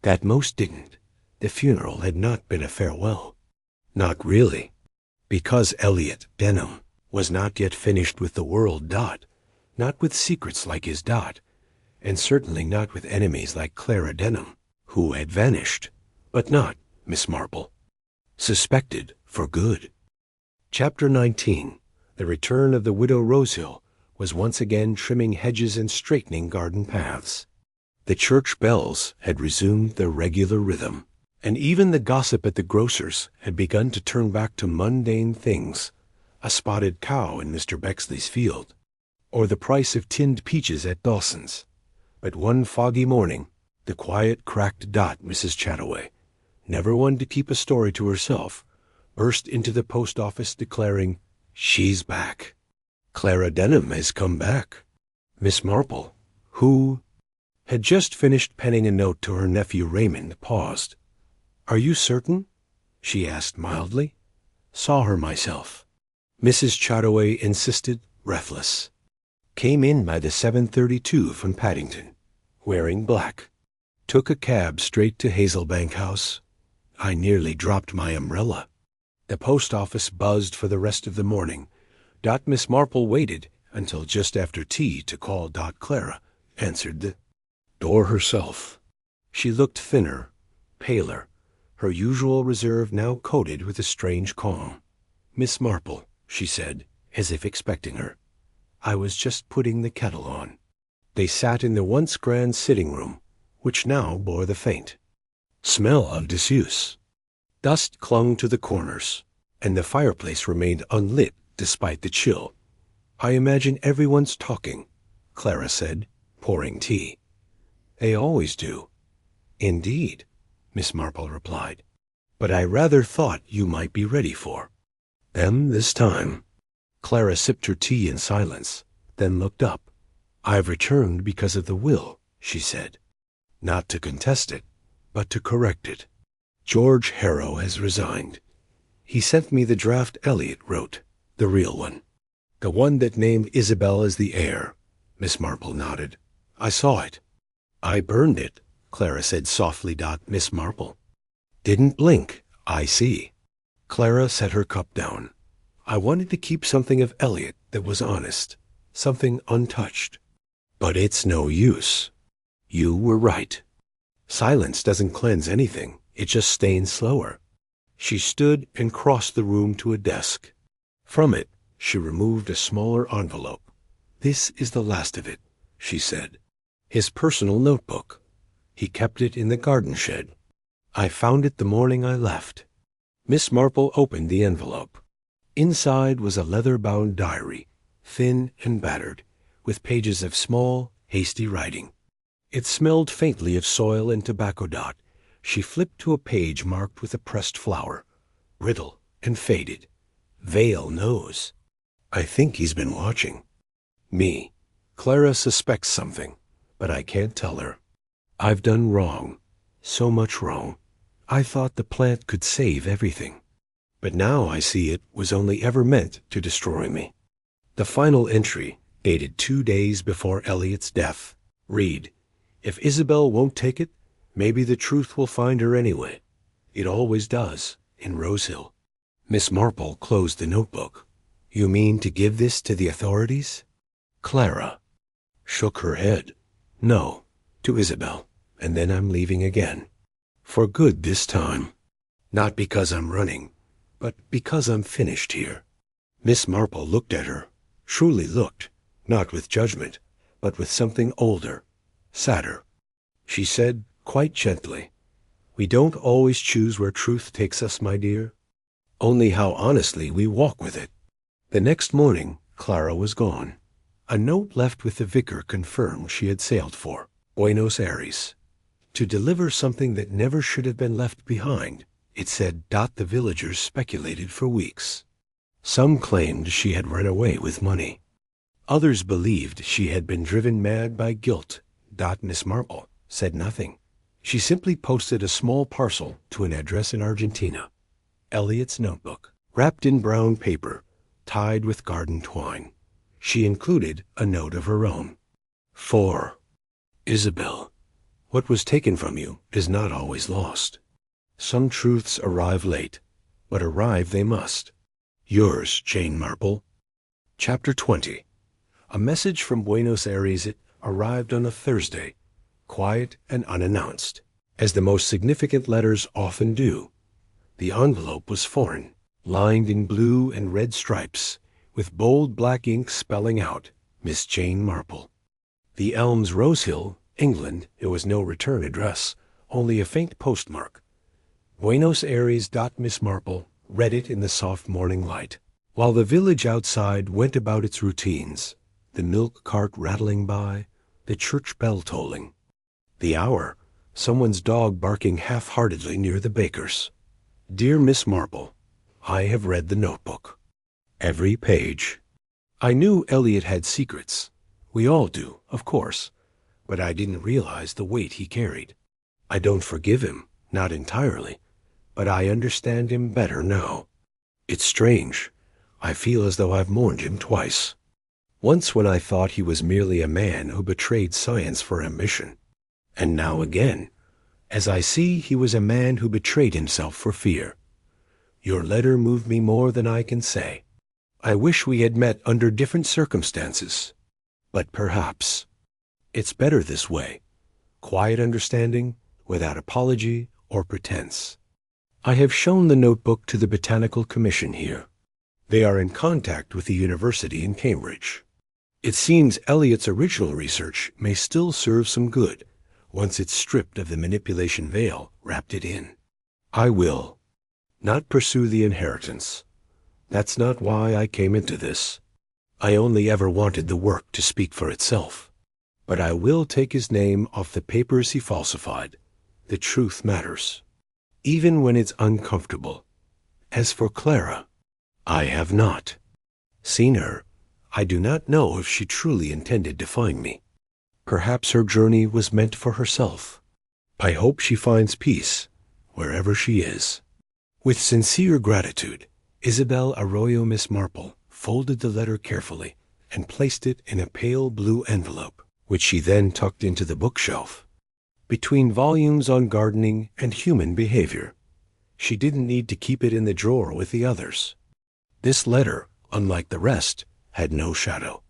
that most didn't. The funeral had not been a farewell. Not really. Because Elliot Denham was not yet finished with the world. Not with secrets like his. And certainly not with enemies like Clara Denham, who had vanished, but not, Miss Marple, suspected for good. Chapter 19. The return of the widow Rosehill was once again trimming hedges and straightening garden paths. The church bells had resumed their regular rhythm, and even the gossip at the grocer's had begun to turn back to mundane things, a spotted cow in Mr. Bexley's field, or the price of tinned peaches at Dawson's. But one foggy morning, the quiet, cracked Mrs. Chataway, never one to keep a story to herself, burst into the post office declaring, "She's back. Clara Denham has come back." Miss Marple, who had just finished penning a note to her nephew Raymond, paused. "Are you certain?" she asked mildly. "Saw her myself," Mrs. Chataway insisted, breathless. "Came in by the 7:32 from Paddington, wearing black. Took a cab straight to Hazelbank House. I nearly dropped my umbrella." The post office buzzed for the rest of the morning. Miss Marple waited until just after tea to call. Clara answered the door herself. She looked thinner, paler, her usual reserve now coated with a strange calm. "Miss Marple," she said, as if expecting her, "I was just putting the kettle on." They sat in the once grand sitting room, which now bore the faint smell of disuse. Dust clung to the corners, and the fireplace remained unlit despite the chill. "I imagine everyone's talking," Clara said, pouring tea. "They always do." "Indeed," Miss Marple replied. "But I rather thought you might be ready for them this time." Clara sipped her tea in silence, then looked up. "I've returned because of the will," she said. "Not to contest it, but to correct it. George Harrow has resigned. He sent me the draft Eliot wrote, the real one. The one that named Isabel as the heir." Miss Marple nodded. "I saw it." "I burned it," Clara said softly. Miss Marple didn't blink. "I see." Clara set her cup down. "I wanted to keep something of Eliot that was honest, something untouched. But it's no use. You were right. Silence doesn't cleanse anything. It just stains slower." She stood and crossed the room to a desk. From it, she removed a smaller envelope. "This is the last of it," she said. "His personal notebook. He kept it in the garden shed. I found it the morning I left." Miss Marple opened the envelope. Inside was a leather-bound diary, thin and battered, with pages of small, hasty writing. It smelled faintly of soil and tobacco. She flipped to a page marked with a pressed flower, brittle and faded. "Vale knows. I think he's been watching me. Clara suspects something, but I can't tell her. I've done wrong, so much wrong. I thought the plant could save everything. But now I see it was only ever meant to destroy me." The final entry, dated 2 days before Eliot's death, read, "If Isabel won't take it, maybe the truth will find her anyway. It always does, in Rosehill." Miss Marple closed the notebook. "You mean to give this to the authorities?" Clara shook her head. "No, to Isabel, and then I'm leaving again. For good this time. Not because I'm running, but because I'm finished here." Miss Marple looked at her, truly looked, not with judgment, but with something older, sadder. She said, quite gently, "We don't always choose where truth takes us, my dear, only how honestly we walk with it." The next morning, Clara was gone. A note left with the vicar confirmed she had sailed for Buenos Aires, to deliver something that never should have been left behind. It said, "The villagers speculated for weeks. Some claimed she had run away with money. Others believed she had been driven mad by guilt." Miss Marple said nothing. She simply posted a small parcel to an address in Argentina. Eliot's notebook, wrapped in brown paper, tied with garden twine. She included a note of her own. "For Isabel, what was taken from you is not always lost. Some truths arrive late, but arrive they must. Yours, Jane Marple." Chapter 20. A message from Buenos Aires. It arrived on a Thursday, quiet and unannounced, as the most significant letters often do. The envelope was foreign, lined in blue and red stripes, with bold black ink spelling out, "Miss Jane Marple." The Elms, Rosehill, England. There was no return address, only a faint postmark. Buenos Aires. Miss Marple read it in the soft morning light, while the village outside went about its routines, the milk cart rattling by, the church bell tolling. The hour, someone's dog barking half-heartedly near the baker's. "Dear Miss Marple, I have read the notebook. Every page. I knew Eliot had secrets. We all do, of course, but I didn't realize the weight he carried. I don't forgive him, not entirely, but I understand him better now. It's strange. I feel as though I've mourned him twice. Once when I thought he was merely a man who betrayed science for ambition, and now again, as I see he was a man who betrayed himself for fear. Your letter moved me more than I can say. I wish we had met under different circumstances, but perhaps it's better this way, quiet understanding without apology or pretense. I have shown the notebook to the Botanical Commission here. They are in contact with the university in Cambridge. It seems Eliot's original research may still serve some good, once it's stripped of the manipulation veil wrapped it in. I will not pursue the inheritance. That's not why I came into this. I only ever wanted the work to speak for itself. But I will take his name off the papers he falsified. The truth matters, even when it's uncomfortable. As for Clara, I have not seen her. I do not know if she truly intended to find me. Perhaps her journey was meant for herself. I hope she finds peace wherever she is. With sincere gratitude, Isabel Arroyo Miss Marple folded the letter carefully and placed it in a pale blue envelope, which she then tucked into the bookshelf. Between volumes on gardening and human behavior, she didn't need to keep it in the drawer with the others. This letter, unlike the rest, had no shadow.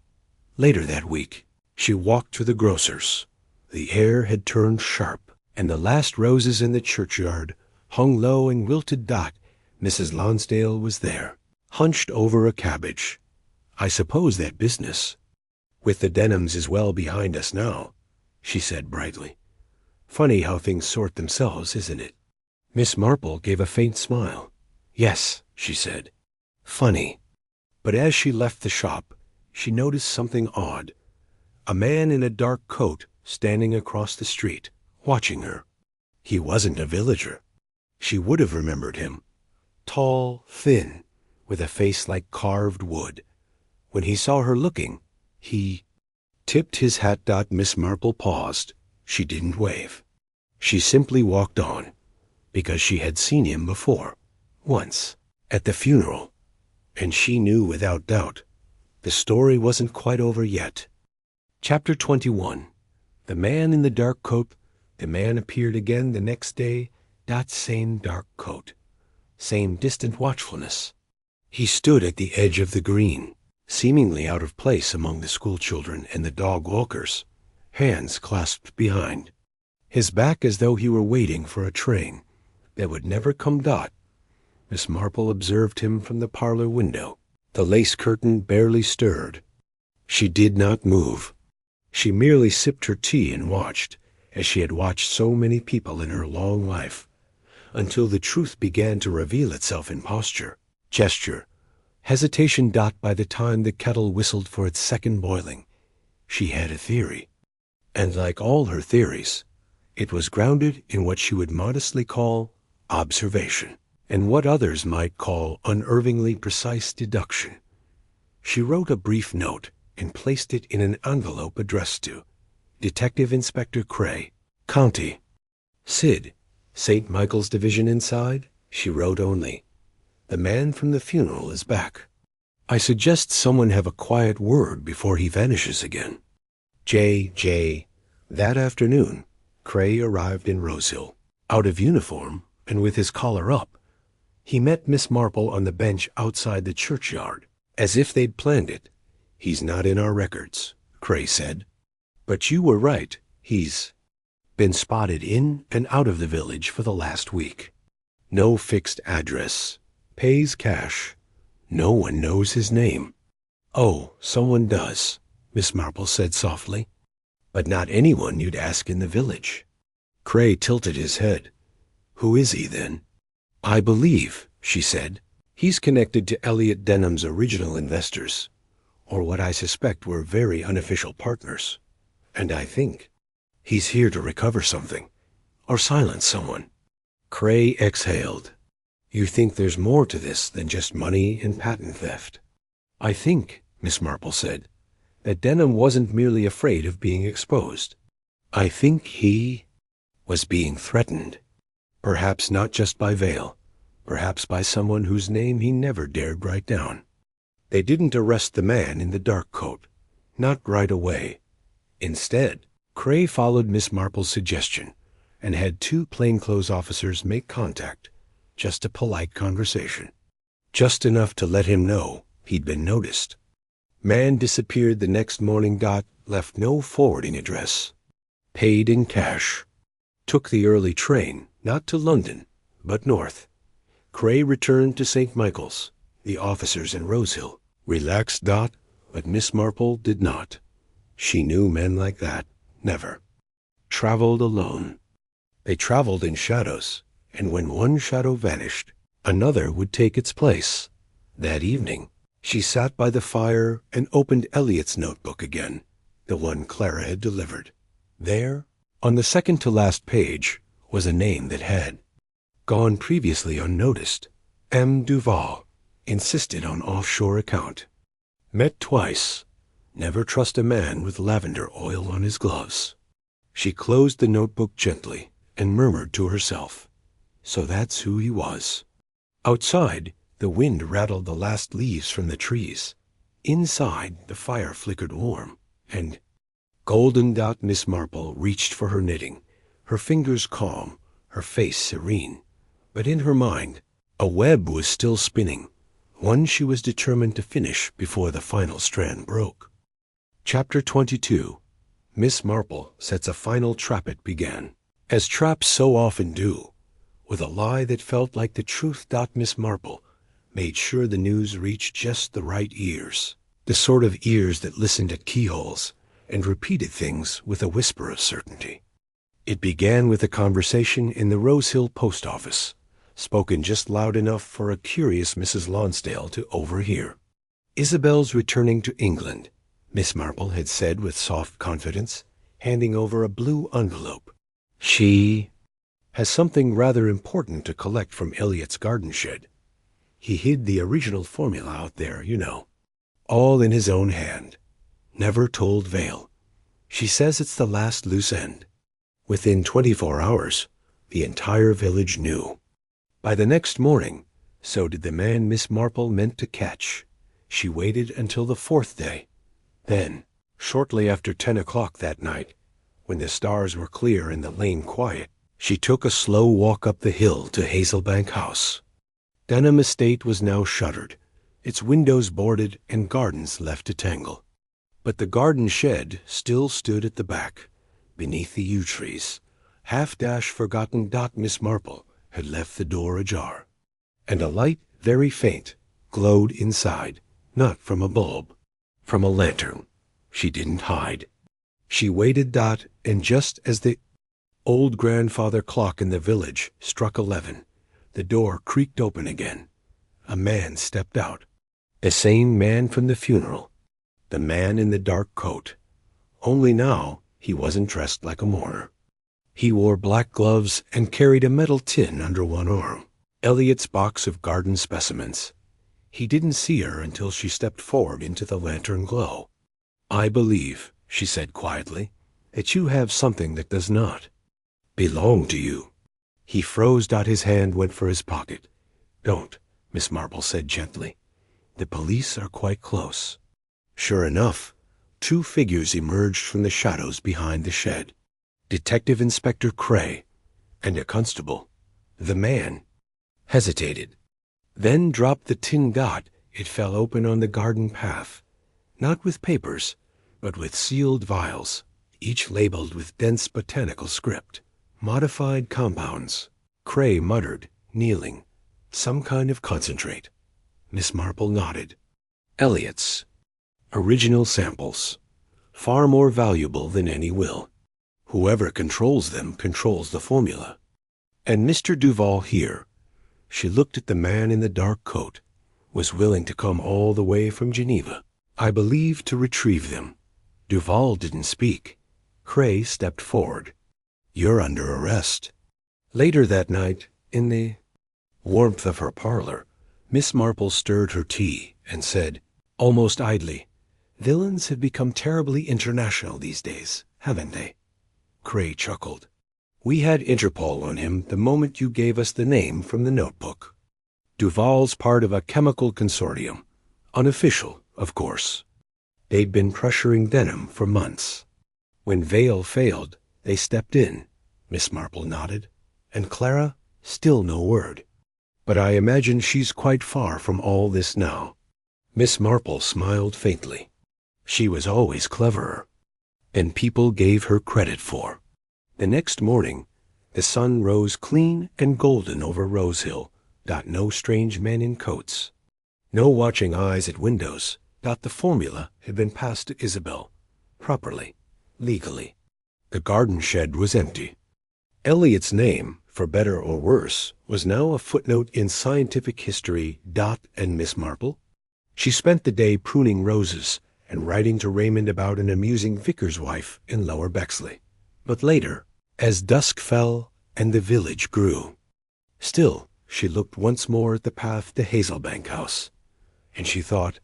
Later that week, she walked to the grocer's. The air had turned sharp, and the last roses in the churchyard hung low and wilted. Mrs. Lonsdale was there, hunched over a cabbage. I suppose that business with the Denhams is well behind us now, she said brightly. Funny how things sort themselves, isn't it? Miss Marple gave a faint smile. Yes, she said. Funny. But as she left the shop, she noticed something odd. A man in a dark coat standing across the street, watching her. He wasn't a villager. She would have remembered him. Tall, thin, with a face like carved wood. When he saw her looking, he tipped his hat. Miss Marple paused. She didn't wave. She simply walked on, because she had seen him before, once, at the funeral, and she knew without doubt the story wasn't quite over yet. Chapter 21. The man in the dark coat. The man appeared again the next day. That same dark coat. Same distant watchfulness. He stood at the edge of the green, seemingly out of place among the schoolchildren and the dog walkers, hands clasped behind, his back as though he were waiting for a train that would never come. Miss Marple observed him from the parlor window. The lace curtain barely stirred. She did not move. She merely sipped her tea and watched, as she had watched so many people in her long life, until the truth began to reveal itself in posture, gesture, hesitation. By the time the kettle whistled for its second boiling, she had a theory. And like all her theories, it was grounded in what she would modestly call observation, and what others might call unervingly precise deduction. She wrote a brief note and placed it in an envelope addressed to Detective Inspector Cray, County, Sid, St. Michael's Division. Inside, she wrote only, "The man from the funeral is back. I suggest someone have a quiet word before he vanishes again. J. That afternoon, Cray arrived in Rosehill, out of uniform and with his collar up. He met Miss Marple on the bench outside the churchyard, as if they'd planned it. He's not in our records, Cray said. But you were right, he's been spotted in and out of the village for the last week. No fixed address. Pays cash. No one knows his name." "Oh, someone does," Miss Marple said softly. "But not anyone you'd ask in the village." Cray tilted his head. "Who is he, then?" "I believe," she said, "he's connected to Elliot Denham's original investors, or what I suspect were very unofficial partners. And I think he's here to recover something, or silence someone." Cray exhaled. "You think there's more to this than just money and patent theft?" "I think," Miss Marple said, "that Denham wasn't merely afraid of being exposed. I think he was being threatened. Perhaps not just by Vale, perhaps by someone whose name he never dared write down. They didn't arrest the man in the dark coat, not right away. Instead, Cray followed Miss Marple's suggestion and had 2 plainclothes officers make contact, just a polite conversation, just enough to let him know he'd been noticed. Man disappeared the next morning. Left no forwarding address. Paid in cash. Took the early train, not to London, but north. Cray returned to St. Michael's, the officers in Rosehill. Relaxed. But Miss Marple did not. She knew men like that never traveled alone. They traveled in shadows, and when one shadow vanished, another would take its place. That evening, she sat by the fire and opened Elliot's notebook again, the one Clara had delivered. There, on the second-to-last page, was a name that had gone previously unnoticed. M. Duval, insisted on offshore account. Met twice. Never trust a man with lavender oil on his gloves. She closed the notebook gently and murmured to herself, so that's who he was. Outside, the wind rattled the last leaves from the trees. Inside, the fire flickered warm, and Golden Dot Miss Marple reached for her knitting, her fingers calm, her face serene. But in her mind, a web was still spinning, one she was determined to finish before the final strand broke. Chapter 22. Miss Marple Sets a Final Trap. It began, as traps so often do, with a lie that felt like the truth. Miss Marple made sure the news reached just the right ears, the sort of ears that listened at keyholes and repeated things with a whisper of certainty. It began with a conversation in the Rose Hill post office, spoken just loud enough for a curious Mrs. Lonsdale to overhear. "Isabel's returning to England," Miss Marple had said with soft confidence, handing over a blue envelope. "She has something rather important to collect from Elliot's garden shed. He hid the original formula out there, you know. All in his own hand. Never told Vale. She says it's the last loose end." Within 24 hours, the entire village knew. By the next morning, so did the man Miss Marple meant to catch. She waited until the 4th day. Then, shortly after 10 o'clock that night, when the stars were clear and the lane quiet, she took a slow walk up the hill to Hazelbank House. Denham Estate was now shuttered, its windows boarded and gardens left to tangle. But the garden shed still stood at the back, beneath the yew trees. Forgotten. Miss Marple had left the door ajar, and a light, very faint, glowed inside, not from a bulb, from a lantern. She didn't hide. She waited. And just as the old grandfather clock in the village struck 11, the door creaked open again. A man stepped out. The same man from the funeral. The man in the dark coat. Only now he wasn't dressed like a mourner. He wore black gloves and carried a metal tin under one arm. Elliot's box of garden specimens. He didn't see her until she stepped forward into the lantern glow. "I believe," she said quietly, "that you have something that does not belong to you." He froze. His hand went for his pocket. "Don't," Miss Marple said gently. "The police are quite close." Sure enough, 2 figures emerged from the shadows behind the shed. Detective Inspector Cray and a constable. The man hesitated, then dropped the tin. It fell open on the garden path, not with papers, but with sealed vials, each labeled with dense botanical script. "Modified compounds," Cray muttered, kneeling. "Some kind of concentrate." Miss Marple nodded. "Elliot's. Original samples. Far more valuable than any will. Whoever controls them controls the formula. And Mr. Duval here," she looked at the man in the dark coat, "was willing to come all the way from Geneva, I believe, to retrieve them." Duval didn't speak. Cray stepped forward. "You're under arrest." Later that night, in the warmth of her parlor, Miss Marple stirred her tea and said, almost idly, "Villains have become terribly international these days, haven't they?" Cray chuckled. "We had Interpol on him the moment you gave us the name from the notebook. Duval's part of a chemical consortium. Unofficial, of course. They'd been pressuring Denham for months. When Vale failed, they stepped in." Miss Marple nodded. "And Clara? Still no word. But I imagine she's quite far from all this now." Miss Marple smiled faintly. She was always cleverer, and people gave her credit for. The next morning, the sun rose clean and golden over Rose Hill. No strange men in coats. No watching eyes at windows. The formula had been passed to Isabel, properly, legally. The garden shed was empty. Elliot's name, for better or worse, was now a footnote in scientific history. And Miss Marple? She spent the day pruning roses and writing to Raymond about an amusing vicar's wife in Lower Bexley. But later, as dusk fell and the village grew, still she looked once more at the path to Hazelbank House, and she thought,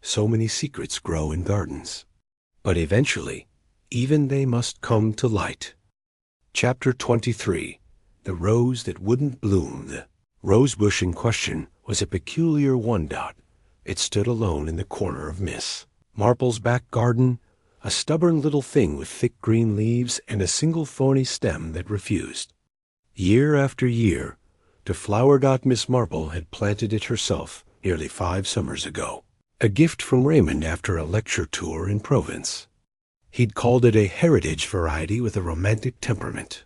So many secrets grow in gardens. But eventually, even they must come to light. Chapter 23. The Rose That Wouldn't Bloom. The rose bush in question was a peculiar one. It stood alone in the corner of Miss Marple's back garden, a stubborn little thing with thick green leaves and a single thorny stem that refused. Year after year, to flower. Miss Marple had planted it herself nearly 5 summers ago, a gift from Raymond after a lecture tour in Provence. He'd called it a heritage variety with a romantic temperament.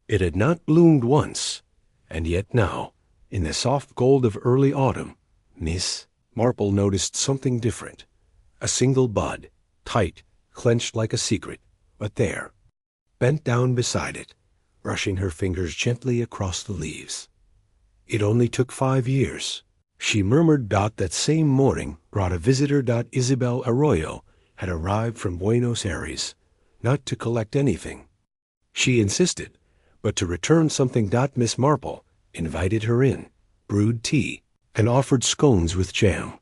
It had not bloomed once, and yet now, in the soft gold of early autumn, Miss Marple noticed something different. A single bud, tight, clenched like a secret, but there, bent down beside it, brushing her fingers gently across the leaves. It only took 5 years. She murmured. That same morning brought a visitor. Isabel Arroyo had arrived from Buenos Aires, not to collect anything. She insisted, but to return something. Miss Marple invited her in, brewed tea, and offered scones with jam.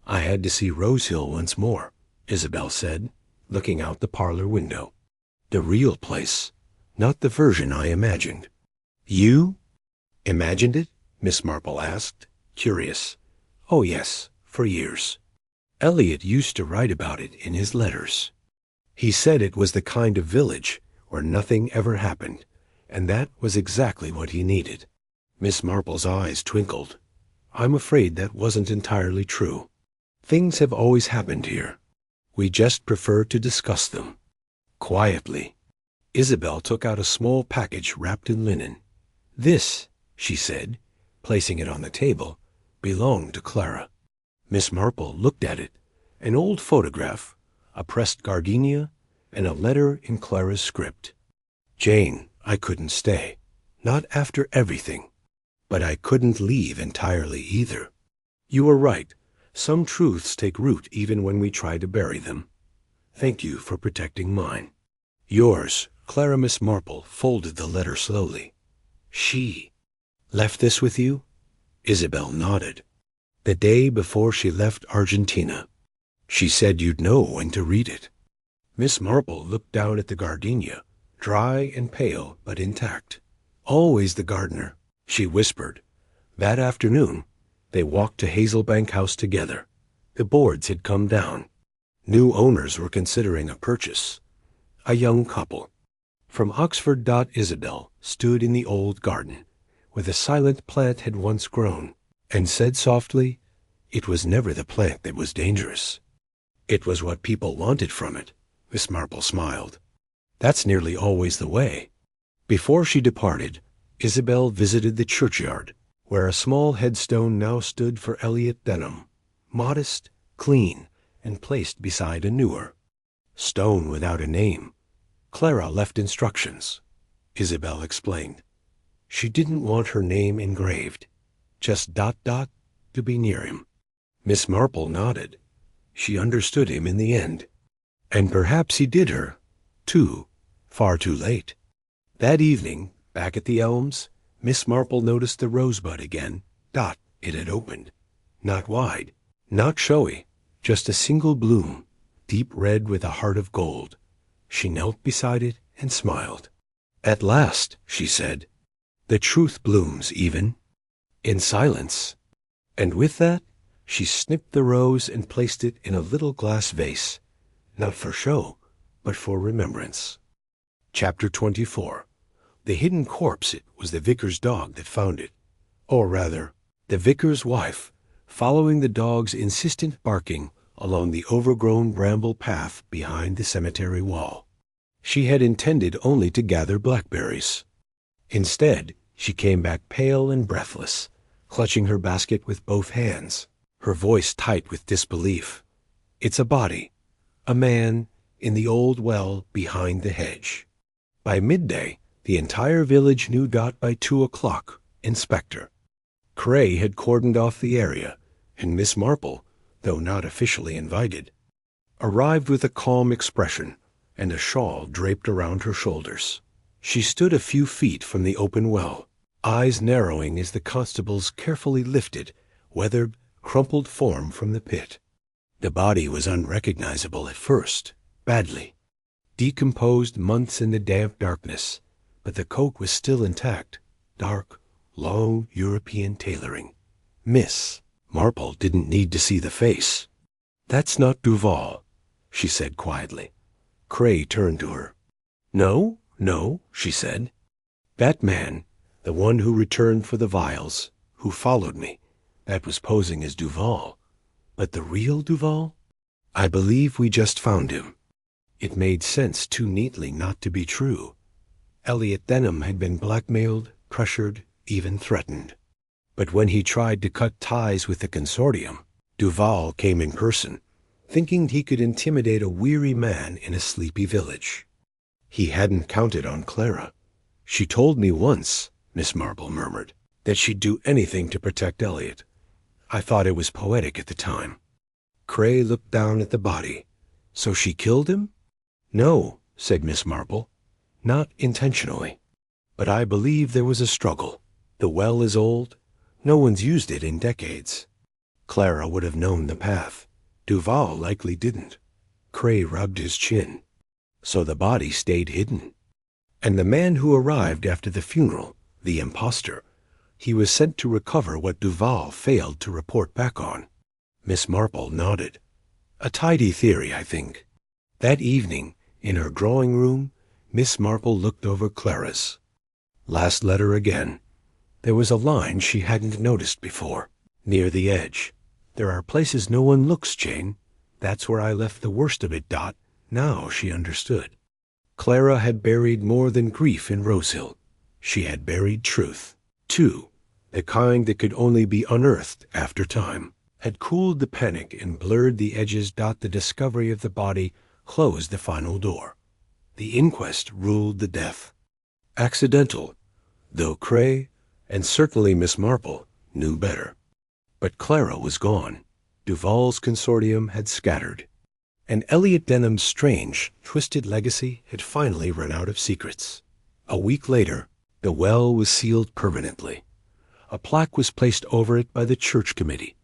I had to see Rosehill once more, Isabel said, looking out the parlor window. The real place, not the version I imagined. You imagined it? Miss Marple asked, curious. Oh, yes, for years. Eliot used to write about it in his letters. He said it was the kind of village where nothing ever happened, and that was exactly what he needed. Miss Marple's eyes twinkled. I'm afraid that wasn't entirely true. Things have always happened here. We just prefer to discuss them. Quietly, Isabel took out a small package wrapped in linen. This, she said, placing it on the table, belonged to Clara. Miss Marple looked at it. An old photograph, a pressed gardenia, and a letter in Clara's script. Jane, I couldn't stay. Not after everything. But I couldn't leave entirely either. You are right. Some truths take root even when we try to bury them. Thank you for protecting mine. Yours, Clara. Miss Marple folded the letter slowly. She left this with you? Isabel nodded. The day before she left Argentina. She said you'd know when to read it. Miss Marple looked down at the gardenia, dry and pale but intact. Always the gardener, she whispered. That afternoon, they walked to Hazelbank House together. The boards had come down. New owners were considering a purchase. A young couple. From Oxford. Isabel stood in the old garden, where the silent plant had once grown, and said softly, it was never the plant that was dangerous. It was what people wanted from it. Miss Marple smiled. That's nearly always the way. Before she departed, Isabel visited the churchyard, where a small headstone now stood for Eliot Denham, modest, clean, and placed beside a newer stone without a name. Clara left instructions, Isabel explained. She didn't want her name engraved, just ... to be near him. Miss Marple nodded. She understood him in the end. And perhaps he did her, too, far too late. That evening, back at the elms, Miss Marple noticed the rosebud again. It had opened. Not wide, not showy, just a single bloom, deep red with a heart of gold. She knelt beside it and smiled. At last, she said, the truth blooms even, in silence. And with that, she snipped the rose and placed it in a little glass vase, not for show, but for remembrance. Chapter 24. The hidden corpse. It was the vicar's dog that found it. Or rather, the vicar's wife, following the dog's insistent barking along the overgrown bramble path behind the cemetery wall. She had intended only to gather blackberries. Instead, she came back pale and breathless, clutching her basket with both hands, her voice tight with disbelief. It's a body, a man, in the old well behind the hedge. By midday, the entire village knew. By 2 o'clock, Inspector Cray had cordoned off the area, and Miss Marple, though not officially invited, arrived with a calm expression and a shawl draped around her shoulders. She stood a few feet from the open well, eyes narrowing as the constables carefully lifted weathered, crumpled form from the pit. The body was unrecognizable at first, badly. Decomposed months in the damp darkness, but the coat was still intact, dark, long European tailoring. Miss Marple didn't need to see the face. "That's not Duval," she said quietly. Cray turned to her. "No, no," she said. "That man, the one who returned for the vials, who followed me, that was posing as Duval. But the real Duval? I believe we just found him." It made sense too neatly not to be true. Elliot Denham had been blackmailed, pressured, even threatened. But when he tried to cut ties with the consortium, Duval came in person, thinking he could intimidate a weary man in a sleepy village. He hadn't counted on Clara. "She told me once," Miss Marple murmured, "that she'd do anything to protect Elliot. I thought it was poetic at the time." Cray looked down at the body. "So she killed him?" "No," said Miss Marple. "Not intentionally. But I believe there was a struggle. The well is old. No one's used it in decades. Clara would have known the path. Duval likely didn't." Cray rubbed his chin. "So the body stayed hidden. And the man who arrived after the funeral, the imposter, he was sent to recover what Duval failed to report back on." Miss Marple nodded. "A tidy theory, I think." That evening, in her drawing room, Miss Marple looked over Clara's. Last letter again. There was a line she hadn't noticed before. Near the edge. "There are places no one looks, Jane. That's where I left the worst of it, Dot." Now she understood. Clara had buried more than grief in Rosehill. She had buried truth, too, the kind that could only be unearthed after time. Had cooled the panic and blurred the edges. The discovery of the body closed the final door. The inquest ruled the death. Accidental, though Cray, and certainly Miss Marple, knew better. But Clara was gone. Duval's consortium had scattered. And Elliot Denham's strange, twisted legacy had finally run out of secrets. A week later, the well was sealed permanently. A plaque was placed over it by the church committee.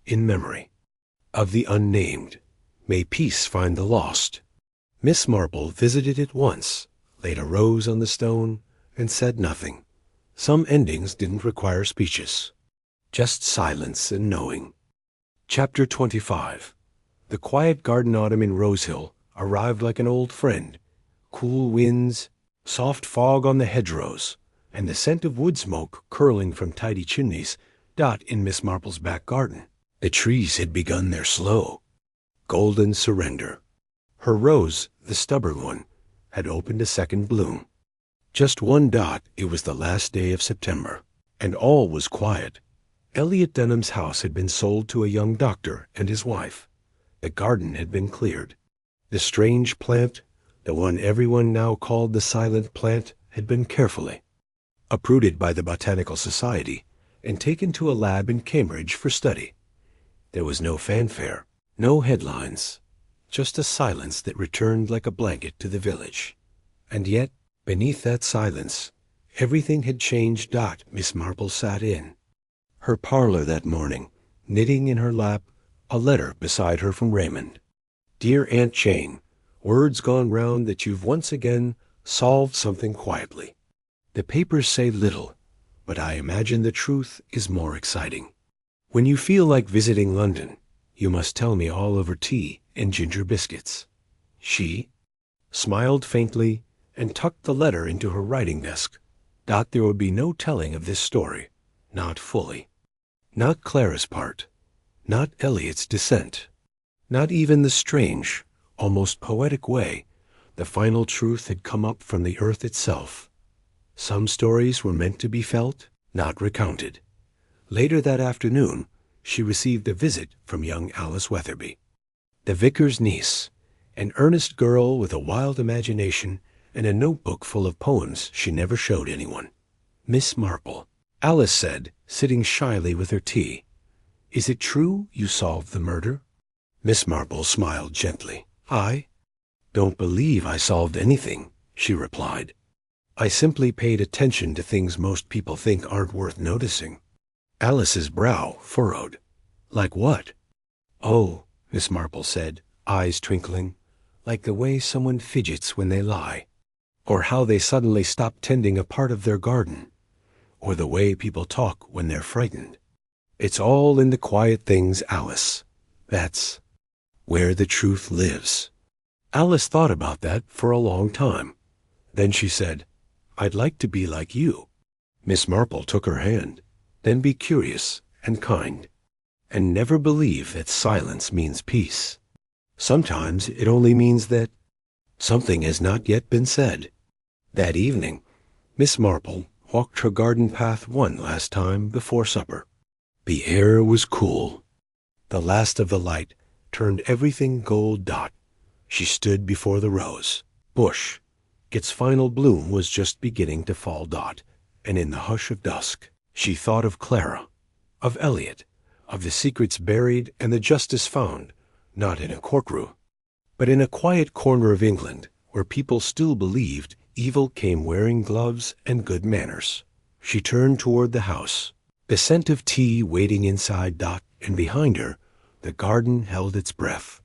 In memory of the unnamed. May peace find the lost. Miss Marple visited it once, laid a rose on the stone, and said nothing. Some endings didn't require speeches. Just silence and knowing. Chapter 25. The quiet garden autumn in Rosehill arrived like an old friend. Cool winds, soft fog on the hedgerows, and the scent of wood smoke curling from tidy chimneys in Miss Marple's back garden. The trees had begun their slow, golden surrender. Her rose, the stubborn one, had opened a second bloom. Just one dot, it was the last day of September, and all was quiet. Elliot Denham's house had been sold to a young doctor and his wife. The garden had been cleared. The strange plant, the one everyone now called the silent plant, had been carefully uprooted by the Botanical Society and taken to a lab in Cambridge for study. There was no fanfare, no headlines, just a silence that returned like a blanket to the village. And yet, beneath that silence, everything had changed. Miss Marple sat in her parlor that morning, knitting in her lap, a letter beside her from Raymond. "Dear Aunt Jane, word's gone round that you've once again solved something quietly. The papers say little, but I imagine the truth is more exciting. When you feel like visiting London, you must tell me all over tea and ginger biscuits." She smiled faintly and tucked the letter into her writing desk. There would be no telling of this story, not fully. Not Clara's part, not Elliot's descent, not even the strange, almost poetic way the final truth had come up from the earth itself. Some stories were meant to be felt, not recounted. Later that afternoon, she received a visit from young Alice Weatherby, the vicar's niece, an earnest girl with a wild imagination and a notebook full of poems she never showed anyone. "Miss Marple," Alice said, sitting shyly with her tea, "is it true you solved the murder?" Miss Marple smiled gently. "I don't believe I solved anything," she replied. "I simply paid attention to things most people think aren't worth noticing." Alice's brow furrowed. "Like what?" "Oh, Miss Marple said, eyes twinkling, like the way someone fidgets when they lie, or how they suddenly stop tending a part of their garden, or the way people talk when they're frightened. It's all in the quiet things, Alice. That's where the truth lives. Alice thought about that for a long time. Then she said, I'd like to be like you. Miss Marple took her hand. Then be curious and kind, and never believe that silence means peace. Sometimes it only means that something has not yet been said. That evening, Miss Marple walked her garden path one last time before supper. The air was cool. The last of the light turned everything gold dot. She stood before the rose bush. Its final bloom was just beginning to fall dot, and in the hush of dusk, she thought of Clara, of Elliot, of the secrets buried and the justice found, not in a courtroom, but in a quiet corner of England where people still believed evil came wearing gloves and good manners. She turned toward the house, the scent of tea waiting inside dot, and behind her, the garden held its breath.